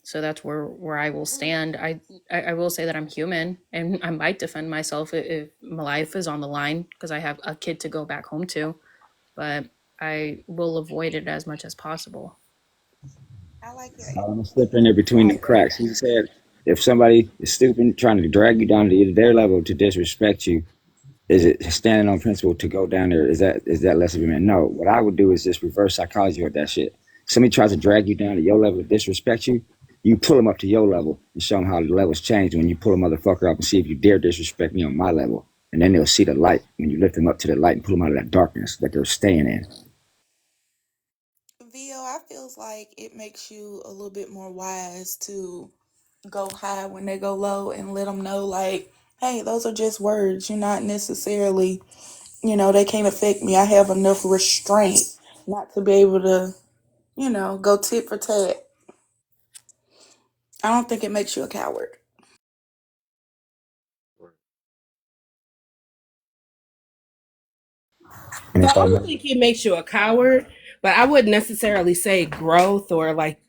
So that's where I will stand. I will say that I'm human and I might defend myself if my life is on the line because I have a kid to go back home to, but I will avoid it as much as possible. I like your I'm gonna slip in there between the answer. cracks. He said, if somebody is stooping, trying to drag you down to their level to disrespect you, is it standing on principle to go down there? Is that less of a man? No. What I would do is just reverse psychology with that shit. Somebody tries to drag you down to your level to disrespect you, you pull them up to your level and show them how the levels change when you pull a motherfucker up and see if you dare disrespect me on my level. And then they'll see the light when you lift them up to the light and pull them out of that darkness that they're staying in. VO, I feels like it makes you a little bit more wise to go high when they go low and let them know, like, hey, those are just words. You're not necessarily, they can't affect me. I have enough restraint not to be able to, go tit for tat. I don't think it makes you a coward. And So if I I don't may, think it makes you a coward, but I wouldn't necessarily say growth or like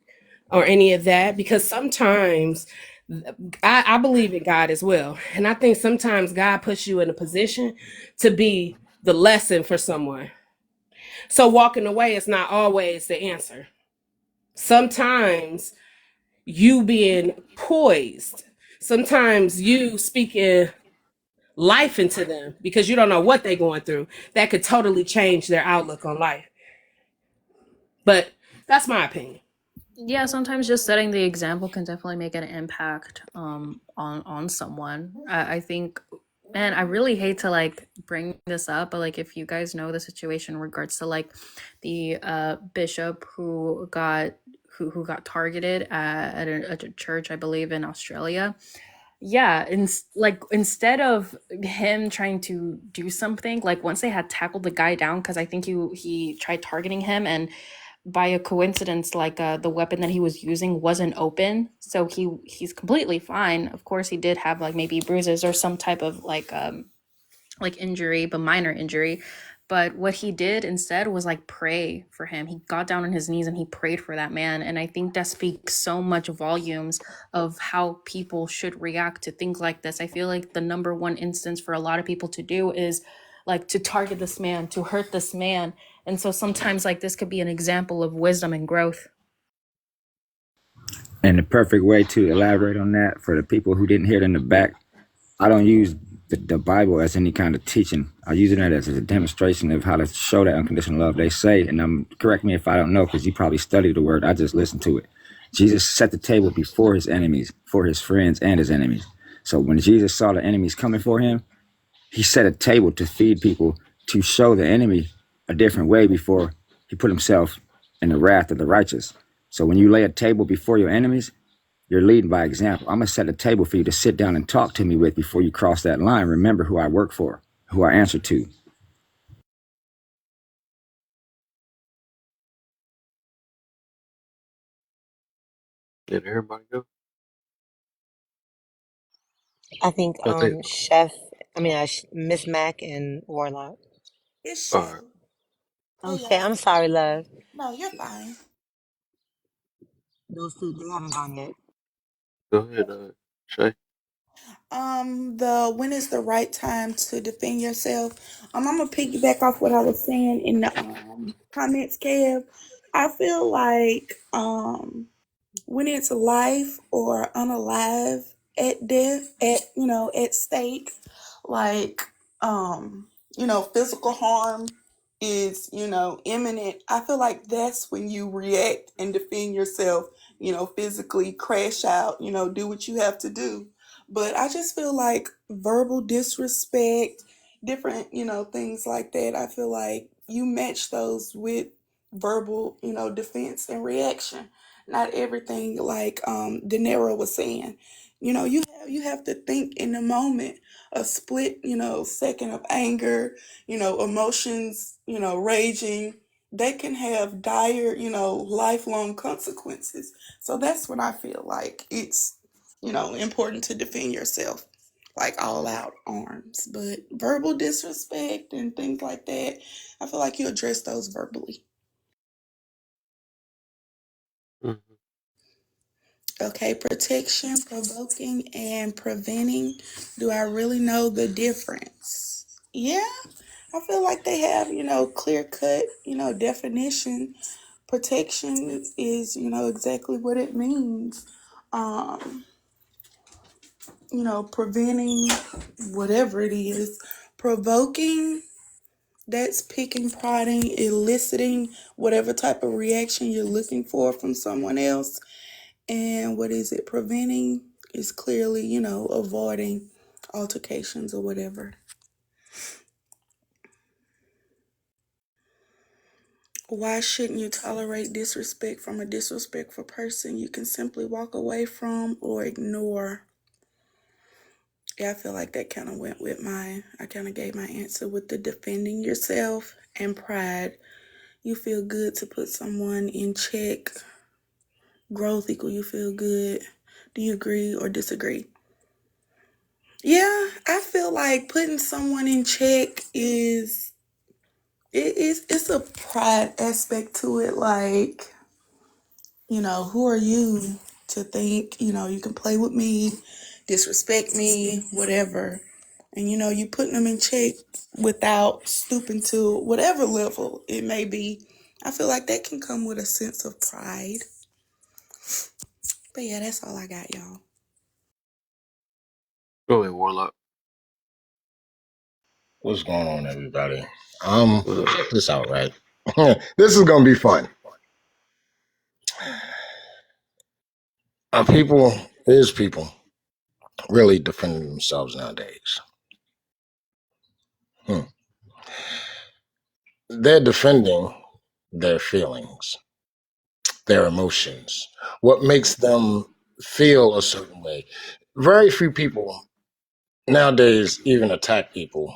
or any of that, because sometimes I believe in God as well. And I think sometimes God puts you in a position to be the lesson for someone. So walking away is not always the answer. Sometimes you being poised, sometimes you speaking life into them because you don't know what they're going through, that could totally change their outlook on life. But that's my opinion. Yeah, sometimes just setting the example can definitely make an impact on someone. I think, and I really hate to like bring this up, but like if you guys know the situation in regards to like the bishop who got targeted at a church, I believe in Australia. Yeah, like instead of him trying to do something, like once they had tackled the guy down, because I think he tried targeting him, and by a coincidence, like the weapon that he was using wasn't open, so he's completely fine. Of course, he did have like maybe bruises or some type of like injury, but minor injury. But what he did instead was like pray for him. He got down on his knees and he prayed for that man. And I think that speaks so much volumes of how people should react to things like this. I feel like the number one instance for a lot of people to do is like to target this man, to hurt this man. And so sometimes like this could be an example of wisdom and growth. and the perfect way to elaborate on that for the people who didn't hear it in the back, I don't use the Bible as any kind of teaching. I use it as a demonstration of how to show that unconditional love. They say, and correct me if I don't know, because you probably studied the word. I just listened to it. Jesus set the table before his enemies, for his friends and his enemies. So when Jesus saw the enemies coming for him, he set a table to feed people, to show the enemy a different way before he put himself in the wrath of the righteous. So when you lay a table before your enemies, you're leading by example. I'm going to set a table for you to sit down and talk to me with before you cross that line. Remember who I work for, who I answer to. Did everybody go? I think I think. Miss Mac and Warlock. It's All Shay. right. Hey Okay, y'all. I'm sorry, love. No, you're fine. Those two, they haven't gone yet. Go ahead, Shay. The when is the right time to defend yourself? I'm gonna piggyback off what I was saying in the comments, Kev. I feel like when it's life or unalive at death at stake, like physical harm is imminent. I feel like that's when you react and defend yourself, physically crash out, do what you have to do. But I just feel like verbal disrespect, different things like that, I feel like you match those with verbal defense and reaction. Not everything, like De Niro was saying. You have to think in the moment. A split second of anger, emotions, raging, they can have dire, lifelong consequences. So that's when I feel like it's important to defend yourself, like all out arms. But verbal disrespect and things like that, I feel like you address those verbally. Mm-hmm. Okay, protection, provoking, and preventing. Do I really know the difference? Yeah, I feel like they have, clear cut, definition. Protection is, exactly what it means. Um, preventing whatever it is. Provoking, that's picking, prodding, eliciting whatever type of reaction you're looking for from someone else. And what is it? Preventing is clearly, avoiding altercations or whatever. Why shouldn't you tolerate disrespect from a disrespectful person you can simply walk away from or ignore? Yeah, I feel like that kind of went with mine. I kind of gave my answer with the defending yourself and pride. You feel good to put someone in check. Growth equal you feel good. Do you agree or disagree? Yeah, I feel like putting someone in check it's a pride aspect to it. Like, who are you to think, you can play with me, disrespect me, whatever. And, you putting them in check without stooping to whatever level it may be. I feel like that can come with a sense of pride. But yeah, that's all I got, y'all. Go ahead, Warlock. What's going on, everybody? What's up? Check this out, right? This is gonna be fun. People is people really defending themselves nowadays. Hmm. They're defending their feelings, their emotions, what makes them feel a certain way. Very few people nowadays even attack people.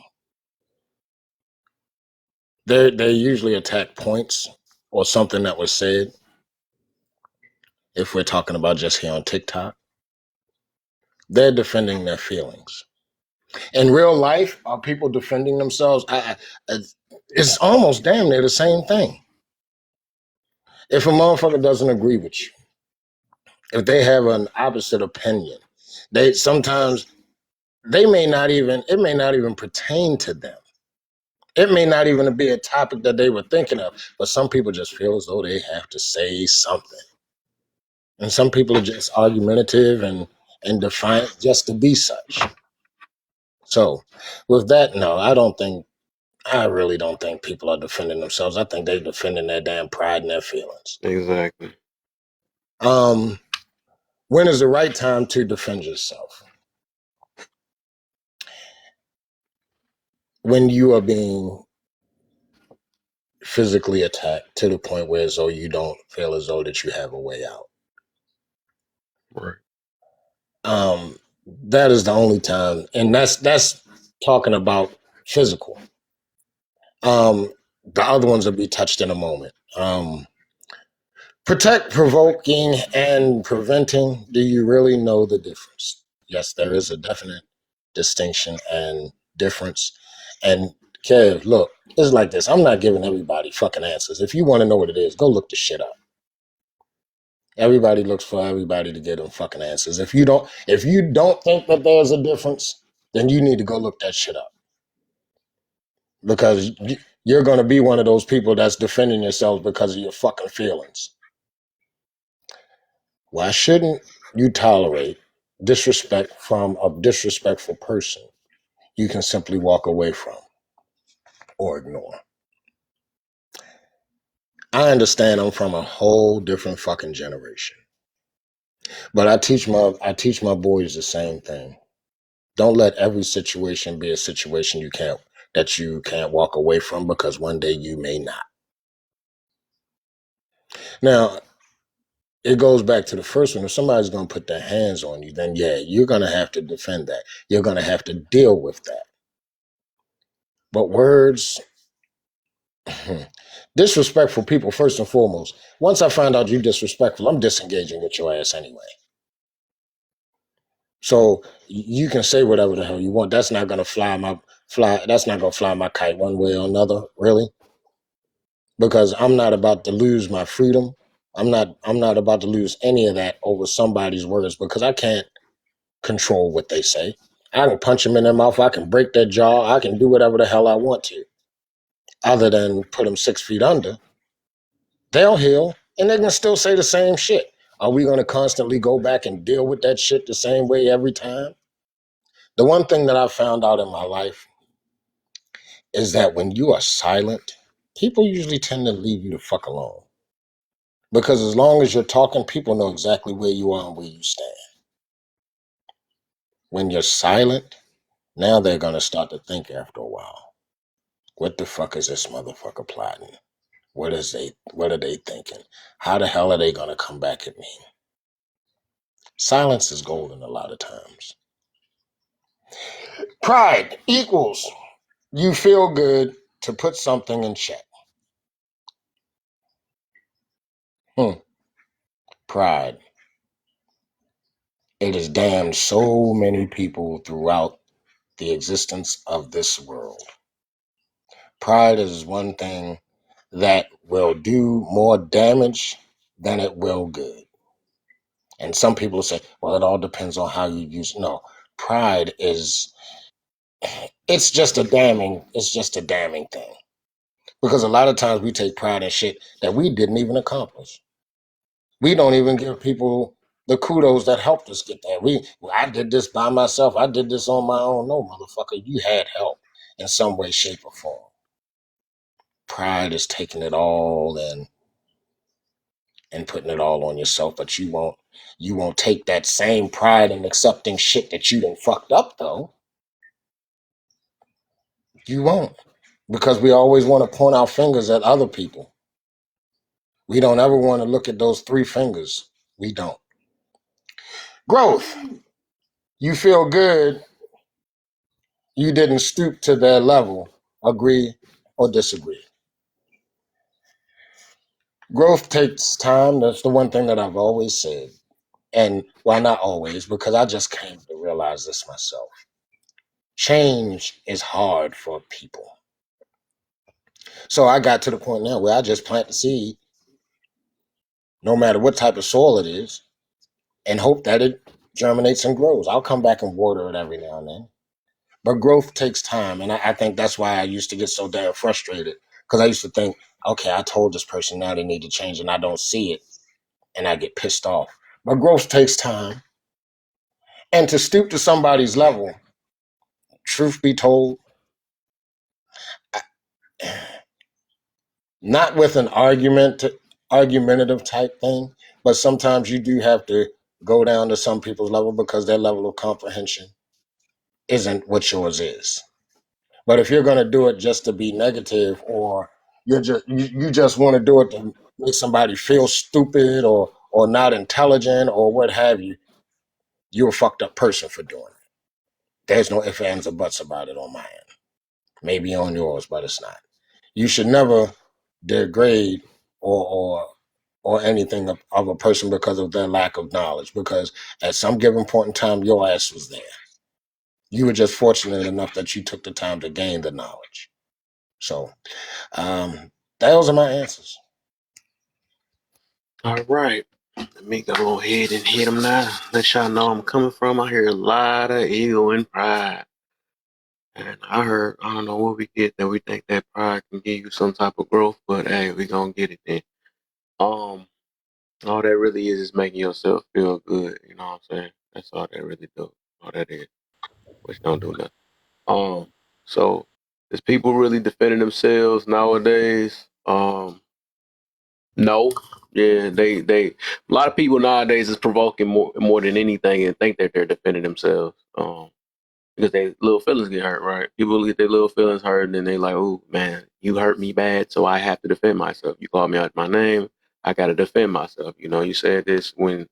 They usually attack points or something that was said. If we're talking about just here on TikTok, they're defending their feelings. In real life, are people defending themselves? It's almost damn near the same thing. If a motherfucker doesn't agree with you, if they have an opposite opinion, they sometimes they may not even it may not even pertain to them. It may not even be a topic that they were thinking of, but some people just feel as though they have to say something. And some people are just argumentative and defiant just to be such. So with that, no, I really don't think people are defending themselves. I think they're defending their damn pride and their feelings. Exactly. When is the right time to defend yourself? When you are being physically attacked to the point where as though you don't feel as though that you have a way out. Right. Um, that is the only time, and that's talking about physical. The other ones will be touched in a moment. Protect, provoking, and preventing. Do you really know the difference? Yes, there is a definite distinction and difference. And Kev, look, it's like this. I'm not giving everybody fucking answers. If you want to know what it is, go look the shit up. Everybody looks for everybody to get them fucking answers. If you don't think that there's a difference, then you need to go look that shit up. Because you're going to be one of those people that's defending yourself because of your fucking feelings. Why shouldn't you tolerate disrespect from a disrespectful person you can simply walk away from or ignore? I understand I'm from a whole different fucking generation. But I teach my boys the same thing. Don't let every situation be a situation you can't walk away from because one day you may not. Now, it goes back to the first one. If somebody's going to put their hands on you, then yeah, you're going to have to defend that. You're going to have to deal with that. But words, disrespectful people, first and foremost. Once I find out you disrespectful, I'm disengaging with your ass anyway. So you can say whatever the hell you want. That's not going to That's not going to fly my kite one way or another, really, because I'm not about to lose my freedom. I'm not about to lose any of that over somebody's words because I can't control what they say. I can punch them in their mouth. I can break their jaw. I can do whatever the hell I want to, other than put them 6 feet under. They'll heal and they can still say the same shit. Are we going to constantly go back and deal with that shit the same way every time? The one thing that I found out in my life is that when you are silent, people usually tend to leave you the fuck alone. Because as long as you're talking, people know exactly where you are and where you stand. When you're silent, now they're going to start to think after a while. What the fuck is this motherfucker plotting? What are they thinking? How the hell are they going to come back at me? Silence is golden a lot of times. Pride equals you feel good to put something in check. Hmm. Pride. It has damned so many people throughout the existence of this world. Pride is one thing that will do more damage than it will good. And some people say, well, it all depends on how you use it. No, pride is it's just a damning thing. Because a lot of times we take pride in shit that we didn't even accomplish. We don't even give people the kudos that helped us get there. I did this by myself. I did this on my own. No, motherfucker, you had help in some way, shape, or form. Pride is taking it all in and putting it all on yourself, but you won't take that same pride in accepting shit that you done fucked up though. You won't. Because we always want to point our fingers at other people. We don't ever want to look at those 3 fingers. We don't. Growth. You feel good. You didn't stoop to their level. Agree or disagree. Growth takes time. That's the one thing that I've always said. And well, not always, because I just came to realize this myself. Change is hard for people. So I got to the point now where I just plant the seed, no matter what type of soil it is, and hope that it germinates and grows. I'll come back and water it every now and then. But growth takes time. And I think that's why I used to get so damn frustrated. Because I used to think, okay, I told this person now they need to change and I don't see it. And I get pissed off. But growth takes time. And to stoop to somebody's level, truth be told, not with an argumentative type thing, But sometimes you do have to go down to some people's level because their level of comprehension isn't what yours is. But if you're going to do it just to be negative, or you just want to do it to make somebody feel stupid or not intelligent or what have you, you're a fucked up person for doing it. There's no ifs, ands, or buts about it on my end. Maybe on yours, but it's not. You should never degrade or anything of a person because of their lack of knowledge. Because at some given point in time, your ass was there. You were just fortunate enough that you took the time to gain the knowledge. So those are my answers. All right. Let me go ahead and hit them now. Let y'all know I'm coming from. I hear a lot of ego and pride. And I don't know what we get that we think that pride can give you some type of growth, but hey, we gonna get it then. Um, all that really is making yourself feel good. You know what I'm saying? That's all that really do. All that is, which don't do nothing. So is people really defending themselves nowadays? No. Yeah, a lot of people nowadays is provoking more than anything and think that they're defending themselves. Because they little feelings get hurt, right? People get their little feelings hurt, and then they like, "Oh man, you hurt me bad, so I have to defend myself. You called me out my name, I got to defend myself." You know, you said this when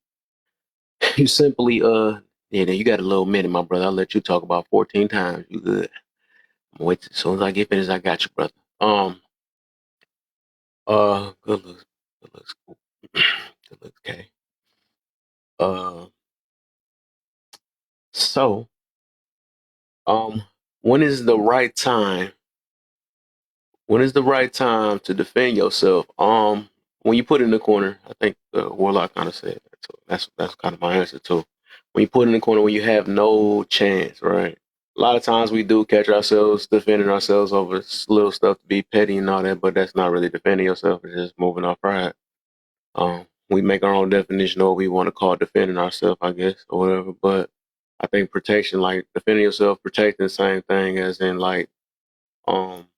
you simply yeah, then you got a little minute, my brother. I'll let you talk about 14 times. You good? I'm wait as soon as I get finished, I got you, brother. Good looks, good looks, good looks, okay. Uh, so um, when is the right time when is the right time to defend yourself? When you put in the corner, I think Warlock kind of said that. So that's kind of my answer too. When you put in the corner, when you have no chance, right? A lot of times we do catch ourselves defending ourselves over little stuff to be petty and all that, but that's not really defending yourself. It's just moving our pride. We make our own definition of what we want to call defending ourselves, I guess, or whatever. But I think protection, like defending yourself, protecting the same thing as in like um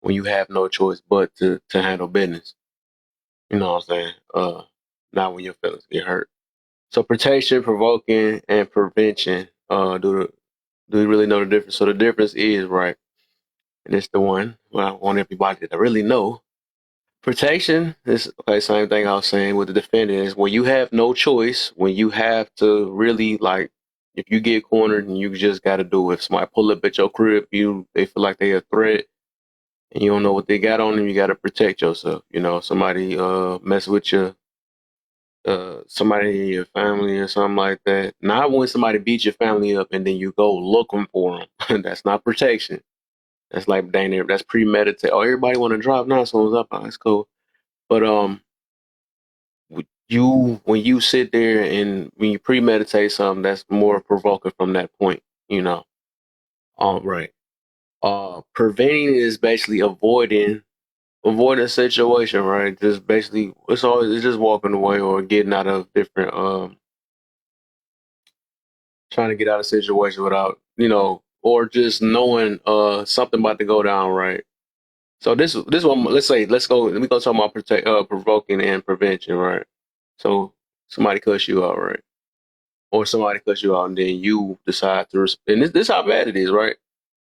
when you have no choice but to handle business. You know what I'm saying? Not when your feelings get hurt. So protection, provoking, and prevention. Do you really know the difference? So the difference is right, and it's the one. Well, I want everybody to really know. Protection is okay. Same thing I was saying with the defending is when you have no choice, when you have to really like, if you get cornered and you just got to do it. If somebody pull up at your crib, they feel like they a threat and you don't know what they got on them, you got to protect yourself. You know, somebody mess with you, somebody in your family or something like that. Not when somebody beats your family up and then you go looking for them. That's not protection. That's like dang near. That's premeditated. Oh, everybody want to drop now, so it's up. Oh, that's cool. But you when you sit there and when you premeditate something, that's more provoking from that point. You know. Right. Preventing is basically avoid a situation, right? Just basically, it's just walking away or getting out of different, trying to get out of situation without, or just knowing something about to go down, right? So this one, let me go talk about provoking and prevention, right? So somebody cuss you out, right? Or somebody cuss you out, and then you decide to, and this how bad it is, right?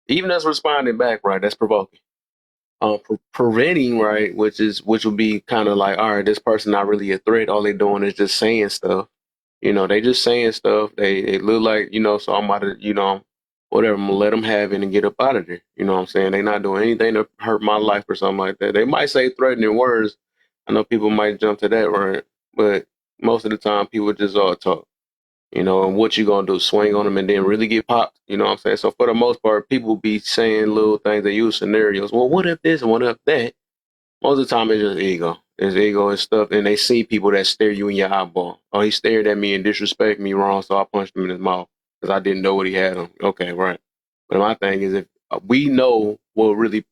Even us responding back, right? That's provoking. Preventing, right, which would be kind of like, all right, this person not really a threat. All they doing is just saying stuff. They just saying stuff. They look like, so I'm about to, whatever. I'm gonna let them have it and get up out of there. You know what I'm saying? They not doing anything to hurt my life or something like that. They might say threatening words. I know people might jump to that, right? But most of the time, people just all talk. And what you gonna do? Swing on them and then really get popped? You know what I'm saying? So for the most part, people be saying little things. They use scenarios. Well, what if this and what if that? Most of the time, it's just ego. It's ego and stuff. And they see people that stare you in your eyeball. Oh, he stared at me and disrespect me wrong, so I punched him in his mouth because I didn't know what he had on. Okay, right. But my thing is, if we know what really,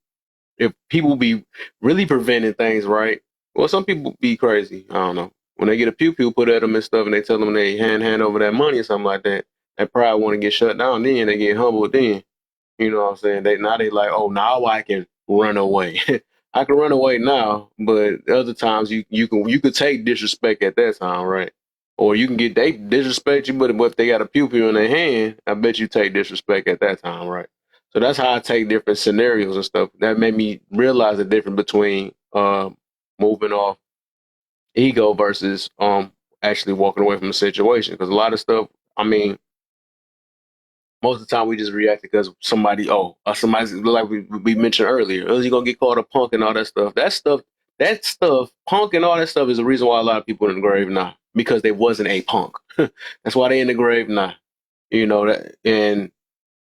if people be really preventing things, right? Well, some people be crazy. I don't know. When they get a pew pew put at them and stuff, and they tell them they hand over that money or something like that, that pride want to get shut down. Then they get humbled. Then you know what I'm saying? They like, oh, now I can run away. I can run away now, but other times you could take disrespect at that time, right? Or you can get they disrespect you, but if they got a pew pew in their hand, I bet you take disrespect at that time, right? So that's how I take different scenarios and stuff. That made me realize the difference between moving off ego versus actually walking away from a situation. Because a lot of stuff, I mean, most of the time we just react because somebody, somebody's like we mentioned earlier, oh, you're gonna get called a punk and all that stuff. That stuff, punk and all that stuff is the reason why a lot of people in the grave now because they wasn't a punk. That's why they in the grave now. You know that, and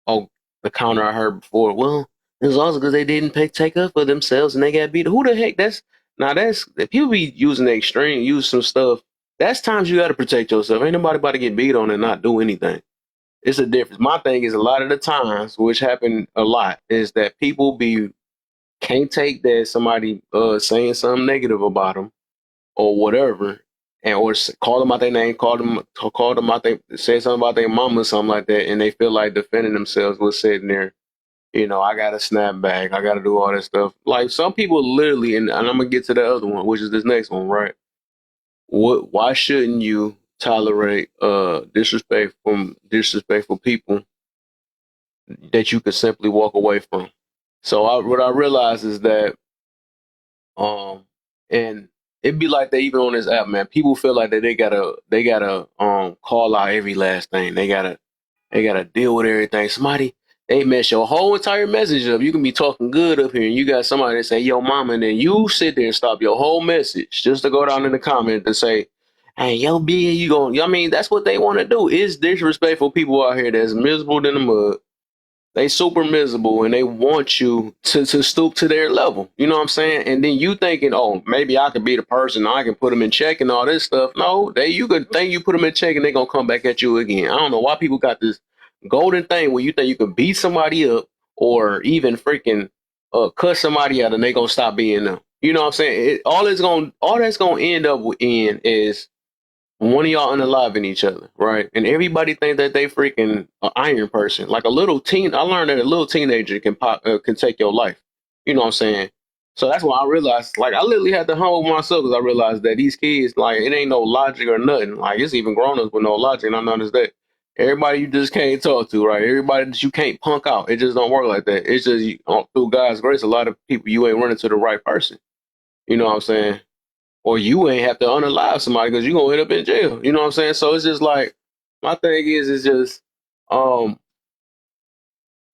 oh, the counter I heard before. Well, it was also because they didn't take up for themselves and they got beat. Who the heck? That's if people be using the extreme, use some stuff. That's times you got to protect yourself. Ain't nobody about to get beat on and not do anything. It's a difference. My thing is a lot of the times, which happen a lot, is that people be can't take that somebody saying something negative about them or whatever, and or call them out their name, call them out they say something about their mama or something like that, and they feel like defending themselves with sitting there. I gotta snap back. I gotta do all that stuff. Like some people literally, and I'm gonna get to the other one, which is this next one, right? Why shouldn't you tolerate disrespect from disrespectful people that you could simply walk away from? So what I realized is that and it'd be like that even on this app, man. People feel like that they gotta call out every last thing. They gotta deal with everything. Somebody they mess your whole entire message up. You can be talking good up here, and you got somebody that say yo mama, and then you sit there and stop your whole message just to go down in the comment to say, hey yo B, you going? I mean, that's what they want to do. It's disrespectful people out here that's miserable than the mud. They super miserable and they want you to stoop to their level. You know what I'm saying? And then you thinking, oh, maybe I could be the person. I can put them in check and all this stuff. No, you could think you put them in check and they're going to come back at you again. I don't know why people got this golden thing where you think you can beat somebody up or even freaking cut somebody out and they going to stop being them. You know what I'm saying? All that's going to end up in is one of y'all unaliving each other, right? And everybody think that they freaking an iron person. Like a little teen, I learned that a little teenager can take your life. You know what I'm saying? So that's why I realized, like, I literally had to humble myself because I realized that these kids, like, it ain't no logic or nothing. Like, it's even grown ups with no logic, and I noticed that everybody you just can't talk to, right? Everybody that you can't punk out, it just don't work like that. It's just through God's grace, a lot of people you ain't running to the right person. You know what I'm saying? Or you ain't have to unalive somebody because you're gonna end up in jail. You know what I'm saying? So it's just like my thing is just um,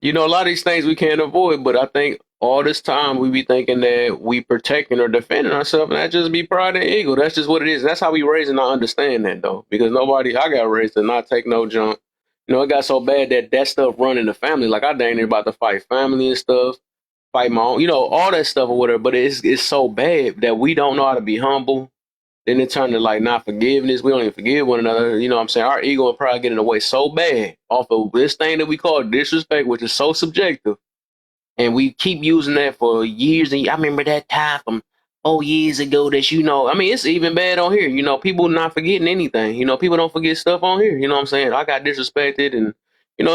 a lot of these things we can't avoid, but I think all this time we be thinking that we protecting or defending ourselves, and that just be pride and ego. That's just what it is. That's how we raised and I understand that though. Because I got raised to not take no junk. It got so bad that stuff run in the family. Like I dang near about to fight family and stuff, fight my own, all that stuff or whatever. But it's so bad that we don't know how to be humble. Then it turned to like not forgiveness. We don't even forgive one another. You know what I'm saying? Our ego will probably get in the way so bad off of this thing that we call disrespect, which is so subjective. And we keep using that for years. And I remember that time from 4 years ago that, I mean, it's even bad on here. People not forgetting anything. People don't forget stuff on here. You know what I'm saying? I got disrespected and,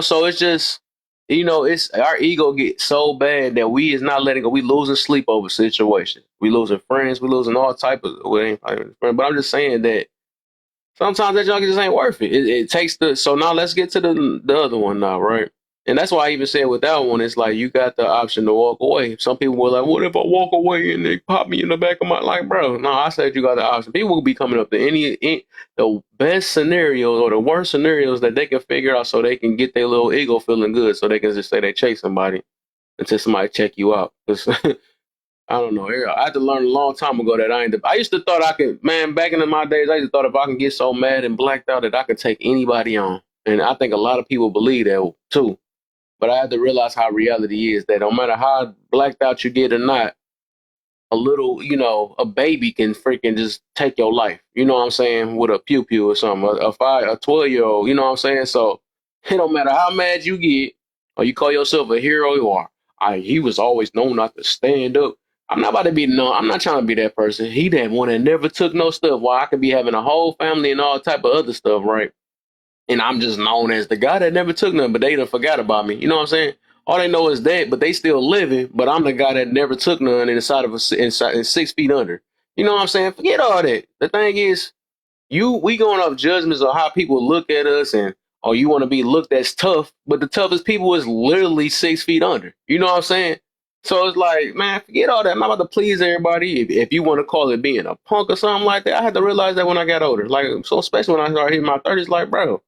so it's just, it's our ego gets so bad that we is not letting go. We losing sleep over situations. We losing friends. We losing all type of, well, ain't friends, but I'm just saying that sometimes that junk just ain't worth it. It takes so now let's get to the other one now, right? And that's why I even said with that one, it's like you got the option to walk away. Some people were like, what if I walk away and they pop me in the back of my, like, bro, no, I said you got the option. People will be coming up to the best scenarios or the worst scenarios that they can figure out so they can get their little ego feeling good so they can just say they chase somebody until somebody check you out. 'Cause I don't know. I had to learn a long time ago that I ain't. I used to thought I could, man. Back in my days, I used to thought if I can get so mad and blacked out that I could take anybody on, and I think a lot of people believe that too. But I had to realize how reality is that no matter how blacked out you get or not, a little, a baby can freaking just take your life. You know what I'm saying? With a pew pew or something, a 12-year-old. You know what I'm saying? So it don't matter how mad you get or you call yourself a hero. You are. He was always known not to stand up. I'm not about to be no. I'm not trying to be that person. He that one that never took no stuff. While I could be having a whole family and all type of other stuff, right? And I'm just known as the guy that never took nothing, but they done forgot about me. You know what I'm saying? All they know is that, but they still living. But I'm the guy that never took none inside of inside 6 feet under. You know what I'm saying? Forget all that. The thing is, we going off judgments of how people look at us and oh you want to be looked as tough, but the toughest people is literally 6 feet under. You know what I'm saying? So it's like, man, forget all that. I'm not about to please everybody. If you want to call it being a punk or something like that, I had to realize that when I got older. Like, so especially when I started hitting my 30s, like, bro,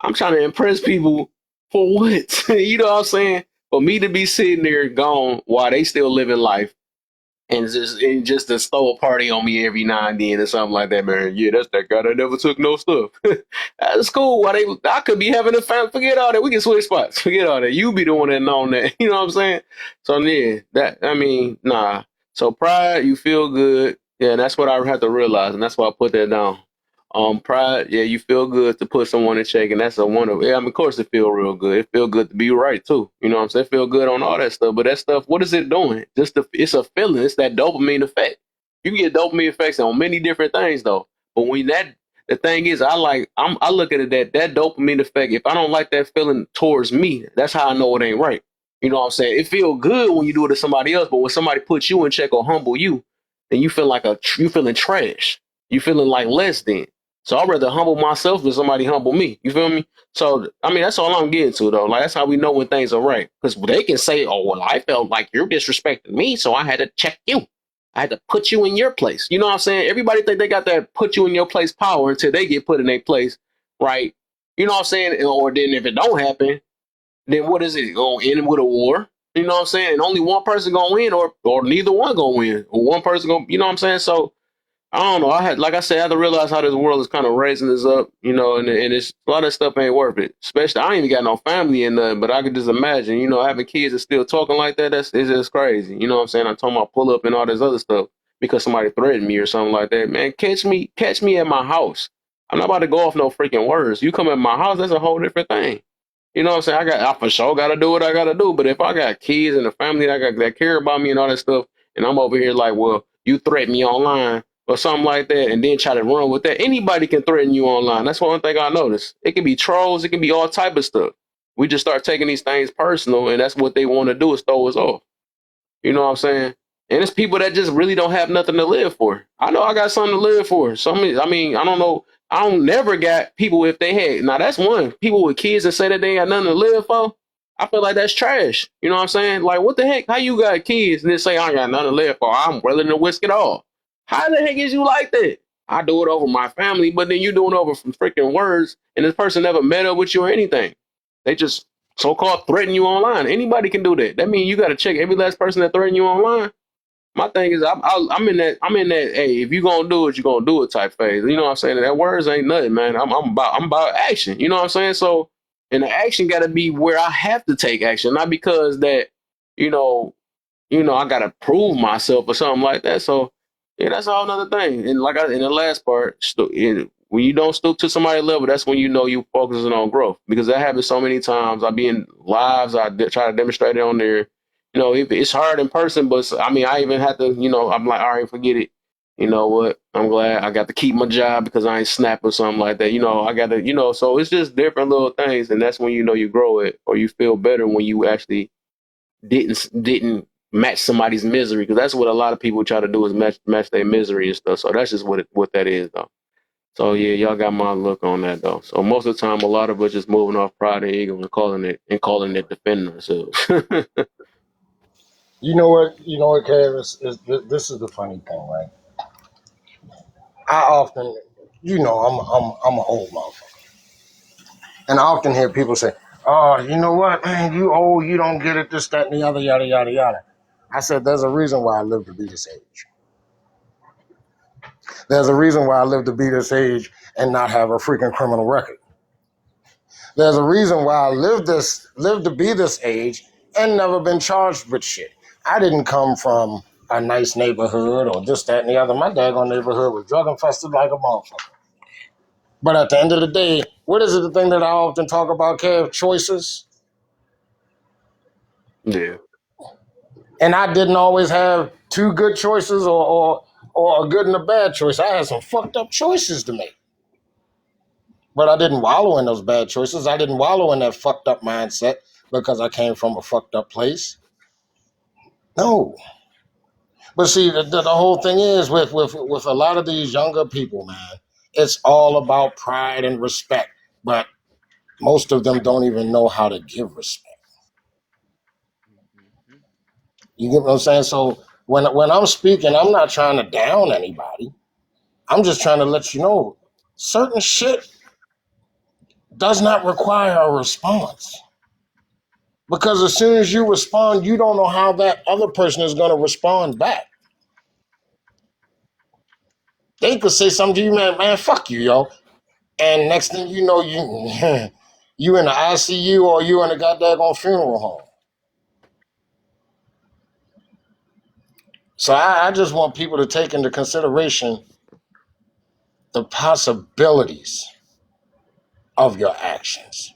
I'm trying to impress people for what? You know what I'm saying? For me to be sitting there gone while they still living life and just to throw a party on me every now and then or something like that, man. Yeah, that's that guy that never took no stuff. That's cool. I could be having a family. Forget all that. We can switch spots. Forget all that. You be the one that known that. You know what I'm saying? So yeah, nah. So pride, you feel good. Yeah, that's what I had to realize, and that's why I put that down. Pride, yeah, you feel good to put someone in check, and that's a one of yeah. I mean, of course, it feel real good. It feel good to be right too. You know what I'm saying? It feel good on all that stuff, but that stuff, what is it doing? It's a feeling. It's that dopamine effect. You can get dopamine effects on many different things though. But when the thing is, I look at it that dopamine effect. If I don't like that feeling towards me, that's how I know it ain't right. You know what I'm saying? It feel good when you do it to somebody else, but when somebody puts you in check or humble you, then you feel like you feeling trash. You feeling like less than. So I'd rather humble myself than somebody humble me. You feel me? So I mean, that's all I'm getting to though. Like that's how we know when things are right. Because they can say, "Oh, well, I felt like you're disrespecting me, so I had to check you. I had to put you in your place." You know what I'm saying? Everybody think they got that put you in your place power until they get put in their place, right? You know what I'm saying? Or then if it don't happen, then what is it? Gonna end with a war? You know what I'm saying? And only one person gonna win, or neither one gonna win, or one person gonna. You know what I'm saying? So I don't know. Like I said, I had to realize how this world is kind of raising us up, you know, and it's a lot of stuff ain't worth it. Especially, I ain't even got no family and nothing, but I could just imagine, you know, having kids and still talking like that. It's just crazy. You know what I'm saying? I'm talking about pull up and all this other stuff because somebody threatened me or something like that. Man, catch me at my house. I'm not about to go off no freaking words. You come at my house, that's a whole different thing. You know what I'm saying? I for sure got to do what I got to do. But if I got kids and a family that care about me and all that stuff, and I'm over here like, well, you threaten me online or something like that, and then try to run with that. Anybody can threaten you online. That's one thing I noticed. It can be trolls. It can be all type of stuff. We just start taking these things personal, and that's what they want to do is throw us off. You know what I'm saying? And it's people that just really don't have nothing to live for. I know I got something to live for. I mean, I don't know. I don't never got people if they had. Now that's one. People with kids that say that they ain't got nothing to live for. I feel like that's trash. You know what I'm saying? Like, what the heck? How you got kids and then say I ain't got nothing to live for? I'm willing to risk it all. How the heck is you like that? I do it over my family, but then you do it over from freaking words, and this person never met up with you or anything. They just so-called threaten you online. Anybody can do that. That means you got to check every last person that threaten you online. My thing is, I'm in that. I'm in that. Hey, if you gonna do it, you gonna do it type phase. You know what I'm saying? That words ain't nothing, man. I'm about action. You know what I'm saying? So, and the action got to be where I have to take action, not because that, you know, I gotta prove myself or something like that. So yeah, that's all another thing. And in the last part, when you don't stoop to somebody's level, that's when you know you focusing on growth because that happens so many times. I be in lives, try to demonstrate it on there. You know, it's hard in person, but I mean, I even had to, I'm like, all right, forget it. You know what? I'm glad I got to keep my job because I ain't snap or something like that. I got to, so it's just different little things, and that's when you know you grow it or you feel better when you actually didn't match somebody's misery because that's what a lot of people try to do is match their misery and stuff. So that's just what that is though. So yeah, y'all got my look on that though. So most of the time, a lot of us just moving off pride and ego and calling it defending ourselves. You know what? You know what, Kev? This is the funny thing, right? I often, I'm an old motherfucker, and I often hear people say, "Oh, you know what, man? You old, you don't get it, this, that, and the other, yada, yada, yada." I said, "There's a reason why I live to be this age. There's a reason why I live to be this age and not have a freaking criminal record. There's a reason why I live to be this age and never been charged with shit. I didn't come from a nice neighborhood or this, that, and the other. My daggone neighborhood was drug infested like a motherfucker. But at the end of the day, what is it the thing that I often talk about, Kev? Choices. Yeah, And I didn't always have two good choices or a good and a bad choice. I had some fucked up choices to make. But I didn't wallow in those bad choices. I didn't wallow in that fucked up mindset. because I came from a fucked up place. No. But see, the whole thing is with a lot of these younger people, man, it's all about pride and respect. But most of them don't even know how to give respect. Mhm. You get what I'm saying? So when I'm speaking, I'm not trying to down anybody. I'm just trying to let you know certain shit does not require a response. Because as soon as you respond, you don't know how that other person is going to respond back. They could say something to you, man, fuck you, yo. And next thing you know, you you in the ICU or you in a goddamn funeral home. So I just want people to take into consideration the possibilities of your actions.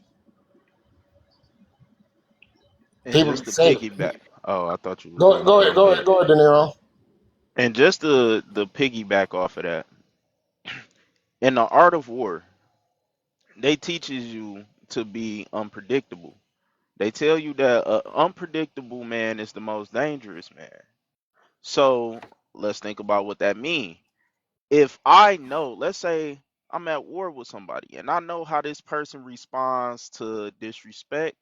And People just to say, piggyback. Oh, I thought you was go, done. go Go ahead, go ahead. ahead, go ahead, De Niro. And just the piggyback off of that, in the art of war, they teaches you to be unpredictable. They tell you that an unpredictable man is the most dangerous man. So let's think about what that means. If I know, let's say I'm at war with somebody and I know how this person responds to disrespect,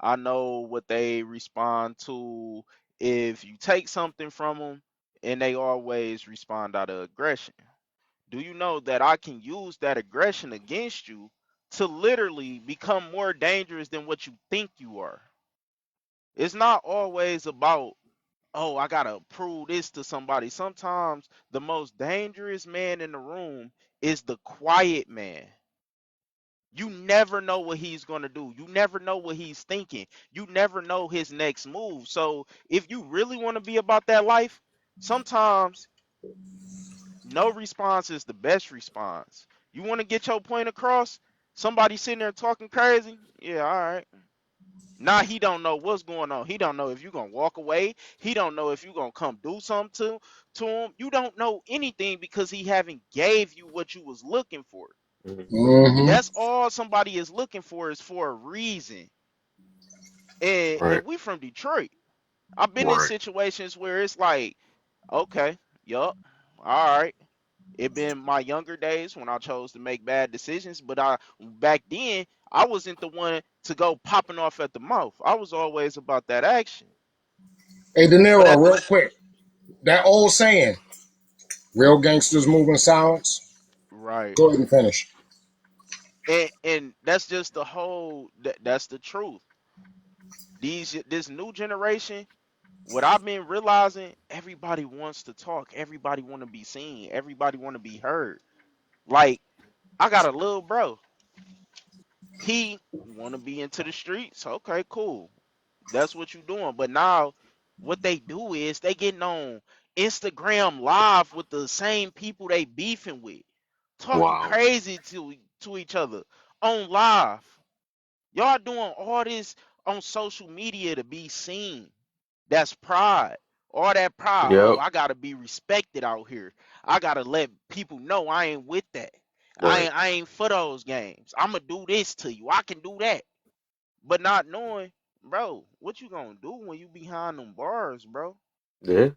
I know what they respond to if you take something from them, and they always respond out of aggression. Do you know that I can use that aggression against you to literally become more dangerous than what you think you are? It's not always about, oh, I gotta prove this to somebody. Sometimes the most dangerous man in the room is the quiet man. You never know what he's gonna do. You never know what he's thinking. You never know his next move. So if you really want to be about that life, sometimes no response is the best response. You want to get your point across? Somebody sitting there talking crazy? Yeah, all right. Now he don't know what's going on. He don't know if you're gonna walk away. He don't know if you're gonna come do something to him. You don't know anything because he haven't gave you what you was looking for. Hmm. Mm-hmm. That's all somebody is looking for is for a reason. And Right. we from Detroit. I've been in Right. situations where it's like, okay, yup, all right. It been my younger days when I chose to make bad decisions, but I back then I wasn't the one to go popping off at the mouth. I was always about that action. Hey, De But Niro, at the real quick. That old saying, real gangsters move in silence. right, Go ahead and finish. and that's just the whole that's the truth. This new generation, what I've been realizing, everybody wants to talk, everybody want to be seen, everybody want to be heard. Like I got a little bro, he want to be into the streets. Okay, cool. That's what you doing. But now what they do is they getting on Instagram live with the same people they beefing with, talking Wow. crazy to each other on live. Y'all doing all this on social media to be seen. That's pride. All that pride. Oh, Yep. I gotta be respected out here. I gotta let people know I ain't with that. Right. I ain't for those games. I'ma do this to you. I can do that. But not knowing, bro, what you gonna do when you behind them bars, bro? Yeah.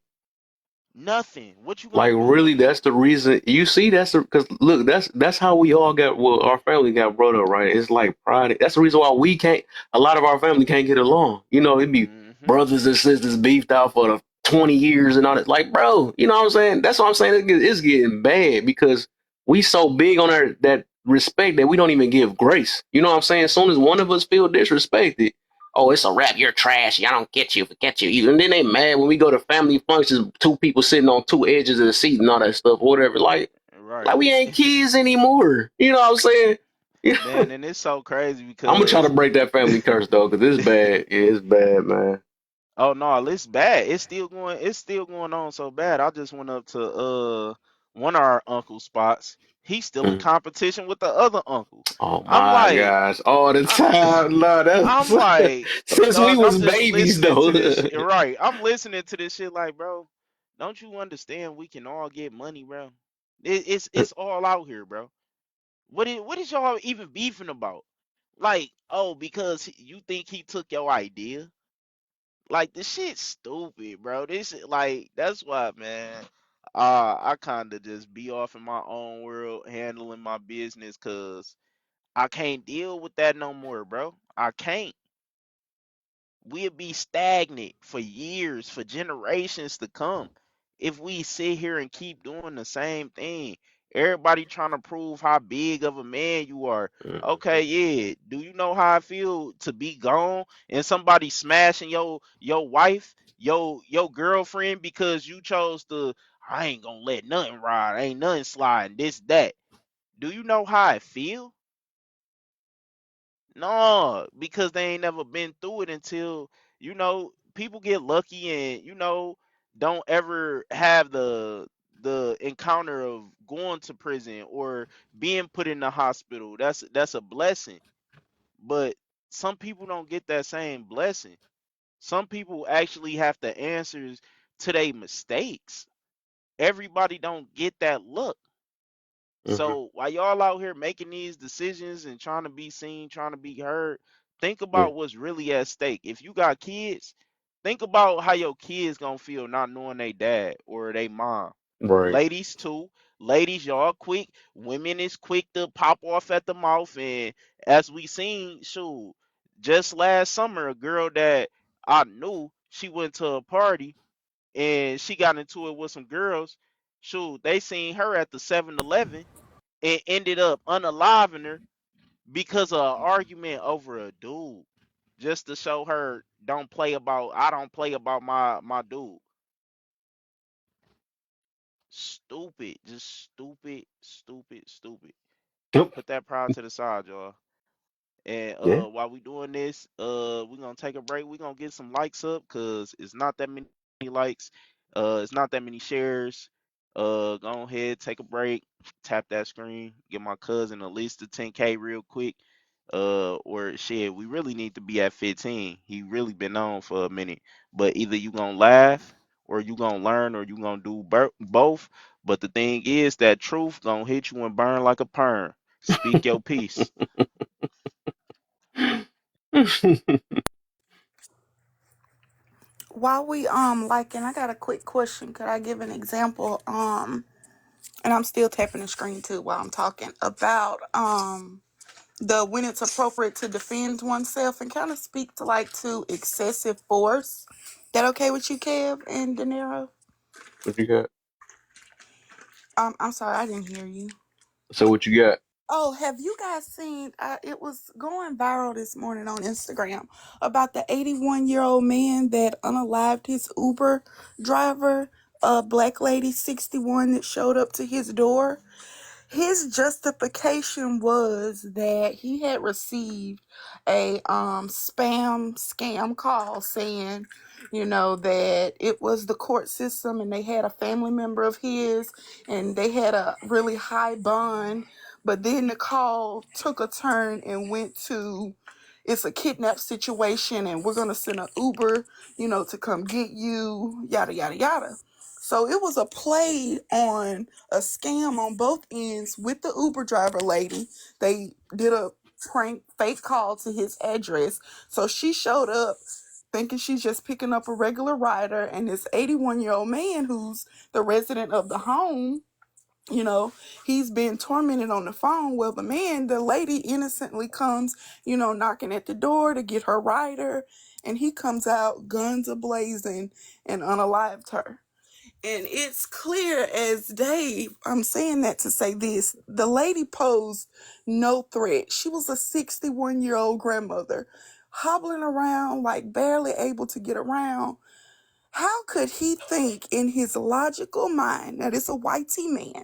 Nothing. What you Like gonna do? really, that's the reason you see. That's because look, that's how we all got. Well, our family got brought up, right? It's like pride. That's the reason why we can't. A lot of our family can't get along. You know, it'd be Mm-hmm. brothers and sisters beefed out for the 20 years and all that. Like, bro, you know what I'm saying? That's what I'm saying. It's getting bad because we so big on our that respect that we don't even give grace. You know what I'm saying? As soon as one of us feel disrespected, oh, it's a rap. You're trash. I don't get you. Forget you. And then they mad when we go to family functions. Two people sitting on two edges of the seat and all that stuff, or whatever. Like Right. we ain't kids anymore. You know what I'm saying? Yeah. Man, and it's so crazy I'm gonna try to because break that family curse though, because it's bad. Yeah, it's bad, man. oh no, it's bad. It's still going on so bad. I just went up to one of our uncle spots. He's still in Mm. competition with the other uncle. Oh I'm my like, gosh, all the I, time. No, I'm that's like, since we dog, I'm was just babies listening to though. this shit. Right. I'm listening to this shit like, bro, don't you understand we can all get money, bro? It's all out here, bro. What is y'all even beefing about? Like, oh, because you think he took your idea? Like, this shit's stupid, bro. This like that's why, man. I kind of just be off in my own world, handling my business, cause I can't deal with that no more, bro. I can't. We'll be stagnant for years, for generations to come, if we sit here and keep doing the same thing. Everybody trying to prove how big of a man you are. Hmm. Okay, yeah. Do you know how I feel to be gone and somebody smashing your wife, your girlfriend because you chose to? I ain't gonna let nothing ride. Ain't nothing sliding. This that. Do you know how I feel? No, because they ain't never been through it until, people get lucky and, don't ever have the encounter of going to prison or being put in the hospital. That's a blessing. But some people don't get that same blessing. Some people actually have the answers to their mistakes. Everybody don't get that look. Hmm. So while y'all out here making these decisions and trying to be seen, trying to be heard, think Yeah. about what's really at stake. If you got kids, think about how your kids gonna feel not knowing they dad or they mom. Right. Ladies too. Ladies, y'all quick. Women is quick to pop off at the mouth. And as we seen, shoot, just last summer, a girl that I knew, she went to a party and she got into it with some girls. Shoot, they seen her at the 7-Eleven and ended up unaliving her because of an argument over a dude. Just to show her, I don't play about my dude. Stupid, just stupid, stupid, stupid. Yep. Put that pride to the side, y'all. And Yeah. while we doing this, we're gonna take a break. We're gonna get some likes up because it's not that many likes. It's not that many shares. Go ahead, take a break, tap that screen, get my cousin at least to 10K real quick. Or shit, we really need to be at 15. He really been on for a minute. But either you gonna laugh, or you gonna learn, or you gonna do both. But the thing is that truth gonna hit you and burn like a perm. Speak your piece. While we like, and I got a quick question. Could I give an example? And I'm still tapping the screen too while I'm talking about the when it's appropriate to defend oneself and kind of speak to like to excessive force. That okay with you, Kev and De Niro? What you got? I'm sorry, I didn't hear you. So what you got? Oh, have you guys seen? It was going viral this morning on Instagram about the 81-year-old man that unalived his Uber driver, a black lady, 61, that showed up to his door. His justification was that he had received a spam scam call saying, that it was the court system and they had a family member of his and they had a really high bond, but then the call took a turn and went to, it's a kidnap situation and we're going to send an Uber, to come get you, yada yada yada. So it was a play on a scam on both ends with the Uber driver lady. They did a prank fake call to his address. So she showed up thinking she's just picking up a regular rider, and this 81-year-old man who's the resident of the home, he's been tormented on the phone. Well, the lady innocently comes, knocking at the door to get her rider, and he comes out guns a blazing and unalived her. And it's clear as day. I'm saying that to say this. The lady posed no threat. She was a 61-year-old grandmother, hobbling around, like barely able to get around. How could he think in his logical mind, that it's a white T man,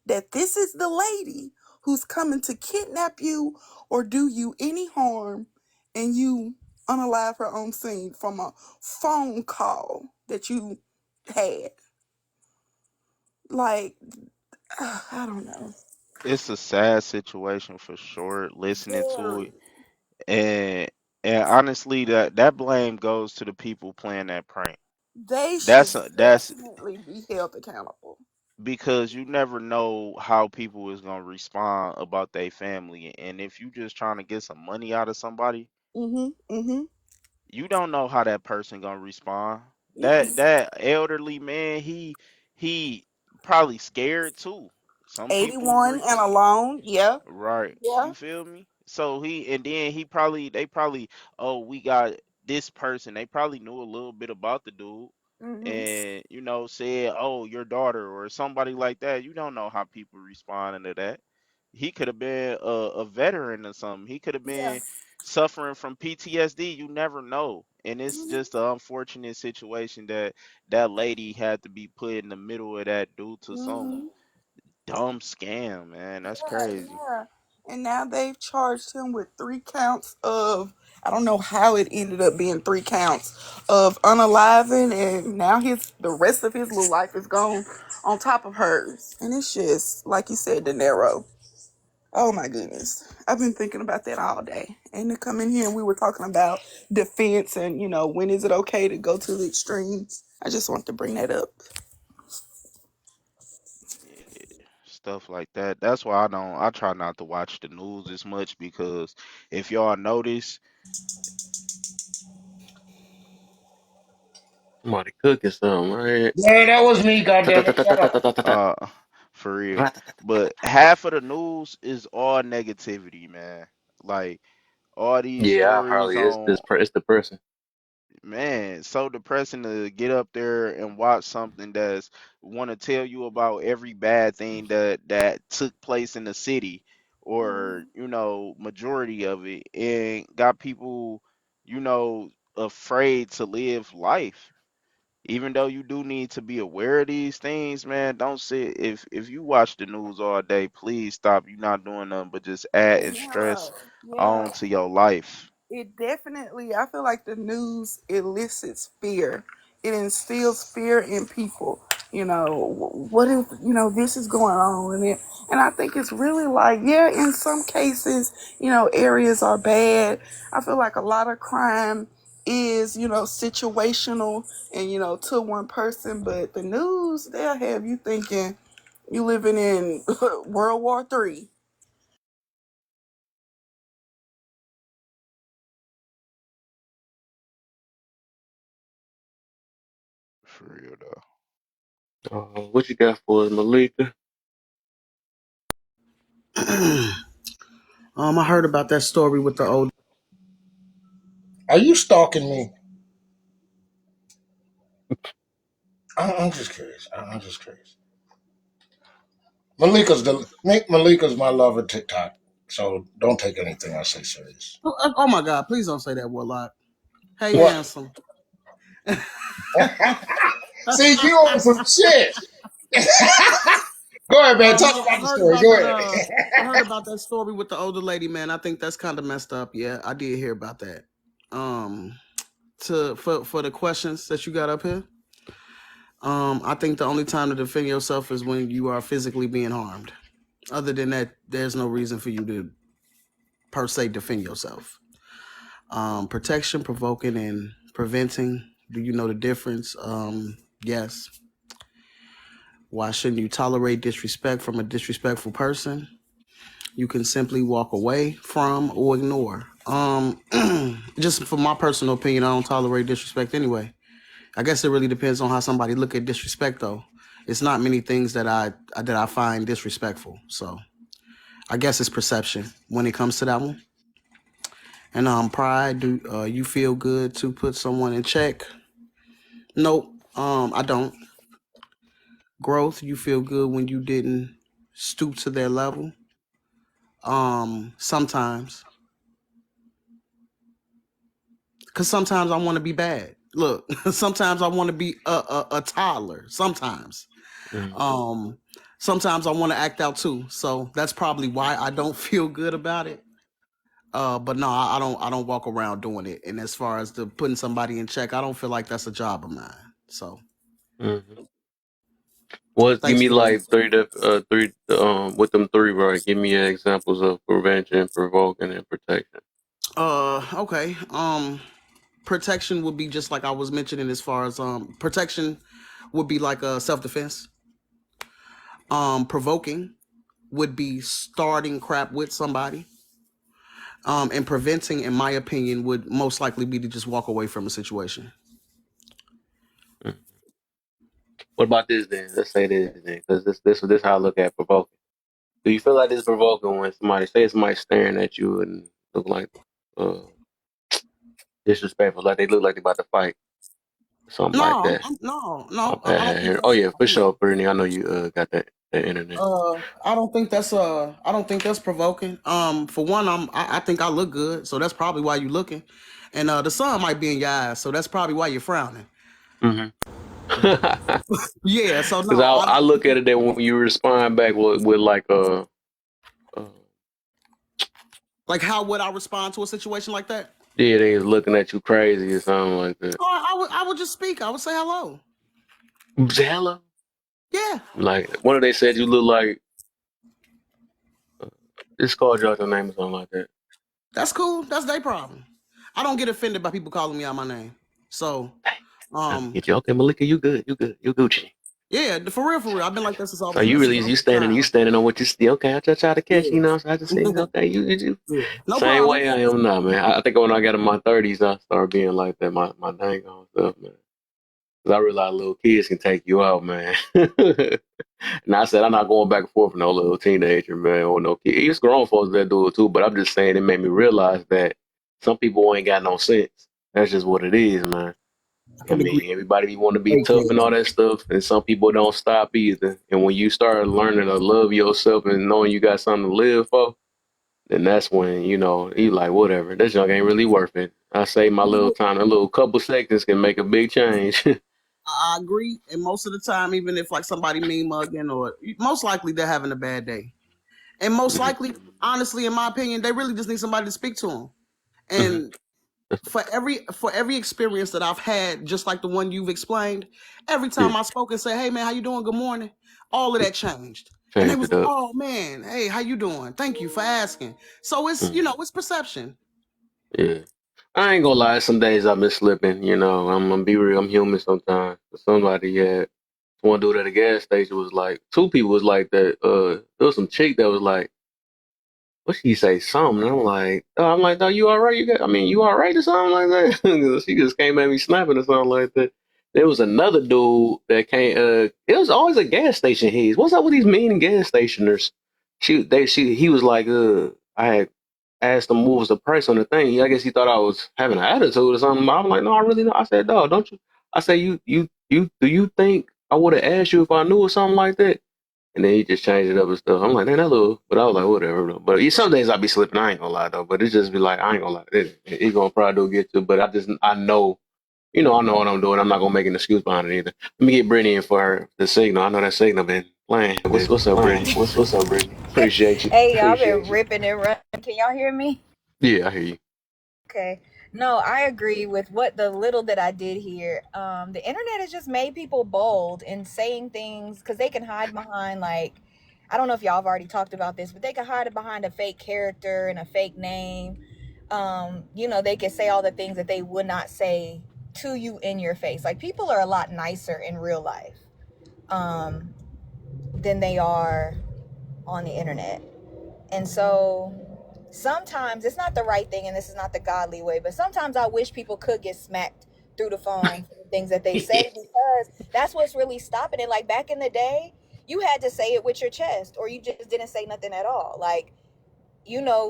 that this is the lady who's coming to kidnap you or do you any harm, and you unalive her on scene from a phone call that you had? Like, I don't know. It's a sad situation for sure, listening to Very. it. And honestly, that blame goes to the people playing that prank. They should That's definitely be held accountable. because you never know how people is gonna respond about their family, and if you just trying to get some money out of somebody, Mm-hmm. you don't know how that person gonna respond. That Yes. that elderly man, he probably scared too. Some people 81 and alone. Yeah. right. Yeah. You feel me? So he and then he probably they probably, oh, we got this person. They probably knew a little bit about the dude Mm-hmm. and said, "Oh, your daughter," or somebody like that. You don't know how people responding to that. He could have been a veteran or something. He could have Yeah. been suffering from PTSD. You never know. And it's Mm-hmm. just an unfortunate situation that that lady had to be put in the middle of that due to some Mm-hmm. dumb scam, man. That's crazy. Yeah. And now they've charged him with 3 counts of, I don't know how it ended up being 3 counts of unaliving, and now the rest of his little life is gone on top of hers. And it's just like you said, De Niro. Oh my goodness. I've been thinking about that all day. And to come in here and we were talking about defense and, when is it okay to go to the extremes. I just want to bring that up. Yeah, stuff like that. That's why I try not to watch the news as much because if y'all notice, Somebody cooking something, right? Yeah, that was me, goddamn it. Shut up. uh for real, but half of the news is all negativity, man. Like all these Yeah, I stories hardly. It's on, this. It's the person. man, so depressing to get up there and watch something that's want to tell you about every bad thing that took place in the city, or majority of it, and got people you know afraid to live life. Even though you do need to be aware of these things, man, don't sit. If you watch the news all day, please stop. You're not doing nothing but just adding Yeah. stress Yeah. on to your life. It definitely, I feel like the news elicits fear. It instills fear in people. What if, this is going on, and I think it's really like, yeah, in some cases, areas are bad. I feel like a lot of crime is, situational and, to one person, but the news, they'll have you thinking you living in World War III. For real though. What you got for us, Malika? I heard about that story with the old. Are you stalking me? I'm just curious. I'm just curious. Malika's my lover TikTok, so don't take anything I say serious. Oh my God! Please don't say that, Warlock. Hey, What? handsome. See, you on some shit. Go ahead, man. Talk No, about the story. Go ahead. I heard about that story with the older lady, man. I think that's kind of messed up. Yeah, I did hear about that. Um, for the questions that you got up here, I think the only time to defend yourself is when you are physically being harmed. Other than that, there's no reason for you to per se defend yourself. Protection, provoking, and preventing. Do you know the difference? Yes. Why shouldn't you tolerate disrespect from a disrespectful person? You can simply walk away from or ignore. Just from my personal opinion, I don't tolerate disrespect anyway. I guess it really depends on how somebody look at disrespect, though. It's not many things that I find disrespectful. So I guess it's perception when it comes to that one. And pride. Do you feel good to put someone in check? Nope. I don't. Growth. You feel good when you didn't stoop to their level. Sometimes, because sometimes I want to be bad. Look, sometimes I want to be a toddler. Sometimes, Mm. um, sometimes I want to act out too. So that's probably why I don't feel good about it. But no, I don't. I don't walk around doing it. And as far as the putting somebody in check, I don't feel like that's a job of mine. So Mm-hmm. What? Give thanks me for listening. like three with them three, right? Give me examples of prevention, provoking, and protection. Okay. Protection would be just like I was mentioning as far as protection would be like self defense. Provoking would be starting crap with somebody. And preventing, in my opinion, would most likely be to just walk away from a situation. Mm. What about this then? Let's say this then, because this how I look at provoking. Do you feel like this provoking when somebody staring at you and look like uh disrespectful, like they look like they about to fight, something like No, that? no. I don't think Oh that's. yeah, for sure, Brittany. I know you got that internet. I don't think that's. I don't think that's provoking. For one, I think I look good, so that's probably why you looking, and the sun might be in your eyes, so that's probably why you're frowning. Mm-hmm. Yeah. So Because no, I I don't. look at it that when you respond back with like uh Like, how would I respond to a situation like that? yeah, they is looking at you crazy or something like that. Oh, I would just speak. I would say hello. Say hello. Yeah, Like one of they said you look like uh, this called you out your name or something like that. that's cool. That's their problem. I don't get offended by people calling me out my name. So, Trying to um, get you. Okay, Malika, you Gucci. yeah, for real, for real. I've been like that since I So was since I you was a you child. standing on what you see. Okay, I just try to catch, Yeah, so I just see, okay, you yeah, no same problem. way I am now, man. I think when I got in my 30s, I started being like that, my dang on stuff, man. 'Cause I realized little kids can take you out, man. And I said, I'm not going back and forth with no little teenager, man, or no kid. It's grown folks that do it too, but I'm just saying it made me realize that some people ain't got no sense. That's just what it is, man. I I can agree. mean, everybody want to be Hey, tough and kids. all that stuff, and some people don't stop either. And when you start learning to love yourself and knowing you got something to live for, then that's when you like whatever. This junk ain't really worth it. I say my little time, a little couple seconds can make a big change. I agree. And most of the time, even if like somebody mean mugging, or most likely they're having a bad day. And most Mhm, likely, honestly, in my opinion, they really just need somebody to speak to them. mhm. And for every experience that I've had, just like the one you've explained, every Yeah, time I spoke and said, "Hey man, how you doing? Good morning," all of that changed. And they changed was it like, up. "Oh man, hey, how you doing? Thank you for asking." So it's Mhm, it's perception. yeah. I ain't gonna lie. Some days I've been slipping. I'm gonna be real. I'm human sometimes. Somebody had one dude at a gas station was like, two people was like that. There was some chick that was like, what she say something. And I'm like, no, you all right? You all right or something like that? She just came at me snapping or something like that. There was another dude that came. It was always a gas station. What's up with these mean gas stationers? He was like, I had asked him what was the price on the thing. I guess he thought I was having an attitude or something. I'm like, no, I really don't. I said, dog, don't you? I said, do you think I would have asked you if I knew or something like that? And then he just changed it up and stuff. I'm like, man, that little, but I was like, whatever. Though. But some days I be slipping. I ain't gonna lie though. But it just be like, I ain't gonna lie. It gonna probably do get to. But I know, I know what I'm doing. I'm not gonna make an excuse behind it either. Let me get Brittany in for the signal. I know that signal been playing. What's up, Brittany? What's up, Brittany? Appreciate you. Hey, y'all been ripping and running. Can y'all hear me? Yeah, I hear you. Okay. No, I agree with what the little that I did here. The internet has just made people bold in saying things because they can hide behind, like, I don't know if y'all have already talked about this, but they can hide behind a fake character and a fake name. They can say all the things that they would not say to you in your face. Like, people are a lot nicer in real life um, than they are on the internet. And so sometimes it's not the right thing, and this is not the godly way, but sometimes I wish people could get smacked through the phone for the things that they say, because that's what's really stopping it. Like, back in the day, you had to say it with your chest, or you just didn't say nothing at all. Like,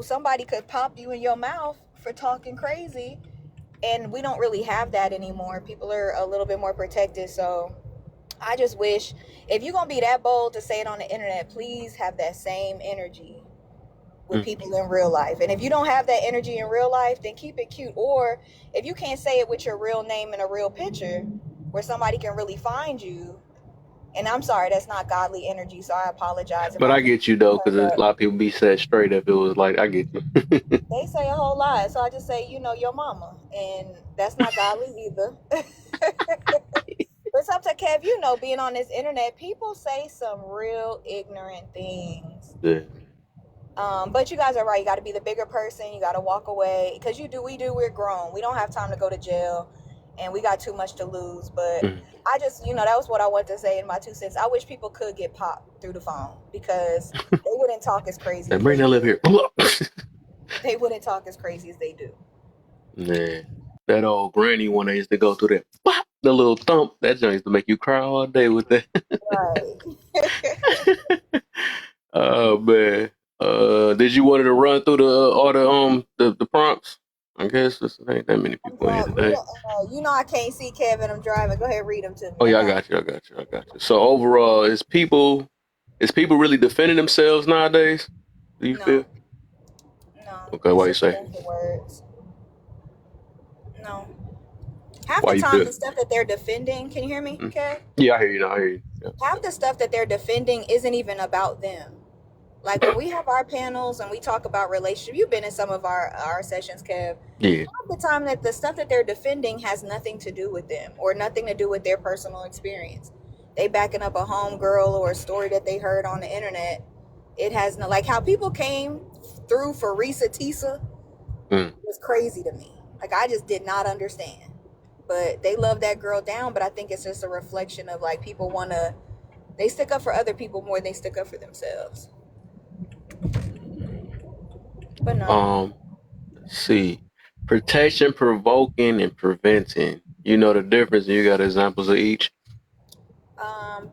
somebody could pop you in your mouth for talking crazy, and we don't really have that anymore. People are a little bit more protected. So I just wish, if you're gonna be that bold to say it on the internet, please have that same energy with Mm. people in real life. And if you don't have that energy in real life, then keep it cute. Or if you can't say it with your real name and a real picture where somebody can really find you, and I'm sorry, that's not godly energy, so I apologize if But I I messed get you though, because a up. lot of people be set straight if it was like, I get you. They say a whole lot, so I just say, your mama, and that's not godly either. But sometimes, Kev, being on this internet, people say some real ignorant things. Yeah. But you guys are right. You got to be the bigger person. You got to walk away, because we're grown. We don't have time to go to jail and we got too much to lose. But Mm. I just, that was what I wanted to say in my 2 cents. I wish people could get popped through the phone because they wouldn't talk as crazy They as bring they that live do. here. They wouldn't talk as crazy as they do. Man, that old granny one I used to go through that. Pop, the little thump. That joint used to make you cry all day with that. Right. Oh man. Did you want to run through all the prompts? I guess this ain't that many I'm people in here driving. today. I can't see Kevin. I'm driving. Go ahead, read them to Oh me. I yeah, I got got you. I got you. I got you. So overall, is people really defending themselves nowadays? Do you feel? no, no. Okay, It's why you just a say? bunch of words. No. Half Why the you time, feel? the stuff that they're defending. Can you hear me, Mm. Kev? Yeah, I hear you now. I hear you. Yeah. Half the stuff that they're defending isn't even about them. Like when we have our panels and we talk about relationship, you've been in some of our sessions, Kev. Yeah. Half the time that the stuff that they're defending has nothing to do with them or nothing to do with their personal experience. They backing up a homegirl or a story that they heard on the internet. It has no, like how people came through for Risa Tisa Mm. was crazy to me. Like I just did not understand. But they love that girl down, but I think it's just a reflection of like people wanna they stick up for other people more than they stick up for themselves. But no. Um. Let's see. Protection, provoking, and preventing. You know the difference. You got examples of each.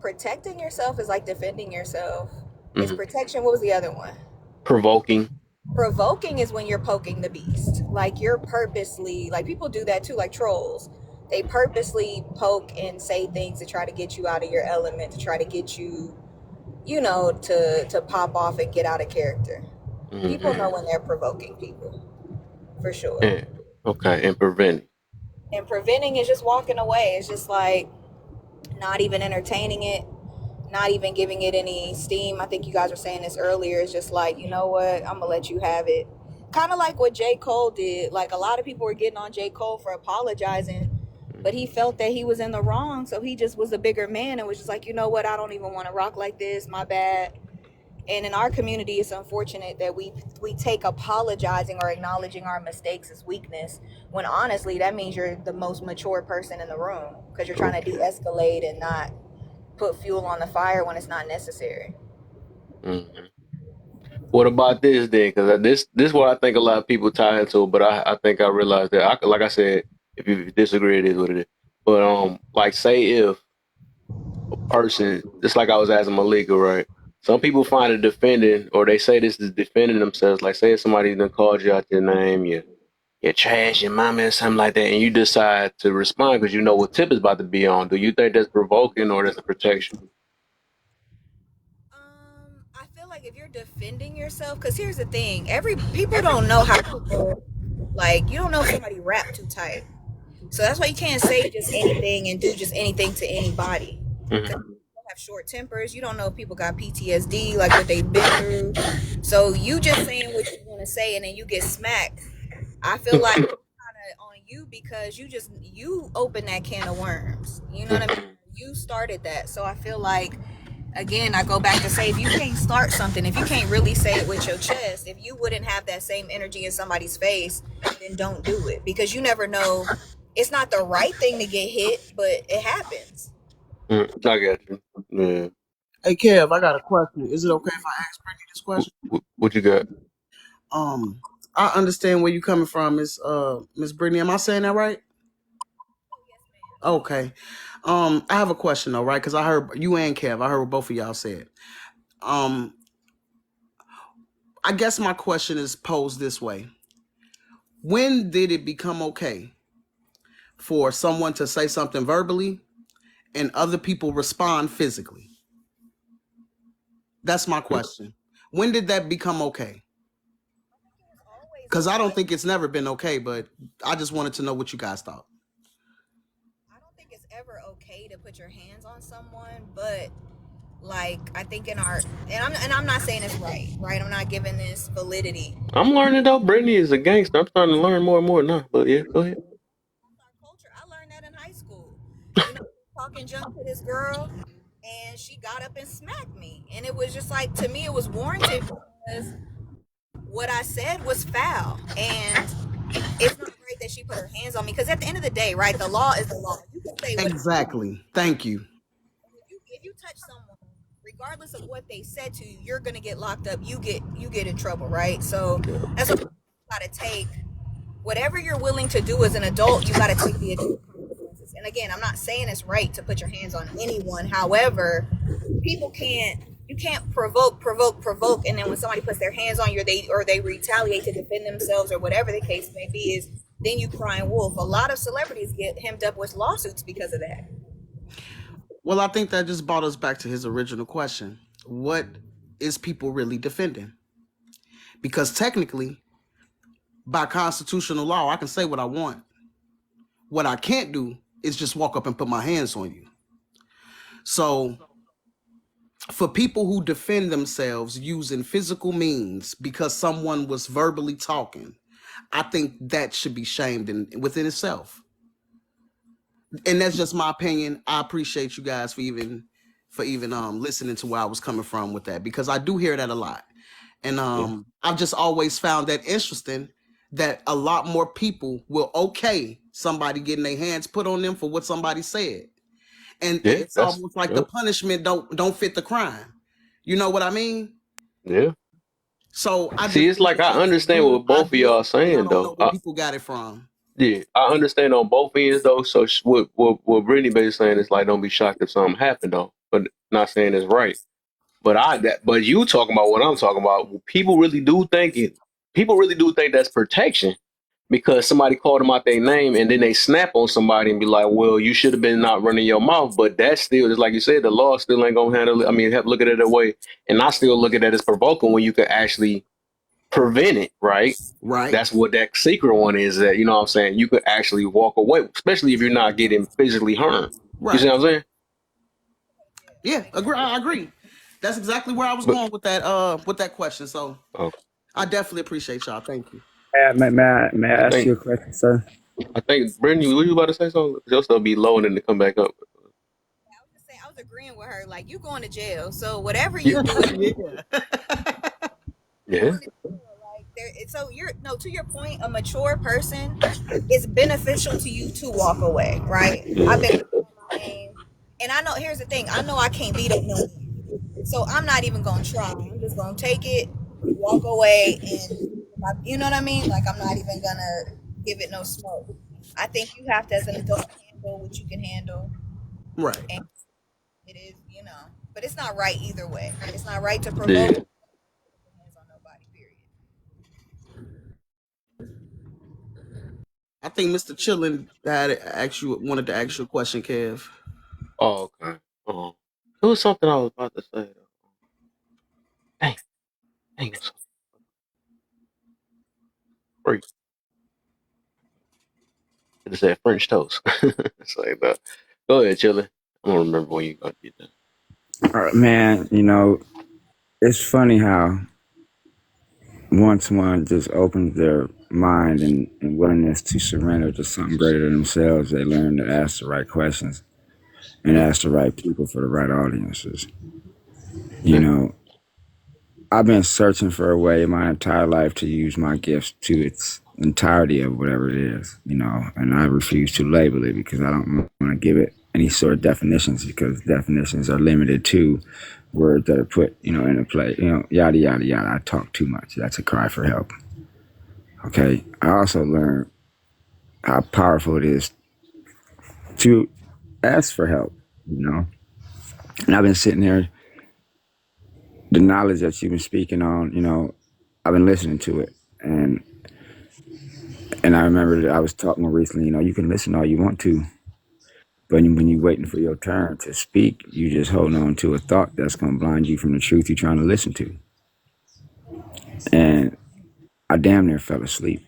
Protecting yourself is like defending yourself. It's Hmm. protection. What was the other one? Provoking. Provoking is when you're poking the beast. Like you're purposely, like people do that too, like trolls. They purposely poke and say things to try to get you out of your element, to try to get you, to pop off and get out of character. People Hmm. know when they're provoking people, for sure. And okay, and preventing. And preventing is just walking away. It's just like not even entertaining it, not even giving it any steam. I think you guys were saying this earlier. It's just like, you know what? I'm gonna let you have it. Kind of like what J. Cole did. Like a lot of people were getting on J. Cole for apologizing, but he felt that he was in the wrong, so he just was a bigger man and was just like, you know what? I don't even want to rock like this. My bad. And in our community, it's unfortunate that we take apologizing or acknowledging our mistakes as weakness, when honestly that means you're the most mature person in the room because you're trying to Okay. de-escalate and not put fuel on the fire when it's not necessary. Hmm. What about this then? Because this is what I think a lot of people tie into, but I think I realized that like I said, if you disagree, it is what it is. But like say if a person, just like I was asking Malika, right? Some people find it defending, or they say this is defending themselves. Like say if somebody done called you out your name, you're trash, your mama, or something like that, and you decide to respond because you know what tip is about to be on. Do you think that's provoking or that's a protection? I feel like if you're defending yourself, because here's the thing: every people don't know how people, like, you don't know if somebody rap too tight, so that's why you can't say just anything and do just anything to anybody. Hmm. Because people have short tempers. You don't know if people got PTSD, like what they've been through. So you just saying what you want to say and then you get smacked. I feel like it's kind of on you because you open that can of worms. You know what I mean? You started that, so I feel like again, I go back to say, if you can't start something, if you can't really say it with your chest, if you wouldn't have that same energy in somebody's face, then don't do it because you never know. It's not the right thing to get hit, but it happens. I got you. Yeah. Hey Kev, I got a question. Is it okay if I ask Brittany this question? What you got? Um, I understand where you coming from, Miss Brittany. Am I saying that right? Oh, yes, ma'am. Okay. I have a question though, right? Because I heard you and Kev. I heard what both of y'all said. Um, I guess my question is posed this way: when did it become okay for someone to say something verbally and other people respond physically? That's my question. When did that become okay? I think it was always Because I don't okay. think it's never been okay, but I just wanted to know what you guys thought. I don't think it's ever okay to put your hands on someone, but like I think in our and I'm not saying it's right? I'm not giving this validity. I'm learning though. Brittany is a gangster. I'm starting to learn more and more now. But yeah, go ahead. That's our culture. I learned that in high school. Talking junk to this girl, and she got up and smacked me, and it was just like to me, it was warranted because what I said was foul, and it's not right that she put her hands on me, because at the end of the day, right, the law is the law. You can say what Exactly. Thank you. if you touch someone, regardless of what they said to you, you're gonna get locked up. You get in trouble, right? So Yeah. that's what you gotta take. Whatever you're willing to do as an adult, you gotta take the adult consequences. And again, I'm not saying it's right to put your hands on anyone. However, people can't you can't provoke, and then when somebody puts their hands on you, they retaliate to defend themselves or whatever the case may be, is then you crying wolf. A lot of celebrities get hemmed up with lawsuits because of that. Well, I think that just brought us back to his original question. What is people really defending? Because technically, by constitutional law, I can say what I want. What I can't do is just walk up and put my hands on you. So, for people who defend themselves using physical means because someone was verbally talking, I think that should be shamed within itself. And that's just my opinion. I appreciate you guys for even listening to where I was coming from with that, because I do hear that a lot. And Yeah. I've just always found that interesting that a lot more people will okay somebody getting their hands put on them for what somebody said. And Yeah. it's That's almost like the yep. punishment don't fit the crime. You know what I mean? Yeah. So I See, just it's think like it's I just a understand weird what both of idea, y'all and I saying don't know though. where people got it from. Yeah, I understand on both ends though. So what Brittany basically saying is like, don't be shocked if something happened though. But not saying it's right. But you talking about what I'm talking about. People really do think it. People really do think that's protection because somebody called them out their name and then they snap on somebody and be like, well, you should have been not running your mouth. But that's still, just like you said, the law still ain't gonna handle it. I mean, have look at it that way, and I still look at it as provoking when you could actually prevent it, right? Right, That's what that secret one is, that, you know what I'm saying? You could actually walk away, especially if you're not getting physically harmed. You see right. what I'm saying? Yeah, agree. I agree. That's exactly where I was But going with that question. So oh, I definitely appreciate y'all. Thank you. May I I ask think you a question, sir? I think Brittany, were you about to say something? You'll still be low and then to come back up. I was just saying, I was agreeing with her. Like, you going to jail, so whatever Yeah, you do, Yeah. yeah, going to jail. Like, so you're no, to your point, a mature person, it's beneficial to you to walk away, right? I've yeah, been on my name, and I know. Here's the thing: I know I can't beat up no man, so I'm not even gonna try. I'm just gonna take it, walk away, and you know what I mean? Like, I'm not even gonna give it no smoke. I think you have to, as an adult, handle what you can handle, Right. and it is, but it's not right either way. It's not right to provoke yeah. hands on nobody, period. I think Mr. Chillin wanted to ask you a question, Kev. Oh, okay. It was something I was about to say though. Dang, dang, it was so free. It said French toast. It's like that. Go ahead, chillin'. I don't remember when you gonna get that. Man, it's funny how once one just opens their mind and willingness to surrender to something greater than themselves, they learn to ask the right questions and Yeah, ask the right people for the right audiences. You yeah, know, I've been searching for a way my entire life to use my gifts to its entirety of whatever it is, and I refuse to label it because I don't want to give it any sort of definitions, because definitions are limited to words that are put, in a play, yada, yada, yada. I talk too much. That's a cry for help. Okay. I also learned how powerful it is to ask for help, you know, and I've been sitting there, the knowledge that you've been speaking on, I've been listening to it. And I remember that I was talking recently, you can listen all you want to, but when you're waiting for your turn to speak, you just hold on to a thought that's going to blind you from the truth you're trying to listen to. And I damn near fell asleep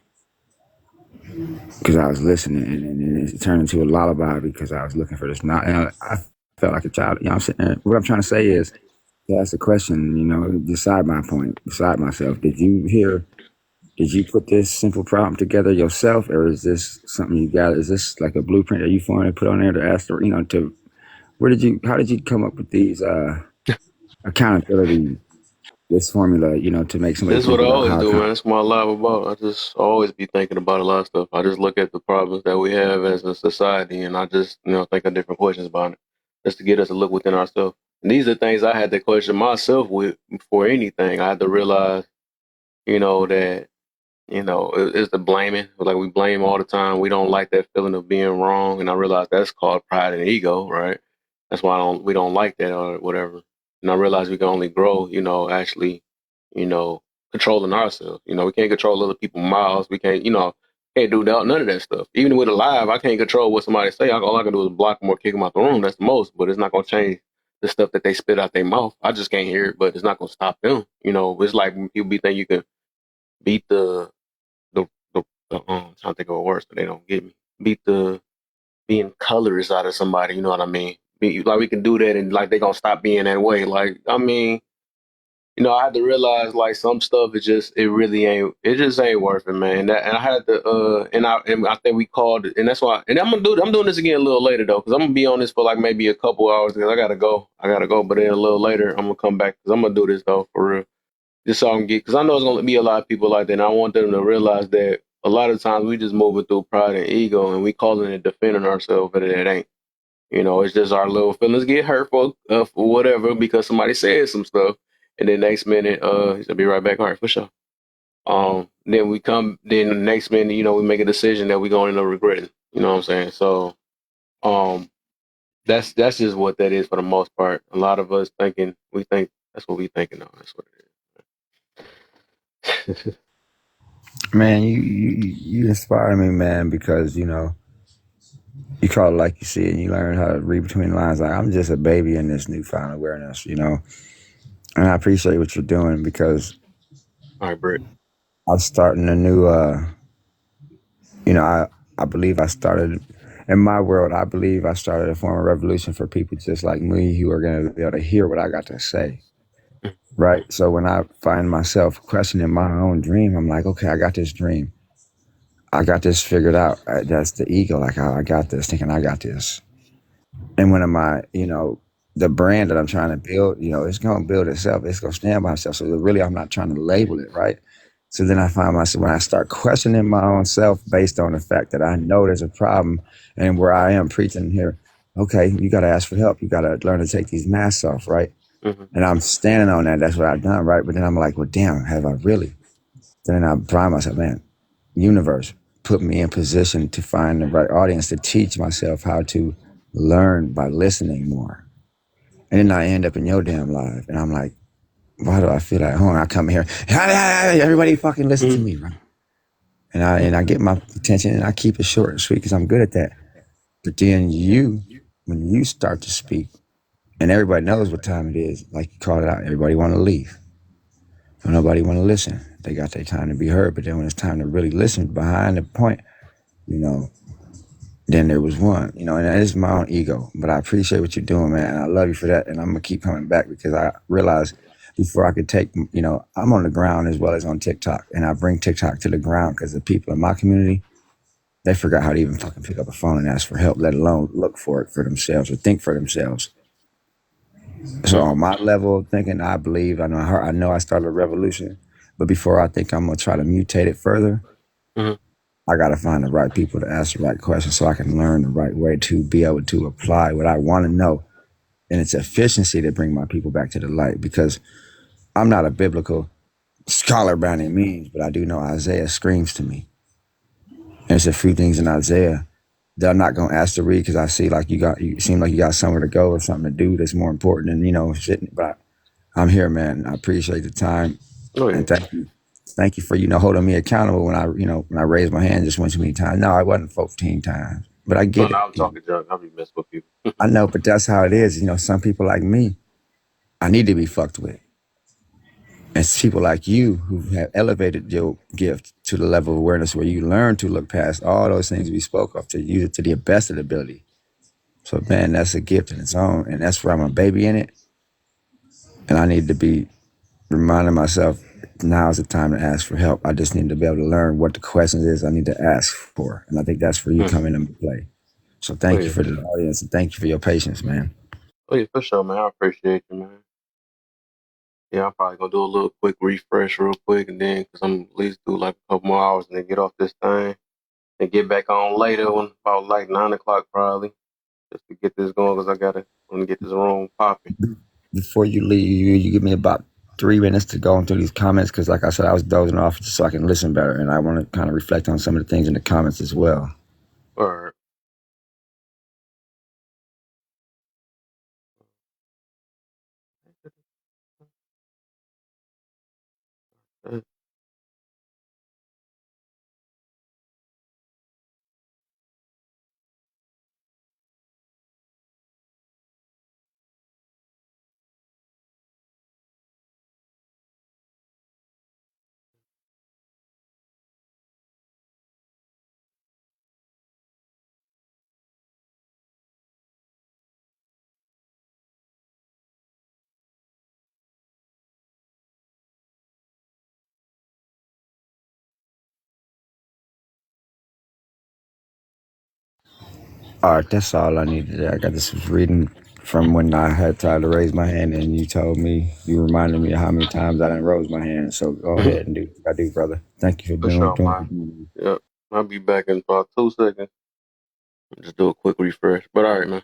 because I was listening, and it turned into a lullaby because I was looking for this. Not, I felt like a child. I'm sitting there. What I'm trying to say is, to ask the question, beside my point, beside myself, did you put this simple problem together yourself, or is this something you got? Is this like a blueprint that you formed and put on there to ask, how did you come up with these accountability this formula, to make somebody This is what think I about always how do, come. man. That's what I love about. I just always be thinking about a lot of stuff. I just look at the problems that we have as a society, and I just, think of different questions about it, just to get us to look within ourselves. And these are things I had to question myself with before anything. I had to realize, that it's the blaming. Like we blame all the time. We don't like that feeling of being wrong, and I realized that's called pride and ego, right? That's why we don't like that or whatever. And I realized we can only grow, actually, you know, controlling ourselves. We can't control other people's mouths. We can't, can't do that, none of that stuff. Even with a live, I can't control what somebody say. All I can do is block them or kick them out the room. That's the most, but it's not gonna change the stuff that they spit out their mouth. I just can't hear it, but it's not gonna stop them. It's like when people be thinking you can beat the trying to think of a word so they don't get me. Beat the being colors out of somebody, you know what I mean? Like we can do that and like they gonna stop being that way. Like, I mean, I had to realize like some stuff is just it just ain't worth it, man. And I had to and I think we called it, and that's why, and I'm doing this again a little later though, because I'm gonna be on this for like maybe a couple hours because I gotta go, but then a little later I'm gonna come back because I'm gonna do this though for real. Just so I can get, because I know it's going to be a lot of people like that. And I want them to realize that a lot of times we just moving through pride and ego and we calling it defending ourselves, but it ain't. It's just our little feelings get hurt for whatever because somebody said some stuff. And then next minute, he'll be right back. All right, for sure. Then the next minute, we make a decision that we're going to end up regretting. You know what I'm saying? So, um, that's just what that is for the most part. A lot of us we think that's what we thinking of. That's what it is. Man, you inspire me, man, because you call it like you see it, and you learn how to read between the lines. Like I'm just a baby in this newfound awareness. And I appreciate what you're doing because All right, Britt. I'm starting a new. I believe I started in my world. I believe I started a form of revolution for people just like me who are going to be able to hear what I got to say. Right. So when I find myself questioning my own dream, I'm like, okay, I got this dream. I got this figured out. That's the ego. Like I got this, thinking I got this. And when am I, the brand that I'm trying to build, it's going to build itself. It's going to stand by itself. So really, I'm not trying to label it, right? So then I find myself when I start questioning my own self based on the fact that I know there's a problem and where I am preaching here, okay, you got to ask for help. You got to learn to take these masks off, right? Mm-hmm. And I'm standing on that. That's what I've done, right? But then I'm like, well, damn, have I really? Then I find myself, man, universe put me in position to find the right audience to teach myself how to learn by listening more. And then I end up in your damn live. And I'm like, why do I feel like, I come here, everybody fucking listen to Mm-hmm. me, right? And I get my attention and I keep it short and sweet because I'm good at that. But then when you start to speak and everybody knows what time it is, like you called it out, everybody want to leave. So nobody want to listen. They got their time to be heard. But then when it's time to really listen behind the point, you know, then there was one, and that is my own ego. But I appreciate what you're doing, man. And I love you for that. And I'm going to keep coming back because I realize before I could take, I'm on the ground as well as on TikTok. And I bring TikTok to the ground because the people in my community, they forgot how to even fucking pick up a phone and ask for help, let alone look for it for themselves or think for themselves. So Mm-hmm. on my level of thinking, I believe, I know I started a revolution. But before I think I'm going to try to mutate it further, Mm-hmm. I got to find the right people to ask the right questions so I can learn the right way to be able to apply what I want to know and its efficiency to bring my people back to the light. Because I'm not a biblical scholar by any means, but I do know Isaiah screams to me. And there's a few things in Isaiah that I'm not going to ask to read because I see like you seem like you got somewhere to go or something to do that's more important than, shit. But I'm here, man. I appreciate the time Oh yeah. and thank you. Thank you for, holding me accountable when I raised my hand just one too many times. No, I wasn't 14 times, but I Oh get no, it. I'm talking junk. I'll be messing with people. I know, but that's how it is. Some people like me, I need to be fucked with. And it's people like you who have elevated your gift to the level of awareness where you learn to look past all those things we spoke of to use it to the best of the ability. So, man, that's a gift in its own. And that's where I'm a baby in it. And I need to be reminding myself now's the time to ask for help. I just need to be able to learn what the questions is I need to ask for. And I think that's where you Mm-hmm. come into play. So Oh thank you yeah. for the audience and thank you for your patience, man. Oh yeah, for sure, man. I appreciate you, man. Yeah, I'm probably gonna do a little quick refresh real quick, and then because I'm at least do like a couple more hours, and then get off this thing and get back on later when about like 9 o'clock probably, just to get this going because I gotta want to get this room popping. Before you leave, you give me about 3 minutes to go into these comments because, like I said, I was dozing off just so I can listen better, and I want to kind of reflect on some of the things in the comments as well. Or All right, that's all I needed. I got this reading from when I had tried to raise my hand, and you told me, you reminded me of how many times I didn't raise my hand. So go ahead and do what I do, brother. Thank you for for doing sure, doing. man. Yep, I'll be back in about 2 seconds. Just do a quick refresh. But all right, man.